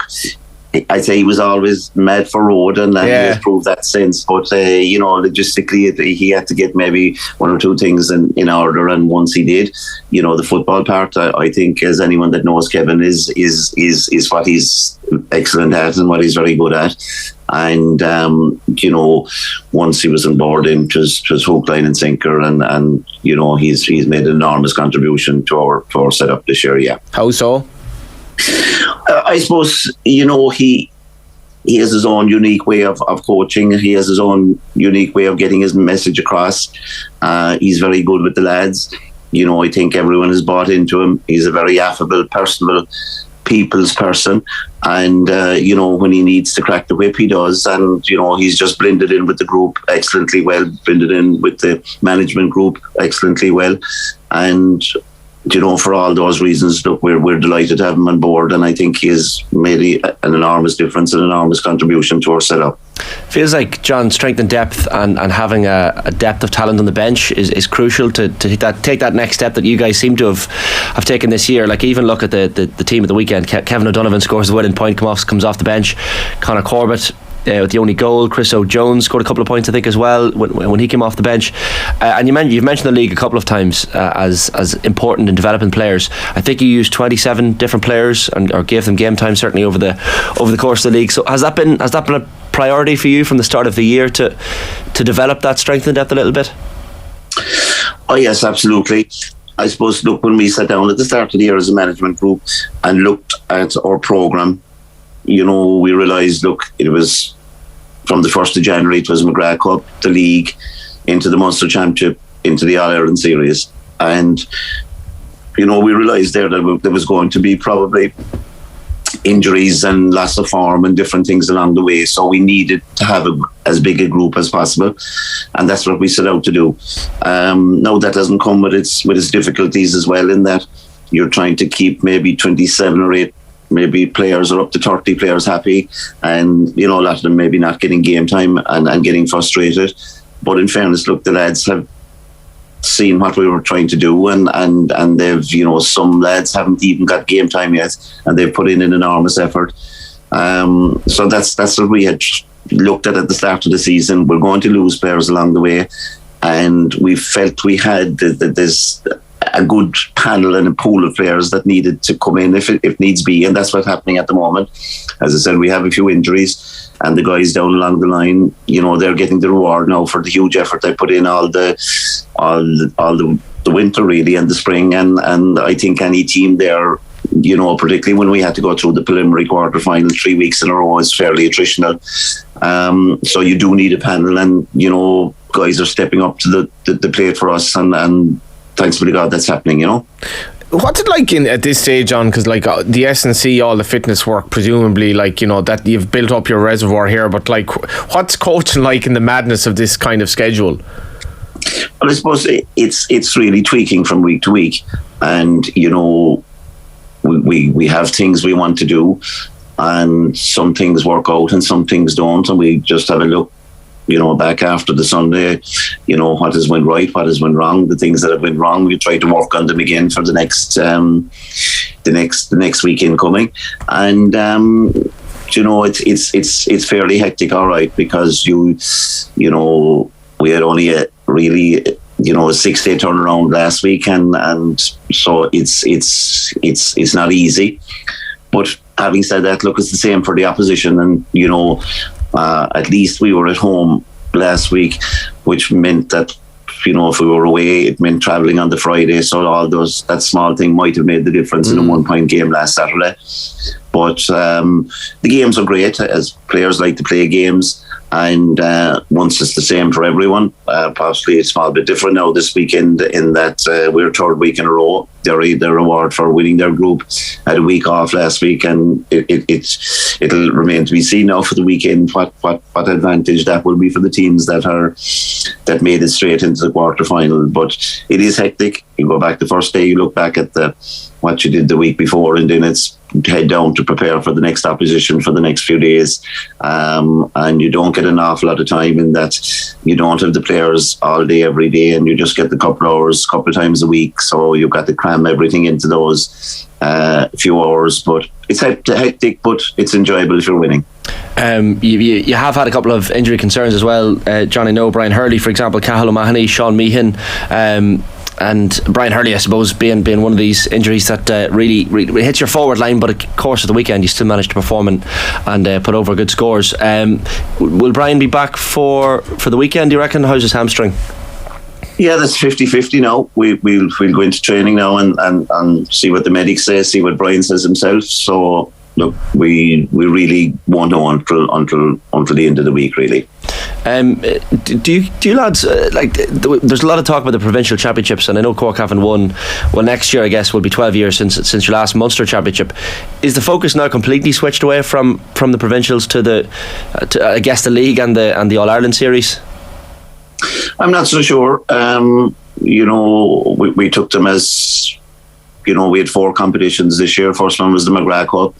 I'd say he was always mad for road, and he has proved that since. But logistically, he had to get maybe one or two things in order, and once he did, the football part, I think, as anyone that knows Kevin, is what he's excellent at and what he's very good at. And once he was on board, it was hook, line, and sinker, and he's made an enormous contribution to our setup this year. Yeah. How so? I suppose he has his own unique way of coaching. He has his own unique way of getting his message across. He's very good with the lads. I think everyone has bought into him. He's a very affable, personable, people's person, and when he needs to crack the whip, he does. And he's just blended in with the group excellently well, blended in with the management group excellently well, and for all those reasons, look, we're delighted to have him on board, and I think he has made an enormous difference, an enormous contribution to our setup. Feels like, John, strength and depth and having a depth of talent on the bench is crucial to take that next step that you guys seem to have taken this year. Like, even look at the team at the weekend. Kevin O'Donovan scores the winning point, comes off the bench. Connor Corbett with the only goal. Chris O'Jones scored a couple of points, I think, as well when he came off the bench. And you've mentioned the league a couple of times as important in developing players. I think you used 27 different players or gave them game time, certainly over the course of the league. So has that been a priority for you from the start of the year to develop that strength and depth a little bit? Oh yes, absolutely. I suppose, look, when we sat down at the start of the year as a management group and looked at our programme, we realised, look, it was from the 1st of January, it was McGrath Cup, the league, into the Munster Championship, into the All-Ireland Series. And, we realised there that there was going to be probably injuries and loss of form and different things along the way. So we needed to have as big a group as possible. And that's what we set out to do. Now, that doesn't come with its difficulties as well, in that you're trying to keep maybe 27 or 8 maybe players or up to 30 players happy, and a lot of them maybe not getting game time and getting frustrated. But in fairness, look, the lads have seen what we were trying to do, and they've, some lads haven't even got game time yet, and they've put in an enormous effort. So that's what we had looked at the start of the season. We're going to lose players along the way, and we felt we had this a good panel and a pool of players that needed to come in if needs be, and that's what's happening at the moment. As I said, we have a few injuries, and the guys down along the line, they're getting the reward now for the huge effort they put in all the winter really and the spring, and I think any team there, particularly when we had to go through the preliminary quarter-final 3 weeks in a row, is fairly attritional. So you do need a panel, and guys are stepping up to the plate for us, and thanks be to God that's happening, What's it like at this stage, John? Because the S&C, all the fitness work, presumably, that you've built up your reservoir here, but what's coaching like in the madness of this kind of schedule? Well, I suppose it's really tweaking from week to week, and we have things we want to do, and some things work out and some things don't, and we just have a look back after the Sunday, what has went right, what has went wrong, the things that have went wrong, we try to work on them again for the next weekend coming. And it's fairly hectic, all right, because we had only a 6-day turnaround last week, and so it's not easy. But having said that, look, it's the same for the opposition, and at least we were at home last week, which meant that if we were away, it meant travelling on the Friday. So all that small thing might have made the difference in a 1-point game last Saturday. But the games are great, as players like to play games, and once it's the same for everyone. Possibly a small bit different now this weekend, in that we're third week in a row. Their reward for winning their group, had a week off last week, and it'll remain to be seen now for the weekend what advantage that will be for the teams that made it straight into the quarter final. But it is hectic. You go back the first day, you look back at what you did the week before, and then it's head down to prepare for the next opposition for the next few days, and you don't get an awful lot of time in that. You don't have the players all day every day, and you just get the couple of hours couple of times a week, so you've got to cram everything into those few hours. But it's hectic, but it's enjoyable if you're winning. You have had a couple of injury concerns as well, Johnny. No, Brian Hurley, for example, Cathal O'Mahony, Sean Meehan, and Brian Hurley, I suppose, being one of these injuries that really hits your forward line, but of course at the weekend you still managed to perform and put over good scores. Will Brian be back for the weekend, do you reckon? How's his hamstring? Yeah, that's 50-50 now. We'll go into training now and see what the medics say, see what Brian says himself. So look, we really won't know until the end of the week, really. Do you lads there's a lot of talk about the provincial championships, and I know Cork haven't won. Well, next year I guess will be 12 years since your last Munster championship. Is the focus now completely switched away from the provincials to I guess the league and the All-Ireland series? I'm not so sure. We took them as we had 4 competitions this year. First one was the McGrath Cup,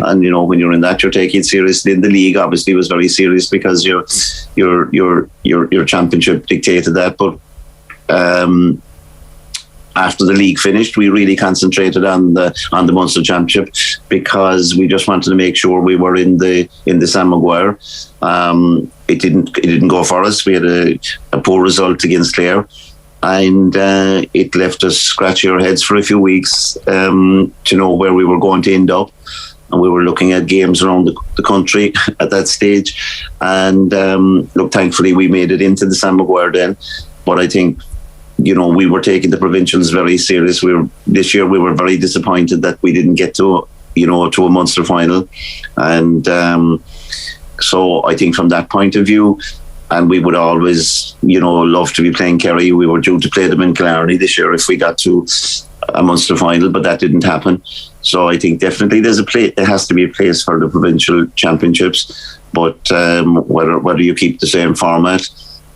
and when you're in that, you're taking it seriously. In the league, obviously, was very serious because your championship dictated that. But after the league finished, we really concentrated on the Munster Championship because we just wanted to make sure we were in the Sam Maguire. It didn't go for us. We had a poor result against Clare, and it left us scratching our heads for a few weeks to know where we were going to end up. And we were looking at games around the country at that stage. And look, thankfully we made it into the Sam Maguire then. But I think we were taking the provincials very serious. This year we were very disappointed that we didn't get to a Munster final, and so I think from that point of view, and we would always love to be playing Kerry. We were due to play them in Killarney this year if we got to a Munster final, but that didn't happen. So I think definitely there has to be a place for the provincial championships, but whether you keep the same format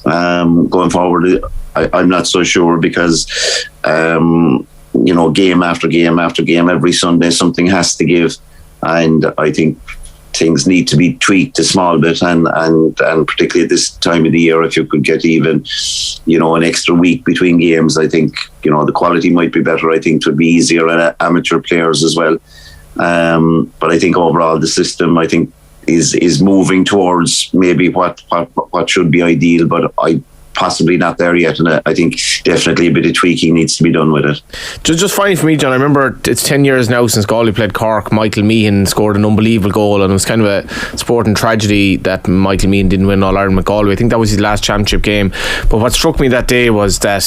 going forward, I'm not so sure, because game after game after game, every Sunday something has to give, and I think things need to be tweaked a small bit, and particularly at this time of the year, if you could get even an extra week between games, I think the quality might be better. I think it would be easier on amateur players as well, but I think overall the system, I think, is moving towards maybe what should be ideal, but I possibly not there yet, and I think definitely a bit of tweaking needs to be done with it. Just funny for me, John, I remember it's 10 years now since Galway played Cork. Michael Meehan scored an unbelievable goal, and it was kind of a sporting tragedy that Michael Meehan didn't win All-Ireland with Galway. I think that was his last championship game. But what struck me that day was that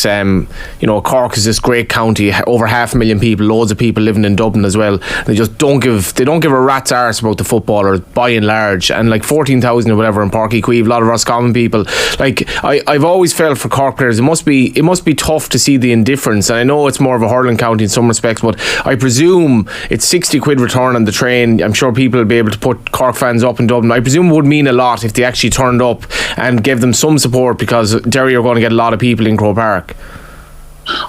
Cork is this great county, over 500,000 people, loads of people living in Dublin as well. They just don't give a rat's arse about the footballers by and large, and like 14,000 or whatever in Páirc Uí Chaoimh, a lot of Roscommon people. Like I've always felt for Cork players, it must be tough to see the indifference, and I know it's more of a hurling county in some respects, but I presume it's 60 quid return on the train. I'm sure people will be able to put Cork fans up in Dublin. I presume it would mean a lot if they actually turned up and gave them some support, because Derry are going to get a lot of people in Croke Park.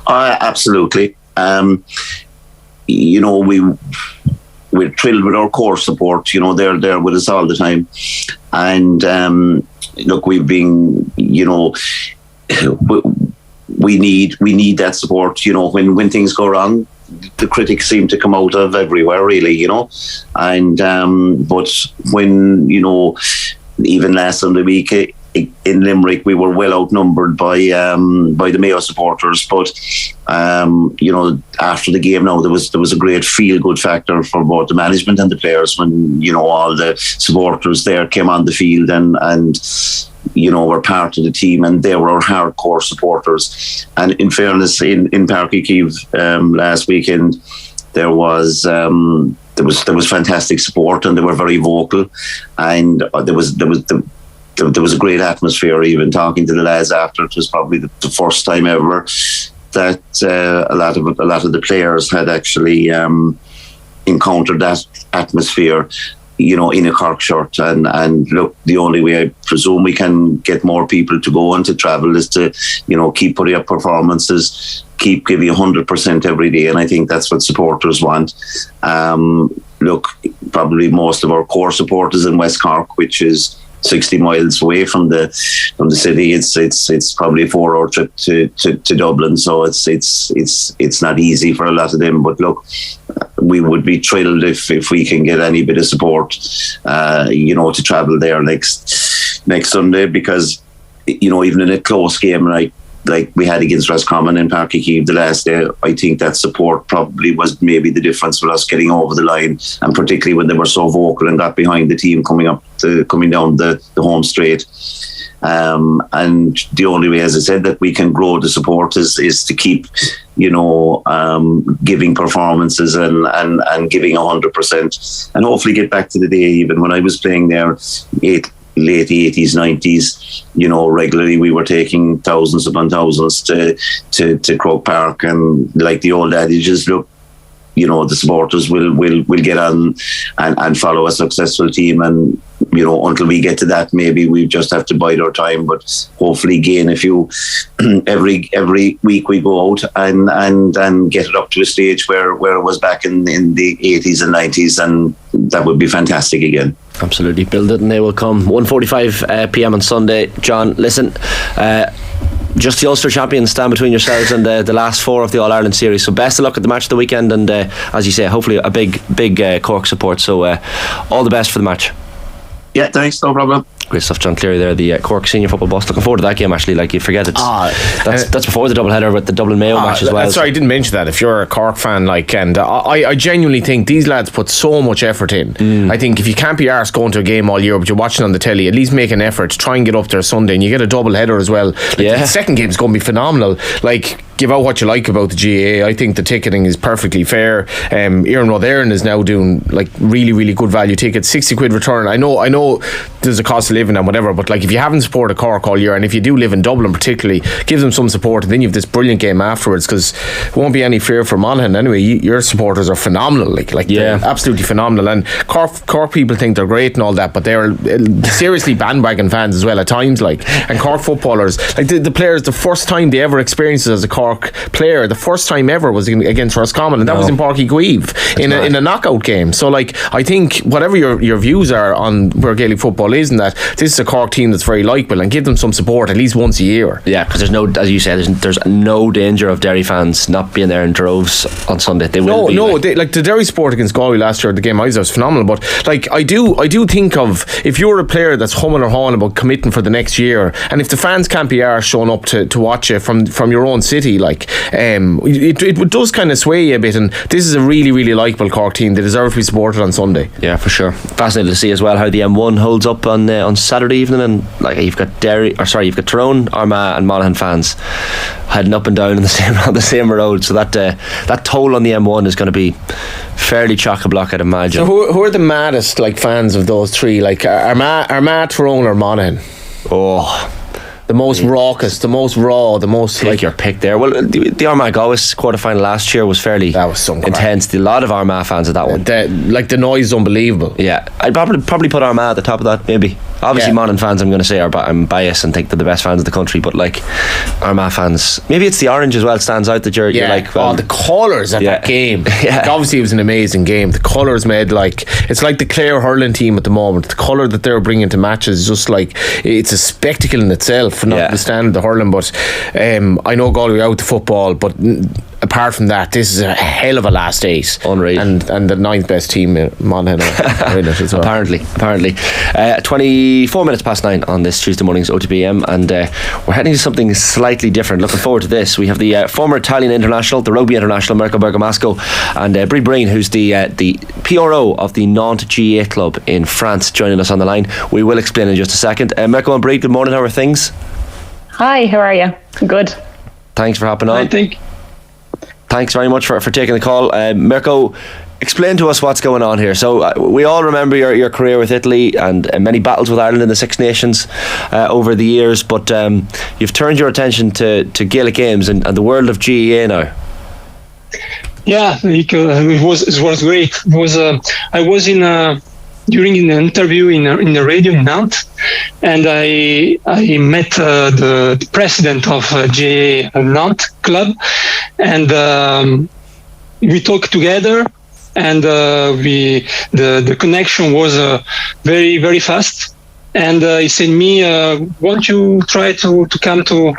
Absolutely. We're thrilled with our core support. They're there with us all the time, and look, we've been we need that support. When things go wrong, the critics seem to come out of everywhere, really. And but when even last Sunday week in Limerick, we were well outnumbered by the Mayo supporters. But after the game, now there was a great feel good factor for both the management and the players when all the supporters there came on the field and were part of the team, and they were our hardcore supporters. And in fairness, in Páirc Uí Chaoimh last weekend, there was fantastic support, and they were very vocal, and there was a great atmosphere. Even talking to the lads after, it was probably the first time ever that a lot of the players had actually encountered that atmosphere, in a Cork shirt. And look, the only way I presume we can get more people to go and to travel is to, keep putting up performances, keep giving 100% every day. And I think that's what supporters want. Look, probably most of our core supporters in West Cork, which is 60 miles away from the city, it's probably a 4-hour trip to Dublin, so it's not easy for a lot of them. But look, we would be thrilled if we can get any bit of support to travel there next Sunday, because even in a close game like we had against Roscommon in Páirc Uí Chaoimh the last day, I think that support probably was maybe the difference for us getting over the line, and particularly when they were so vocal and got behind the team coming down the home straight. And the only way, as I said, that we can grow the support is to keep giving performances and giving 100%, and hopefully get back to the day even when I was playing there late 80s, 90s, regularly we were taking thousands upon thousands to Croke Park, and like the old adages, look, the supporters will get on and follow a successful team. And until we get to that, maybe we just have to bide our time, but hopefully gain a few every week we go out and get it up to a stage where it was back in the 80s and 90s, and that would be fantastic again. Absolutely, build it and they will come. 1:45 p.m. on Sunday. John, listen, just the Ulster champions stand between yourselves and the last 4 of the All-Ireland series, so best of luck at the match of the weekend, and as you say, hopefully a big Cork support, so all the best for the match. Yeah, thanks, no problem. Great stuff. John Cleary there, the Cork senior football boss. Looking forward to that game, actually. Like, you forget that's before the doubleheader with the Dublin Mayo match as well. Sorry, I didn't mention that. If you're a Cork fan, and I genuinely think these lads put so much effort in. I think if you can't be arsed going to a game all year, but you're watching on the telly, at least make an effort to try and get up there Sunday, and you get a doubleheader as well. The second game is going to be phenomenal. Give out what you like about the GAA. I think the ticketing is perfectly fair. Ian Rotherin is now doing really, really good value tickets, 60 quid return. I know there's a cost of living and whatever, but if you haven't supported Cork all year, and if you do live in Dublin particularly, give them some support, and then you have this brilliant game afterwards, because there won't be any fear for Monaghan anyway. Your supporters are phenomenal, they're absolutely phenomenal, and Cork people think they're great and all that, but they're seriously bandwagon fans as well at times, and Cork footballers, the players, the first time they ever experienced it as a Cork player, the first time ever was against Roscommon, and that was in Páirc Uí Chaoimh in a knockout game. So I think whatever your views are on where Gaelic football is, and that this is a Cork team that's very likeable, and give them some support at least once a year. Yeah, because there's no, as you said, there's no danger of Derry fans not being there in droves on Sunday. They will be. The Derry support against Galway last year, the game I was phenomenal. But I do think of, if you're a player that's humming or hawing about committing for the next year, and if the fans can't be arsed showing up to watch you from your own city, it does kind of sway you a bit. And this is a really, really likeable Cork team. They deserve to be supported on Sunday. Yeah, for sure. Fascinating to see as well how the M1 holds up on Saturday evening, and you've got Tyrone, Armagh and Monaghan fans heading up and down on the same road. So that toll on the M1 is going to be fairly chock-a-block, I'd imagine. So who are the maddest fans of those three? Armagh, Tyrone or Monaghan? The most raucous, the most raw, the most take your pick there. Well, the Armagh Galway quarter-final last year was fairly intense. A lot of Armagh fans at that one. The noise is unbelievable. Yeah, I'd probably put Armagh at the top of that, maybe. Obviously, Monaghan fans, I'm going to say, I'm biased and think they're the best fans of the country, but Armagh fans, maybe it's the orange as well, stands out that you're the colours at that game. Obviously, it was an amazing game. The colours made it's like the Clare hurling team at the moment. The colour that they're bringing to matches is just it's a spectacle in itself, notwithstanding the hurling. But I know Galway out the football, but apart from that, this is a hell of a last 8. Unreal. And the 9th best team, Monaghan, are in it as well. Apparently. 24 minutes past 9 on this Tuesday morning's OTB AM, and we're heading to something slightly different. Looking forward to this. We have the former Italian international, the rugby international, Mirco Bergamasco, and Brie Breen, who's the PRO of the Nantes GAA club in France, joining us on the line. We will explain in just a second. Mirco and Brie, good morning. How are things? Hi, how are you? Good. Thanks for hopping on. Thanks very much for taking the call. Mirco, explain to us what's going on here. So we all remember your career with Italy and many battles with Ireland in the Six Nations over the years, but you've turned your attention to Gaelic games and the world of GAA now. Yeah, it was great. I was during an interview in the radio in Nantes, and I met the president of GAA Nantes club, and we talked together, and the connection was very, very fast. And he said me, won't you try to come to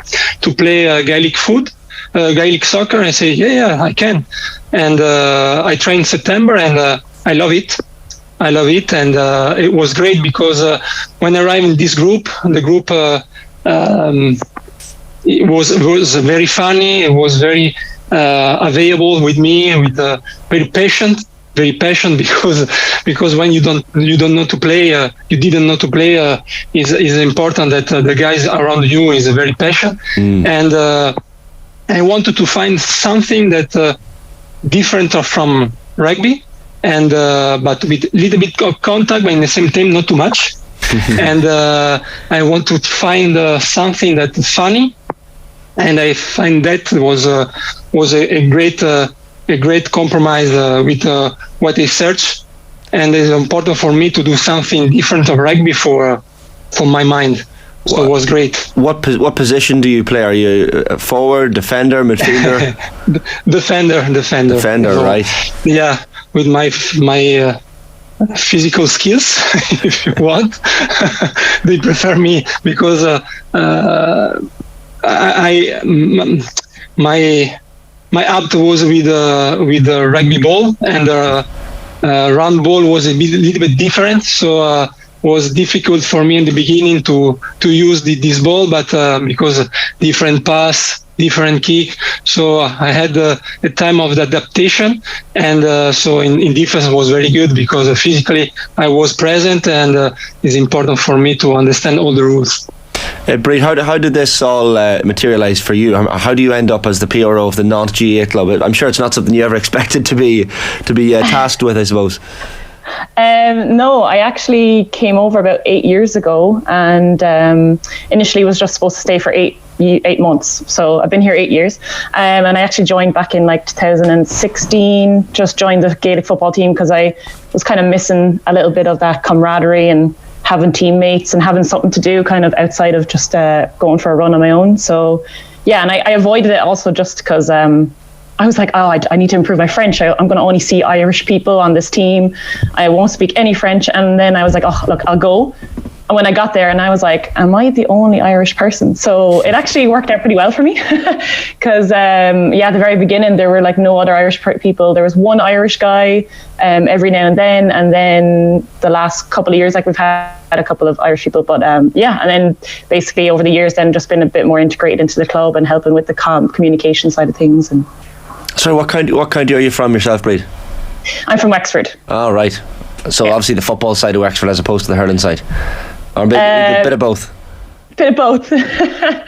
play Gaelic Gaelic soccer? I say, yeah, I can. And I trained in September, and I love it. And it was great because when I arrived in this group, the group it was very funny. It was very available with me, with very patient because when you don't know to play, you didn't know to play. Is important that the guys around you is very patient, and I wanted to find something that different from rugby. And but with a little bit of contact, but in the same time not too much. And I want to find something that is funny, and I find that was a great compromise with what I search, and it's important for me to do something different of rugby for my mind. So it was great. What position do you play? Are you a forward, defender, midfielder? Defender, so, right? Yeah, with my physical skills, if you want. They prefer me because my apt was with the rugby ball, and round ball was a little bit different. So was difficult for me in the beginning to use this ball, but because different pass, different kick, so I had a time of the adaptation, and so in defense was very good because physically I was present, and it's important for me to understand all the rules. Breed, how did this all materialise for you? How do you end up as the PRO of the Nantes GAA club? I'm sure it's not something you ever expected to be tasked with, I suppose. No, I actually came over about 8 years ago, and initially was just supposed to stay for 8 months. So I've been here 8 years, and I actually joined back in 2016. Just joined the Gaelic football team because I was kind of missing a little bit of that camaraderie and having teammates and having something to do kind of outside of just going for a run on my own. So yeah, and I avoided it also just because I was like, I need to improve my French. I'm going to only see Irish people on this team. I won't speak any French. And then I was like, look, I'll go. And when I got there, and I was like, am I the only Irish person? So it actually worked out pretty well for me because, at the very beginning, there were no other Irish people. There was one Irish guy every now and then the last couple of years, we've had a couple of Irish people. But and then basically over the years, then just been a bit more integrated into the club and helping with the communication side of things. And sorry, what county are you from yourself, Breed? I'm from Wexford. Oh, right. So obviously the football side of Wexford as opposed to the hurling side. Or a bit of both. Bit of both.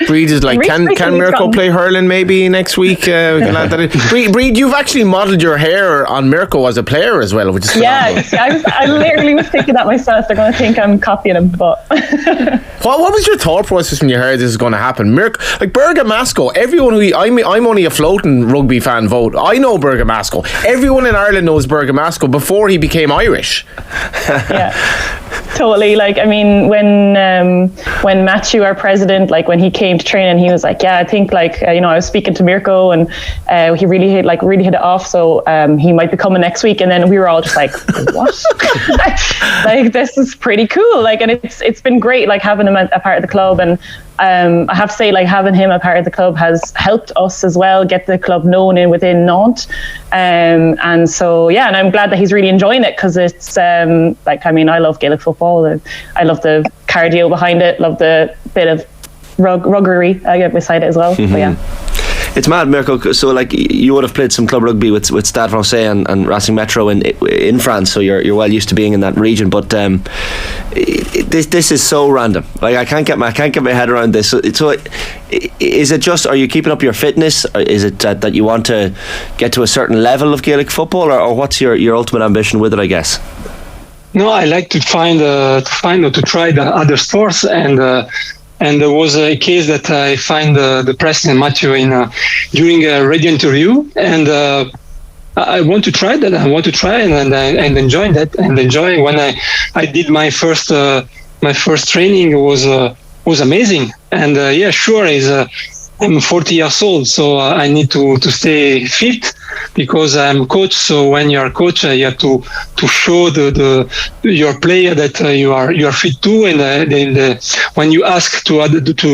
Breed is can Mirco play hurling maybe next week? We can add that in. Breed, you've actually modelled your hair on Mirco as a player as well, which is phenomenal. Yeah, I literally was thinking that myself. They're going to think I'm copying him, but what was your thought process when you heard this is going to happen? Mirco, Bergamasco, everyone I'm only a floating rugby fan vote. I know Bergamasco. Everyone in Ireland knows Bergamasco before he became Irish. Yeah, totally. When Matthew, our president, when he came to training, he was like, I think I was speaking to Mirco, and he really hit it off, so he might be coming next week. And then we were all just like, what? This is pretty cool. And it's been great having him a part of the club, and I have to say having him a part of the club has helped us as well get the club known within Nantes, and so and I'm glad that he's really enjoying it because it's I love Gaelic football. I love the cardio behind it, love the bit of ruggery I get beside it as well. Mm-hmm. But yeah, it's mad, Mirco. So you would have played some club rugby with Stade Francais and Racing Metro in France, so you're well used to being in that region. But this is so random. I can't get my head around this. So is it just, are you keeping up your fitness? Or is it that you want to get to a certain level of Gaelic football, or what's your ultimate ambition with it, I guess? No, I like to try the other sports, and there was a case that I find the President Matthew during a radio interview, and I want to try that. I want to try and enjoy that, and enjoy when I did my first training was amazing, and I'm 40 years old, so I need to stay fit because I'm coach. So when you're a coach, you have to show your player that you are fit too. And when you ask to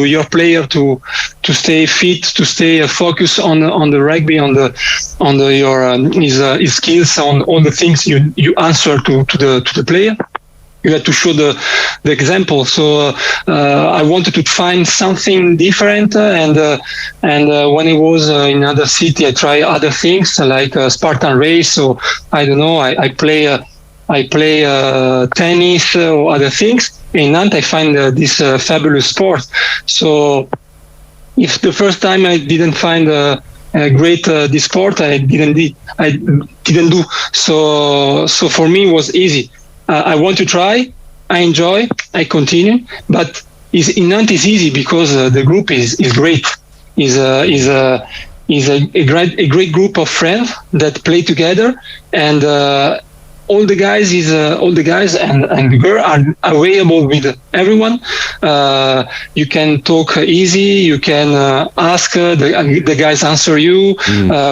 your player to stay fit, to stay focused on the rugby, on his skills, on all the things you answer to the player. You have to show the example. So I wanted to find something different, and when it was in other city, I try other things like Spartan race. So I don't know. I play tennis or other things. In Nantes, I find this fabulous sport. So if the first time I didn't find a great this sport, I didn't do. So for me it was easy. I want to try, I enjoy, I continue, but in Nantes is easy because the group is great. is a great group of friends that play together, and all the guys and girls are available with everyone. You can talk easy. You can ask. The guys answer you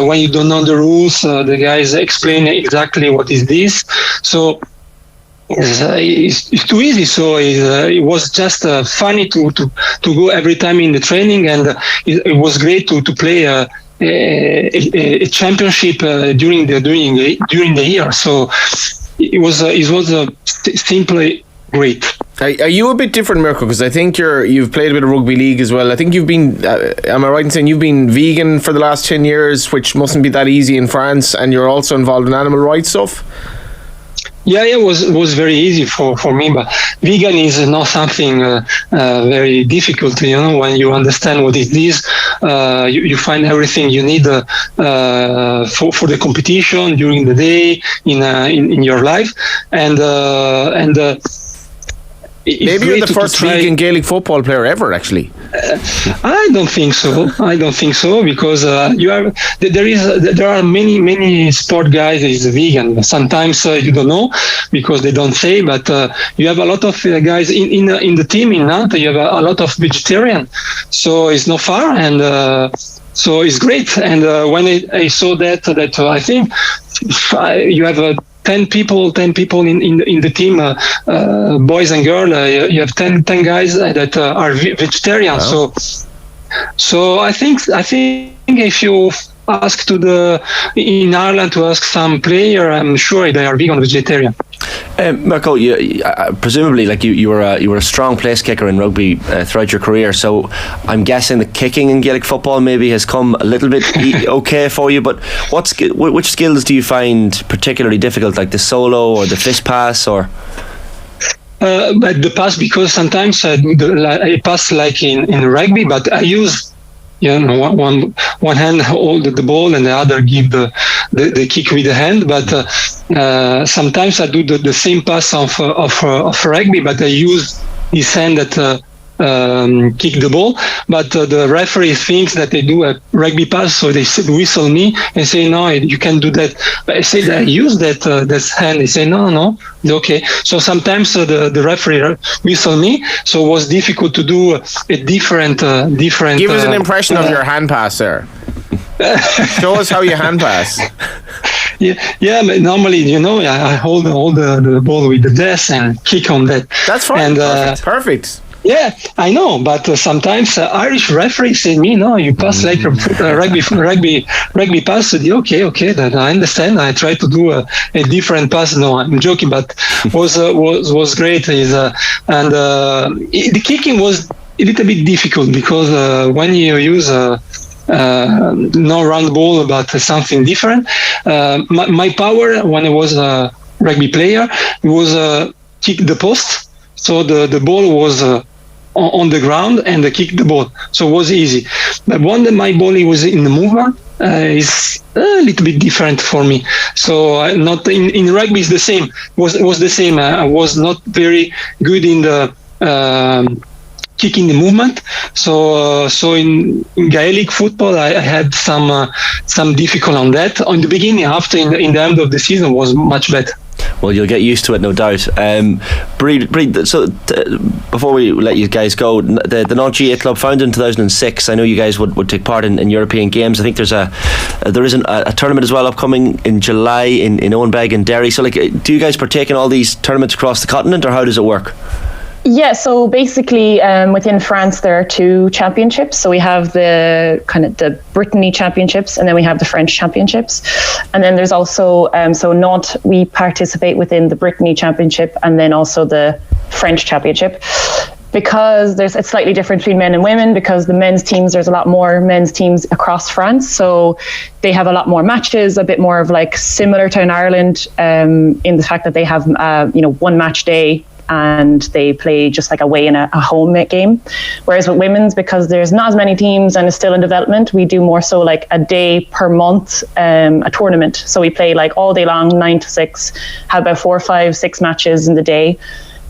when you don't know the rules. The guys explain exactly what is this. So it's too easy. So it was just funny to go every time in the training, and it was great to play a championship during the year. So it was simply great. Are you a bit different, Mirco? Because I think you've played a bit of rugby league as well. I think you've been. Am I right in saying you've been vegan for the last 10 years, which mustn't be that easy in France, and you're also involved in animal rights stuff? Yeah, it was very easy for me, but vegan is not something very difficult. When you understand what it is, you find everything you need for the competition during the day in your life, and maybe you're the first vegan Gaelic football player ever, actually. I don't think so because there are many sport guys that is vegan. Sometimes you don't know because they don't say, but you have a lot of guys in the team in Nantes. You have a lot of vegetarian, so it's not far, and so it's great. And when I saw that I think you have 10 people in the team, boys and girls. You have 10 guys that are vegetarian. Wow. So I think if you ask in Ireland to ask some player, I'm sure they are vegan vegetarian. Mirco, presumably, like you were a strong place kicker in rugby throughout your career. So I'm guessing the kicking in Gaelic football maybe has come a little bit okay for you. But which skills do you find particularly difficult, like the solo or the fist pass, or? But the pass, because sometimes I pass like in rugby, but I use one hand hold the ball and the other give the kick with the hand. But sometimes I do the same pass of rugby, but I use his hand that kick the ball. But the referee thinks that they do a rugby pass, so they whistle me and say, no, you can't do that. But I say that I use that hand. They say, no, it's okay. So sometimes the referee whistle me, so it was difficult to do a different. Give us an impression of your hand pass, sir. Show us how you hand pass. Yeah. But normally, I hold the ball with the desk and kick on that. That's fine. And, perfect. Yeah, I know, but sometimes Irish referees say me, no, you pass like a rugby pass. Okay, then I understand. I try to do a different pass. No, I'm joking, but was great. The kicking was a little bit difficult because when you use no round ball, but something different. My power when I was a rugby player was kick the post, so the ball was on the ground and kick the ball, so it was easy. But when my body was in the movement, is a little bit different for me. So not in rugby is the same. Was the same. I was not very good in the kicking the movement. So in Gaelic football, I had some difficult on that. On the beginning, after in the end of the season was much better. Well, you'll get used to it, no doubt. Breed, so before we let you guys go, the Nantes GAA club founded in 2006. I know you guys would take part in European games. I think there is a tournament as well upcoming in July in Owenbeg and Derry. So, do you guys partake in all these tournaments across the continent, or how does it work? Yeah, so basically within France there are two championships. So we have the Brittany championships, and then we have the French championships. And then there's also, so Nantes, we participate within the Brittany championship and then also the French championship. Because it's slightly different between men and women, because the men's teams, there's a lot more men's teams across France. So they have a lot more matches, a bit more of similar to in Ireland, in the fact that they have, one match day, and they play just like away in a home game. Whereas with women's, because there's not as many teams and it's still in development, we do more so a day per month, a tournament. So we play all day long, 9 to 6, have about 4, 5, 6 matches in the day.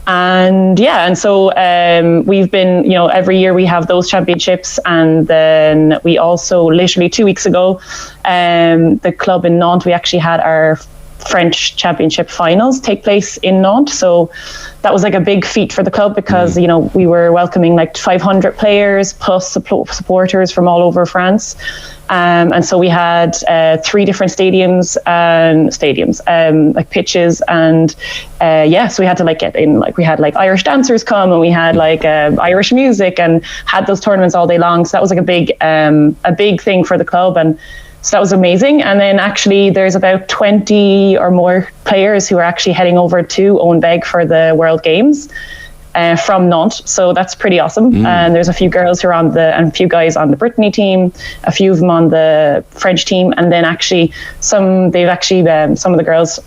And so we've been, every year we have those championships, and then we also literally 2 weeks ago, the club in Nantes, we actually had our French championship finals take place in Nantes. So that was like a big feat for the club because we were welcoming like 500 players plus supporters from all over France, and so we had 3 different stadiums, like pitches, and so we had to like get in, like we had like Irish dancers come, and we had like Irish music, and had those tournaments all day long. So that was like a big thing for the club, and so that was amazing. And then actually there's about 20 or more players who are actually heading over to Owenbeg for the World Games from Nantes. So that's pretty awesome. And there's a few girls who are and a few guys on the Brittany team, a few of them on the French team. And then actually some of the girls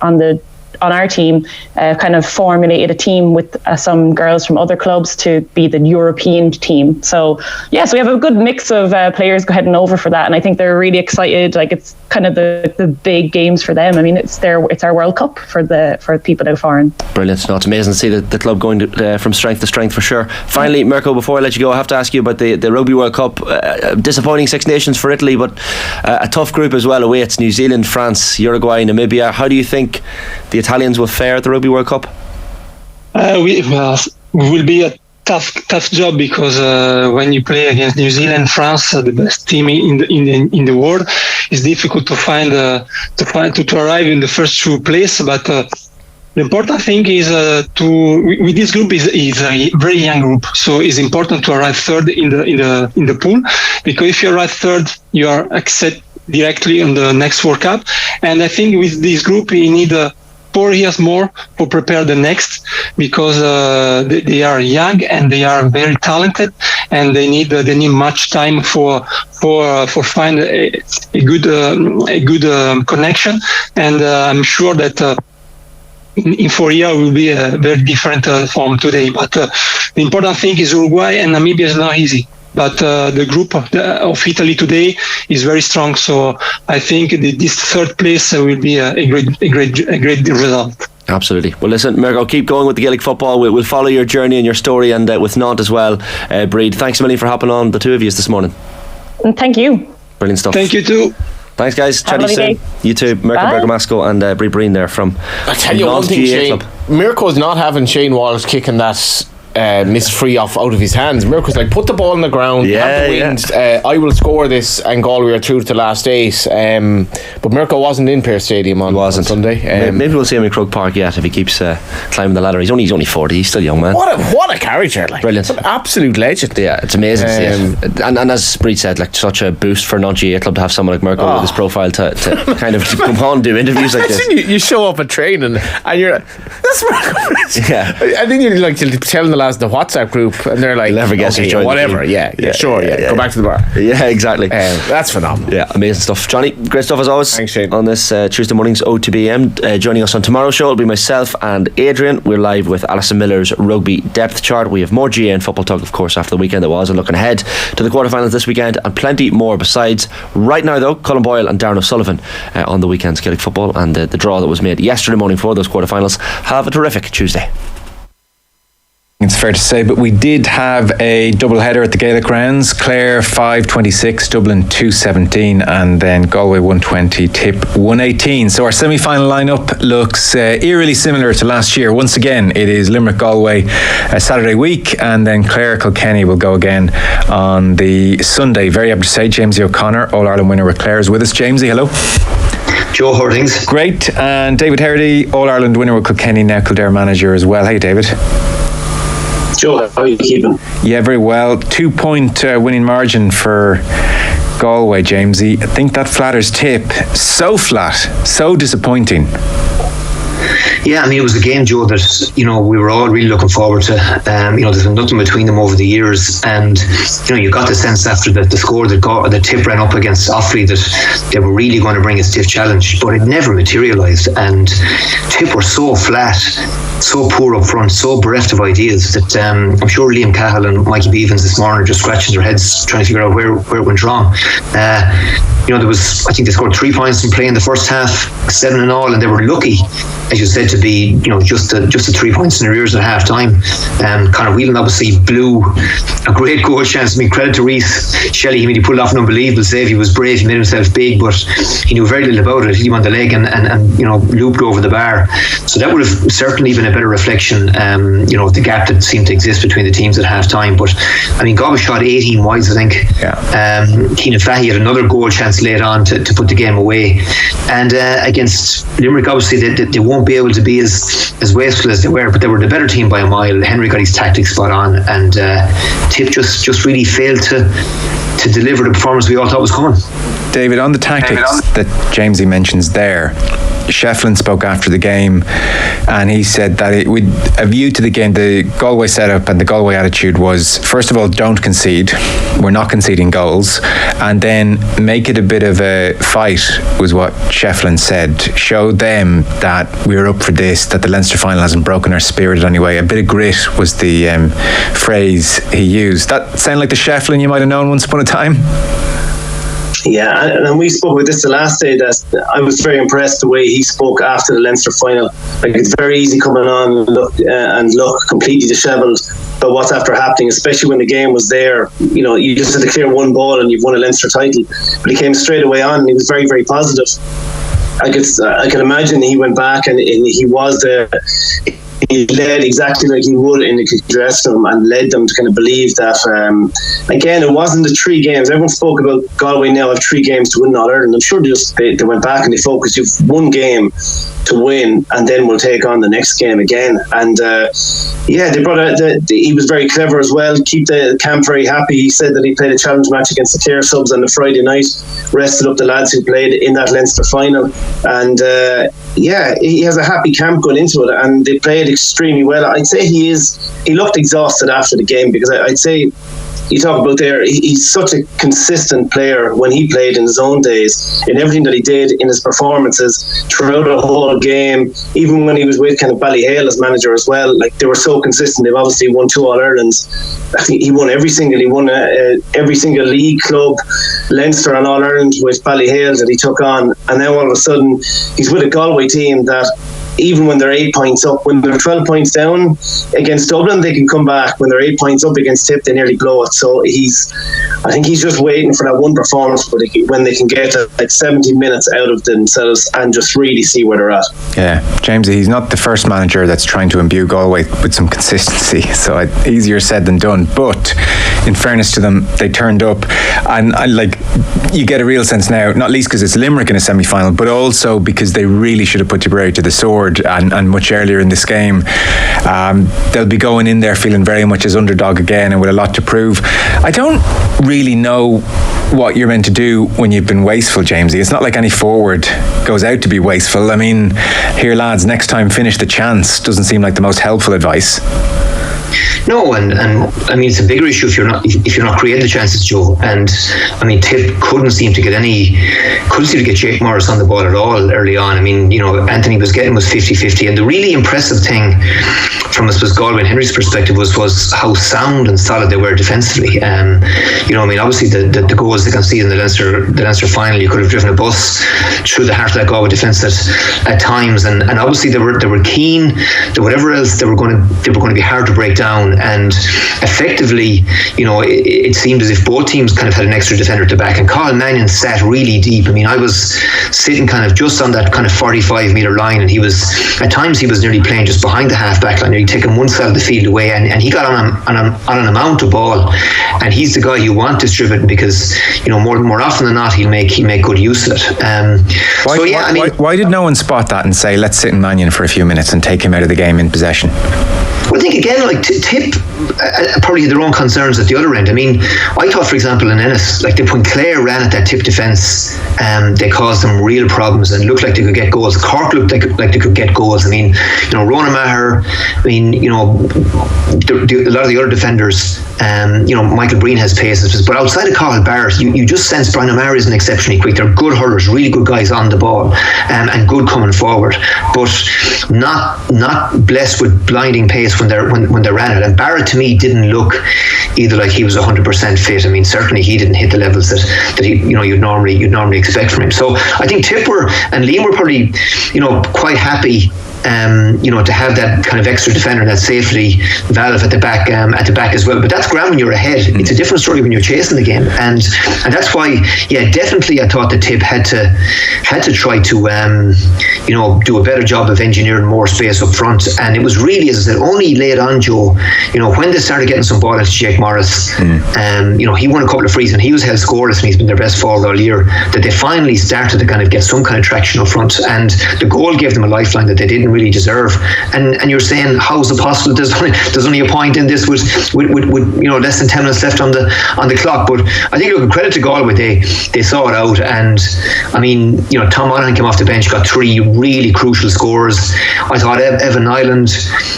on our team kind of formulated a team with some girls from other clubs to be the European team. So we have a good mix of players heading over for that, and I think they're really excited. Like, it's kind of the big games for them. I mean, it's our World Cup for people out of foreign. Brilliant. No, it's amazing to see the club going from strength to strength for sure. Finally, Mirco, before I let you go, I have to ask you about the Rugby World Cup. Disappointing Six Nations for Italy, but a tough group as well awaits: New Zealand, France, Uruguay, Namibia. How do you think the Italians will fare at the Rugby World Cup? We will be a tough job because when you play against New Zealand, France, the best team in the world, it's difficult to find to arrive in the first 2 places. But the important thing is with this group is a very young group, so it's important to arrive third in the pool, because if you arrive third, you are accepted directly on the next World Cup. And I think with this group, we need 4 years more to prepare the next, because they are young and they are very talented, and they need much time for find a good connection. And I'm sure that in 4 years will be a very different form today. But the important thing is Uruguay and Namibia is not easy. But the group of Italy today is very strong, so I think this 3rd place will be a great result. Absolutely. Well, listen, Mirco, keep going with the Gaelic football. We'll follow your journey and your story, and with Nantes as well. Breed, thanks a million for hopping on, the 2 of you this morning. And thank you. Brilliant stuff. Thank you too. Thanks, guys. Chat to you soon. You too. Mirco Bergamasco and Breed Breen there from I tell you one thing, Shane, Mirco's not having Shane Wallace kicking that missed free out of his hands. Mirco's like, put the ball on the ground, have the wind, I will score this, and Galway are through to the last 8. But Mirco wasn't in Pearse Stadium on Sunday. Maybe we'll see him in Croke Park yet if he keeps climbing the ladder. He's only 40. He's still a young man. What a character! Like, brilliant, an absolute legend. Yeah, it's amazing to see it. And as Breed said, like, such a boost for Nantes GAA club to have someone like Mirco with his profile to kind of come on and do interviews like this. You show up at training and you're like, that's Mirco. Yeah, I think you're like telling the lads in the WhatsApp group, and they're like, never guess who's joined whatever. Sure. Go back to the bar. Yeah, exactly. That's phenomenal. Yeah, amazing stuff. Johnny, great stuff as always. Thanks, Shane. On this Tuesday morning's OTB AM. Joining us on tomorrow's show will be myself and Adrian. We're live with Alison Miller's rugby depth chart. We have more GAA and football talk, of course, after the weekend that was, and looking ahead to the quarterfinals this weekend, and plenty more besides. Right now, though, Colm Boyle and Darran O'Sullivan on the weekend's Gaelic football, and the draw that was made yesterday morning for those quarterfinals. Have a terrific Tuesday. It's fair to say, but we did have a double header at the Gaelic rounds. Clare 5:26, Dublin 2:17, and then Galway 1:20, Tip 1:18. So our semi-final lineup looks eerily similar to last year. Once again, it is Limerick Galway Saturday week, and then Clare Kilkenny will go again on the Sunday. Very happy to say Jamesy O'Connor, All-Ireland winner with Clare, is with us. Jamesy, hello. Joe, how are things? Great. And David Hardy, All-Ireland winner with Kilkenny, now Kildare manager as well. Hey, David. Joe, how are you keeping? Yeah, very well. 2-point winning margin for Galway, Jamesy. I think that flatters Tip. So flat, so disappointing. Yeah, I mean, it was a game, Joe, that, we were all really looking forward to. There's been nothing between them over the years, and, you got the sense after the score that Tip ran up against Offaly that they were really going to bring a stiff challenge, but it never materialised, and Tip were so flat, so poor up front, so bereft of ideas that I'm sure Liam Cahill and Mikey Beavens this morning are just scratching their heads trying to figure out where it went wrong. there was, I think they scored 3 points in play in the first half, 7 in all, and they were lucky, as you said, to be just the 3 points in arrears at half time. Conor Whelan obviously blew a great goal chance. I mean, credit to Reece Shelley. I mean, he pulled off an unbelievable save. He was brave. He made himself big, but he knew very little about it. He won the leg and looped over the bar. So that would have certainly been a better reflection. The gap that seemed to exist between the teams at half time. But I mean, Galway shot 18 wides, I think. Yeah. Keenan Fahy had another goal chance late on to put the game away. And against Limerick, obviously they won't be able to be as wasteful as they were, but they were the better team by a mile. Henry got his tactics spot on, and Tip just really failed to deliver the performance we all thought was coming. David, on the tactics that Jamesy mentions there, Shefflin spoke after the game, and he said that with a view to the game, the Galway setup and the Galway attitude was, first of all, don't concede. We're not conceding goals, and then make it a bit of a fight, was what Shefflin said. Show them that we're up for this, that the Leinster final hasn't broken our spirit anyway. A bit of grit was the phrase he used. That sound like the Shefflin you might have known once upon a time? Yeah, and we spoke about this the last day, that I was very impressed the way he spoke after the Leinster final. Like, it's very easy coming on and look completely dishevelled about what's after happening, especially when the game was there. You just had to clear one ball and you've won a Leinster title. But he came straight away on and he was very, very positive. I can imagine he went back and he was there. He led exactly like he would in the dressing room and led them to kind of believe that, again, it wasn't the 3 games. Everyone spoke about Galway now have 3 games to win All Ireland. I'm sure they went back and they focused. You've 1 game to win, and then we'll take on the next game again. And they brought out he was very clever as well. Keep the camp very happy. He said that he played a challenge match against the Clare subs on the Friday night, rested up the lads who played in that Leinster final, and he has a happy camp going into it, and they played extremely well. I'd say he looked exhausted after the game, because I'd say, you talk about there, he's such a consistent player when he played in his own days, in everything that he did in his performances throughout the whole game, even when he was with kind of Ballyhale as manager as well. Like, they were so consistent. They've obviously won 2 All-Irelands. I think he won every single league club, Leinster and All-Ireland with Ballyhale that he took on, and now all of a sudden he's with a Galway team that, even when they're 8 points up, when they're 12 points down against Dublin, they can come back. When they're 8 points up against Tip, they nearly blow it. So I think he's just waiting for that one performance when they can get like 70 minutes out of themselves and just really see where they're at. Yeah, James, he's not the first manager that's trying to imbue Galway with some consistency. So easier said than done. But in fairness to them, they turned up, and you get a real sense now, not least because it's Limerick in a semi-final, but also because they really should have put Tipperary to the sword and much earlier in this game. They'll be going in there feeling very much as underdog again and with a lot to prove. I don't really know what you're meant to do when you've been wasteful, Jamesy. It's not like any forward goes out to be wasteful. I mean, here lads, next time finish the chance doesn't seem like the most helpful advice. No, and I mean, it's a bigger issue if you're not creating the chances, Joe. And I mean, Tip couldn't seem to get Jake Morris on the ball at all early on. I mean, Anthony was 50-50, and the really impressive thing from, I suppose, Galway and Henry's perspective was how sound and solid they were defensively. I mean, obviously the goals they conceded in the Leinster final, you could have driven a bus through the heart of that Galway defence at times, and obviously they were keen that whatever else they were going to be hard to break down. And effectively, it seemed as if both teams kind of had an extra defender at the back, and Colm Mannion sat really deep. I mean, I was sitting kind of just on that kind of 45-metre line, and at times he was nearly playing just behind the half-back line. He'd taken one side of the field away, and he got on an amount of ball, and he's the guy you want distributing, because more often than not he'll make good use of it. Why did no one spot that and say, let's sit in Mannion for a few minutes and take him out of the game in possession? Well, I think again, like Tip probably had their own concerns at the other end. I mean, I thought, for example, in Ennis, like when Clare ran at that Tip defence, they caused them real problems and looked like they could get goals. Cork looked like they could get goals. I mean, Ronan Maher, I mean, a lot of the other defenders Michael Breen has paces, but outside of Carl Barrett, you just sense Brian O'Mara isn't exceptionally quick. They're good hurlers, really good guys on the ball, and good coming forward, but not blessed with blinding pace when they're at it. And Barrett, to me, didn't look either like he was 100% fit. I mean, certainly he didn't hit the levels that he, you'd normally expect from him. So I think Tipper and Liam were probably, quite happy to have that kind of extra defender, that safety valve at the back as well. But that's grand when you're ahead. It's a different story when you're chasing the game, and that's why, definitely I thought the Tip had to try to do a better job of engineering more space up front. And it was really, as I said, only late on, Joe, when they started getting some ball into Jake Morris, he won a couple of frees and he was held scoreless and he's been their best forward all year, that they finally started to kind of get some kind of traction up front, and the goal gave them a lifeline that they didn't really deserve. And you're saying, how is it possible? There's only a point in this with less than 10 minutes left on the clock. But I think, look, credit to Galway, they saw it out. And I mean, Tom Monaghan came off the bench, got 3 really crucial scores. I thought Evan Nyland,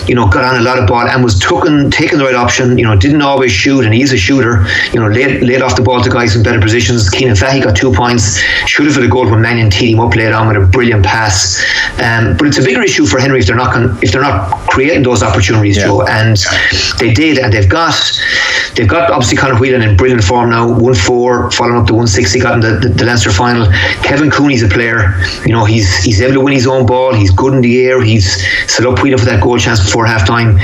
got on a lot of ball and was taking the right option. Didn't always shoot, and he's a shooter. Laid off the ball to guys in better positions. Keenan Fahey got 2 points. Should have had a goal when Mannion teed him up late on with a brilliant pass. But it's a bigger issue for Henry if they're not creating those opportunities, Joe. And they did, and they've got obviously Conor Whelan in brilliant form now, 1-4 following up the 1-6 he got in the Leinster final. Kevin Cooney's a player, he's able to win his own ball, he's good in the air, he's set up Whelan for that goal chance before half time.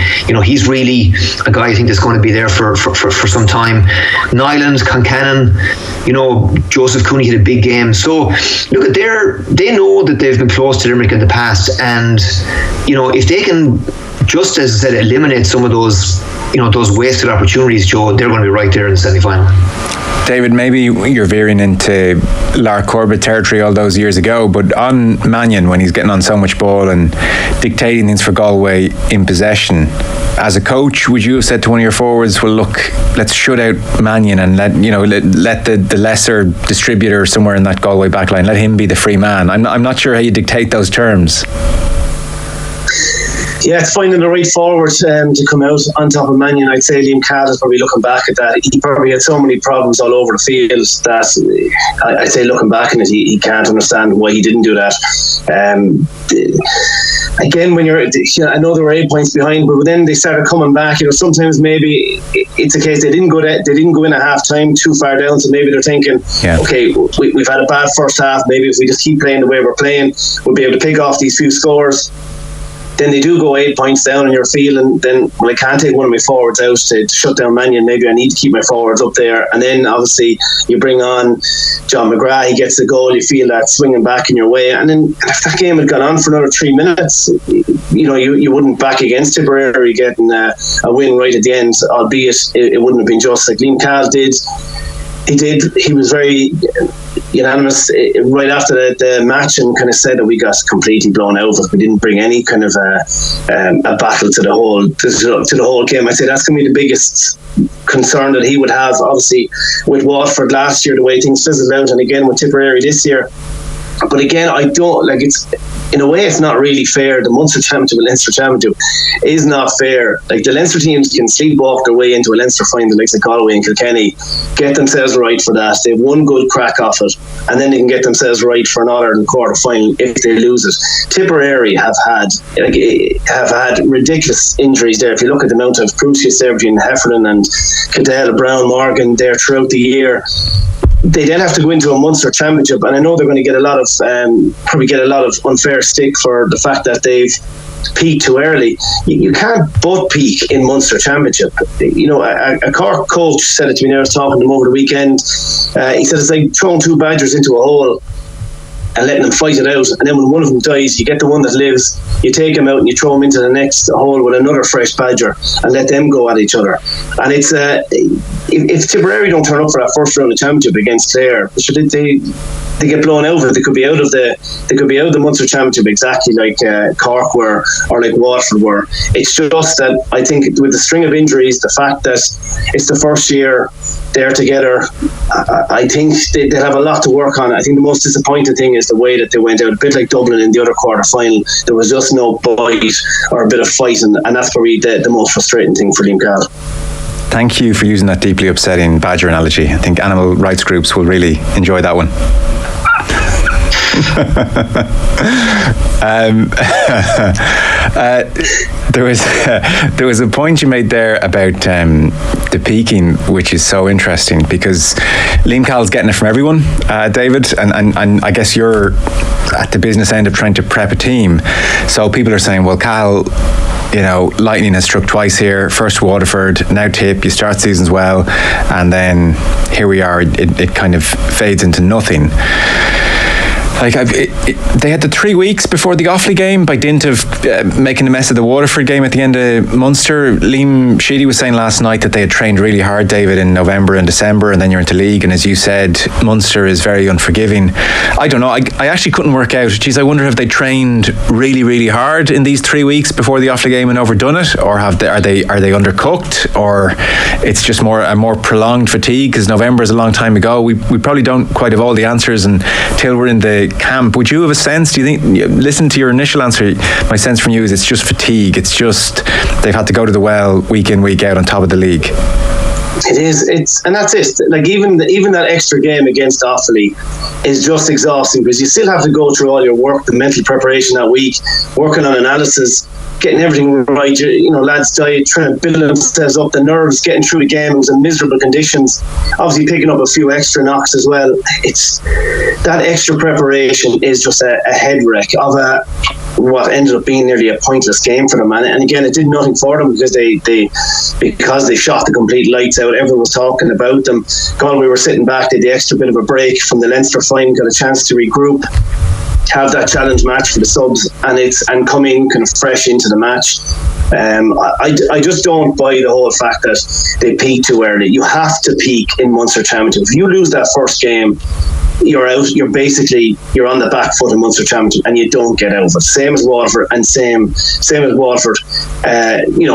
He's really a guy I think that's going to be there for some time. Nyland, Concannon, Joseph Cooney had a big game. So look, they know that they've been close to Limerick in the past, and if they can, just as I said, eliminate some of those wasted opportunities, Joe, they're going to be right there in the semi-final. David, maybe you're veering into Lark Corbett territory all those years ago, but on Mannion, when he's getting on so much ball and dictating things for Galway in possession, as a coach, would you have said to one of your forwards, well, look, let's shut out Mannion and let the lesser distributor somewhere in that Galway backline, let him be the free man? I'm not sure how you dictate those terms. Yeah, it's finding the right forward to come out on top of Mannion. I'd say Liam Catt is probably looking back at that. He probably had so many problems all over the field that I'd say looking back on it, he can't understand why he didn't do that. Again, when I know they were 8 points behind, but then they started coming back. Sometimes maybe it's a case they didn't go in at half time too far down, so maybe they're thinking, okay, we've had a bad first half. Maybe if we just keep playing the way we're playing, we'll be able to pick off these few scores. Then they do go 8 points down and you're feeling, then, well, I can't take one of my forwards out to shut down Mannion. Maybe I need to keep my forwards up there. And then obviously you bring on John McGrath, he gets the goal, you feel that swinging back in your way. And then if that game had gone on for another 3 minutes, you wouldn't back against Tipperary getting a win right at the end, albeit it wouldn't have been just like Liam Catt did. He was very unanimous right after the match and kind of said that we got completely blown out of it. We didn't bring any kind of a battle to the whole game. I say that's going to be the biggest concern that he would have, obviously, with Waterford last year, the way things fizzled out, and again with Tipperary this year. But again, I don't it's in a way it's not really fair. The Munster Championship and Leinster Championship is not fair. Like, the Leinster teams can sleepwalk their way into a Leinster final, like Galway and Kilkenny, get themselves right for that. They have one good crack off it, and then they can get themselves right for an All-Ireland quarter final if they lose it. Tipperary have had ridiculous injuries there. If you look at the amount of cruciates there between Heffernan and Cadell, Brown, Morgan there throughout the year, they then have to go into a Munster Championship, and I know they're going to get a lot of unfair stick for the fact that they've peaked too early. You can't but peak in Munster Championship. A Cork coach said it to me. I was talking to him over the weekend. He said it's like throwing 2 badgers into a hole and letting them fight it out, and then when one of them dies, you get the one that lives, you take him out and you throw him into the next hole with another fresh badger and let them go at each other. And it's if Tipperary don't turn up for that first round of championship against Clare, they get blown out of it. They could be out of the Munster Championship exactly like Cork were, or like Waterford were. It's just that I think with the string of injuries, the fact that it's the first year they're together, I think they'll have a lot to work on. I think the most disappointing thing is the way that they went out, a bit like Dublin in the other quarter final. There was just no bite or a bit of fighting, and that's probably the most frustrating thing for Liam Catt. Thank you for using that deeply upsetting badger analogy. I think animal rights groups will really enjoy that one. There was a point you made there about the peaking, which is so interesting, because Liam Call's getting it from everyone, David, and I guess you're at the business end of trying to prep a team. So people are saying, well, Cal, you know, lightning has struck twice here. First Waterford, now Tip. You start seasons well, and then here we are. It kind of fades into nothing. Like they had the 3 weeks before the Offaly game by dint of making a mess of the Waterford game at the end of Munster. Liam Sheedy was saying last night that they had trained really hard, David, in November and December, and then you're into league, and as you said, Munster is very unforgiving. I don't know, I actually couldn't work out. Geez, I wonder if they trained really, really hard in these 3 weeks before the Offaly game and overdone it, or are they undercooked, or it's just a more prolonged fatigue, because November is a long time ago. We probably don't quite have all the answers until we're in the camp. Would you have a sense? Do you think, listen to your initial answer, my sense from you is it's just fatigue, it's just they've had to go to the well week in, week out on top of the league? It is, and that's it. Like even that extra game against Offaly is just exhausting, because you still have to go through all your work, the mental preparation that week, working on analysis, getting everything right. You know, lads diet, trying to build themselves up, the nerves, getting through the game. It was in miserable conditions. Obviously, picking up a few extra knocks as well. It's that extra preparation is just a head wreck of what ended up being nearly a pointless game for them. And again, it did nothing for them, because they shot the complete lights out. Everyone was talking about them. Galway were sitting back, they had the extra bit of a break from the Leinster final, got a chance to regroup, have that challenge match for the subs, and come in kind of fresh into the match. I just don't buy the whole fact that they peak too early. You have to peak in Munster Championship. If you lose that first game, you're out. You're on the back foot in Munster Championship, and you don't get out of it. Same as Waterford, and same as Waterford.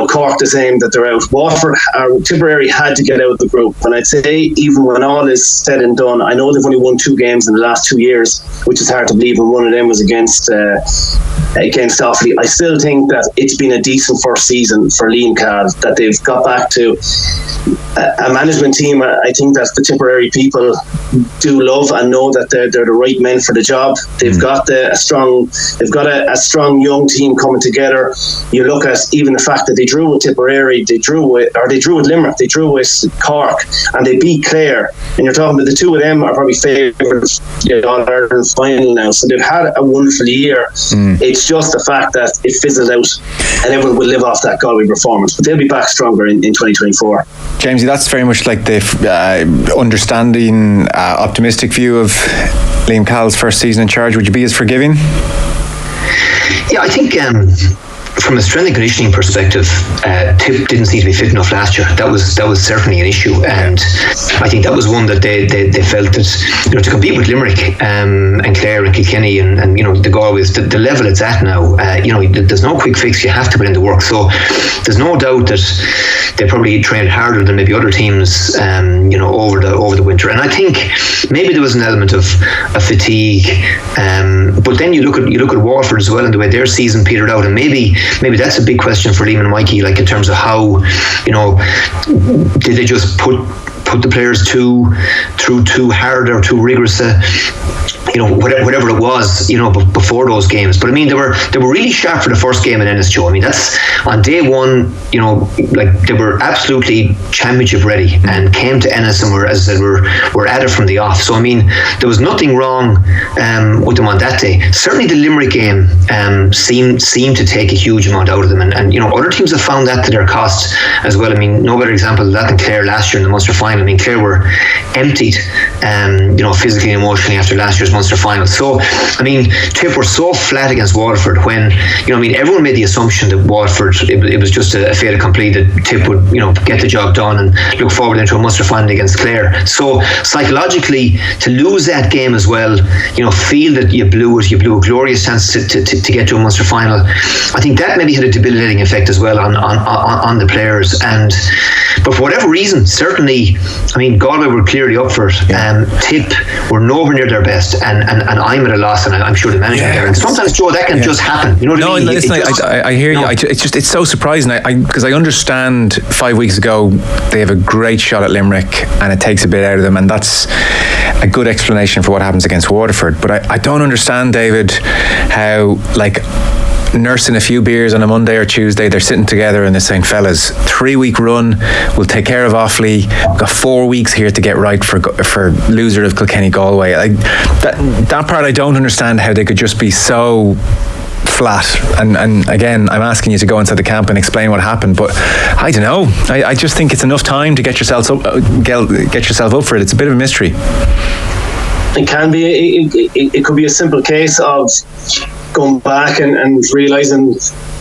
Cork the same, that they're out. Waterford, Tipperary had to get out of the group. And I'd say, even when all is said and done, I know they've only won 2 games in the last 2 years, which is hard to believe, and one of them was against Offaly. I still think that it's been a decent first season for Liam Cahill, that they've got back to a management team. I think that the Tipperary people do love and know that they're the right men for the job. They've got a strong young team coming together. You look at even the fact that they drew with Tipperary, they drew with Limerick, they drew with Cork, and they beat Clare. And you're talking about the two of them are probably favourites in All-Ireland final now. So they've had a wonderful year. It's just the fact that it fizzled out, and everyone will live off that Galway performance. But they'll be back stronger in 2024. Jamesy, that's very much like the understanding, optimistic view of Liam Call's first season in charge. Would you be as forgiving? Yeah, I think from a strength and conditioning perspective, Tip didn't seem to be fit enough last year. That was certainly an issue, and I think that was one that they felt that to compete with Limerick and Clare and Kilkenny and the Galways, the level it's at now, there's no quick fix. You have to put in the work. So there's no doubt that they probably trained harder than maybe other teams, over the winter. And I think maybe there was an element of fatigue, but then you look at Waterford as well, and the way their season petered out, and maybe that's a big question for Liam and Mikey, like in terms of how, did they just put the players through too hard or too rigorous whatever it was, before those games. But I mean, they were really sharp for the first game in Ennis, Joe. I mean, that's on day one, they were absolutely championship ready and came to Ennis and were at it from the off. So I mean, there was nothing wrong with them on that day. Certainly the Limerick game seemed to take a huge amount out of them, and other teams have found that to their cost as well. I mean, no better example of that than Clare last year in the Munster final. I mean, Clare were emptied, physically and emotionally after last year's Munster final. So, I mean, Tip were so flat against Waterford when, everyone made the assumption that Waterford, it was just a fait accompli, that Tip would, get the job done and look forward into a Munster final against Clare. So, psychologically, to lose that game as well, feel that you blew a glorious chance to get to a Munster final. I think that maybe had a debilitating effect as well on the players. But for whatever reason, certainly, I mean, Galway were clearly up for it. Tip were nowhere near their best, and I'm at a loss, and I'm sure the manager there. And sometimes, Joe, that can just happen. You know what I mean? Listen, I hear you. It's so surprising because I understand 5 weeks ago they have a great shot at Limerick and it takes a bit out of them, and that's a good explanation for what happens against Waterford. But I don't understand, David, how nursing a few beers on a Monday or Tuesday, they're sitting together and they're saying, fellas, 3-week run, we'll take care of Offaly. We've got 4 weeks here to get right for loser of Kilkenny Galway. That part I don't understand, how they could just be so flat. And again, I'm asking you to go inside the camp and explain what happened, but I don't know. I just think it's enough time to get yourself up for it. It's a bit of a mystery. It can be. It could be a simple case of going back and realising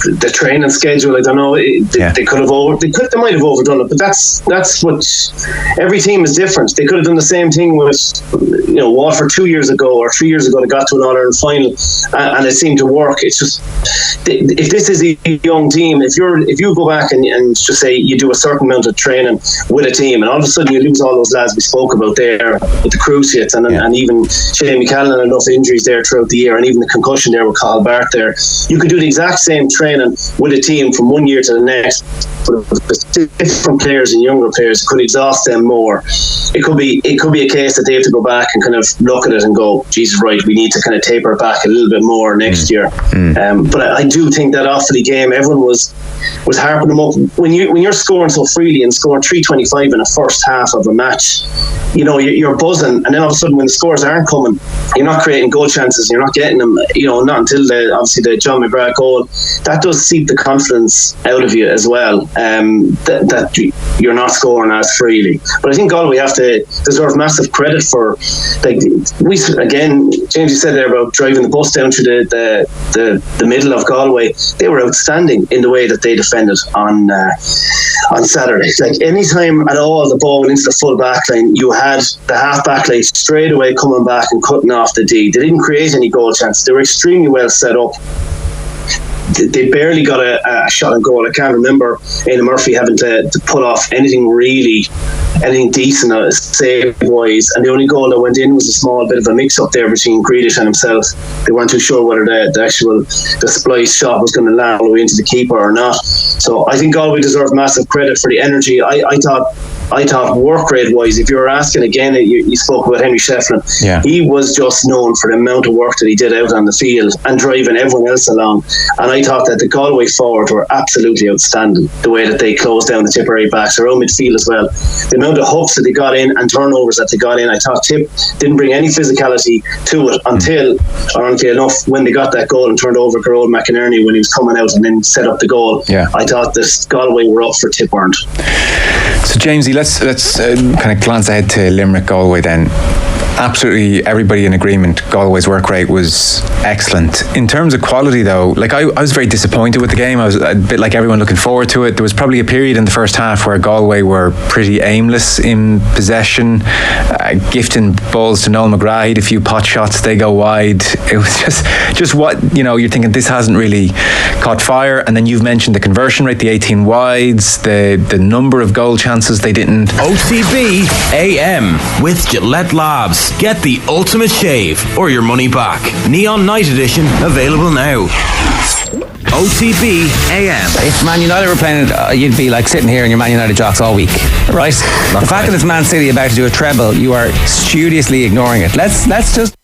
the training schedule. I don't know. They could have they might have overdone it, but that's what every team is different. They could have done the same thing with Waterford 2 years ago or 3 years ago. They got to an All-Ireland final and it seemed to work. It's just, if this is a young team, if you go back and just say you do a certain amount of training with a team, and all of a sudden you lose all those lads we spoke about there with the Cruciates and even Shane McCallan and enough injuries there throughout the year, and even the concussion there with Carl Bart there, you could do the exact same training with a team from 1 year to the next, but different players and younger players could exhaust them more. It could be a case that they have to go back and kind of look at it and go, Jesus, right, we need to kind of taper it back a little bit more next year. But I do think that after the game, everyone was harping them up. When you're scoring so freely and scoring 325 in the first half of a match, you're buzzing, and then all of a sudden when the scores aren't coming, you're not creating goal chances, you're not getting them, not until the John McGrath goal. That does seep the confidence out of you as well, that you're not scoring as freely. But I think Galway have to deserve massive credit for, James, you said there about driving the bus down to the middle of Galway. They were outstanding in the way that they defended on Saturday. Like, any time at all the ball went into the full back line, you had the half back line straight away coming back and cutting off the D. They didn't create any goal chances. They were extremely well set up. They barely got a shot on goal. I can't remember Aidan Murphy having to pull off anything decent save wise, and the only goal that went in was a small bit of a mix up there between Grealish and himself. They weren't too sure whether the splice shot was going to land all the way into the keeper or not. So I think Galway deserve massive credit for the energy. I thought work rate wise, if you were asking again, you spoke about Henry Shefflin. He was just known for the amount of work that he did out on the field and driving everyone else along. And I thought that the Galway forwards were absolutely outstanding, the way that they closed down the Tipperary backs, their own midfield as well. The amount of hooks that they got in and turnovers that they got in, I thought Tip didn't bring any physicality to it until enough when they got that goal and turned over Gerard McInerney when he was coming out and then set up the goal. I thought this Galway were up for Tip, weren't. So Jamesy, let's kind of glance ahead to Limerick Galway then. Absolutely everybody in agreement, Galway's work rate was excellent. In terms of quality though, I was very disappointed with the game. I was a bit like everyone looking forward to it. There was probably a period in the first half where Galway were pretty aimless in possession, gifting balls to Noel McGrath. He had a few pot shots, they go wide. It was just what, you're thinking, this hasn't really caught fire. And then you've mentioned the conversion rate, the 18 wides, the number of goal chances they didn't. OTB AM with Gillette Labs. Get the ultimate shave or your money back. Neon Night Edition available now. OTB AM. If Man United were playing it, you'd be like sitting here in your Man United jocks all week, right? The fact that it's Man City about to do a treble, you are studiously ignoring it. Let's just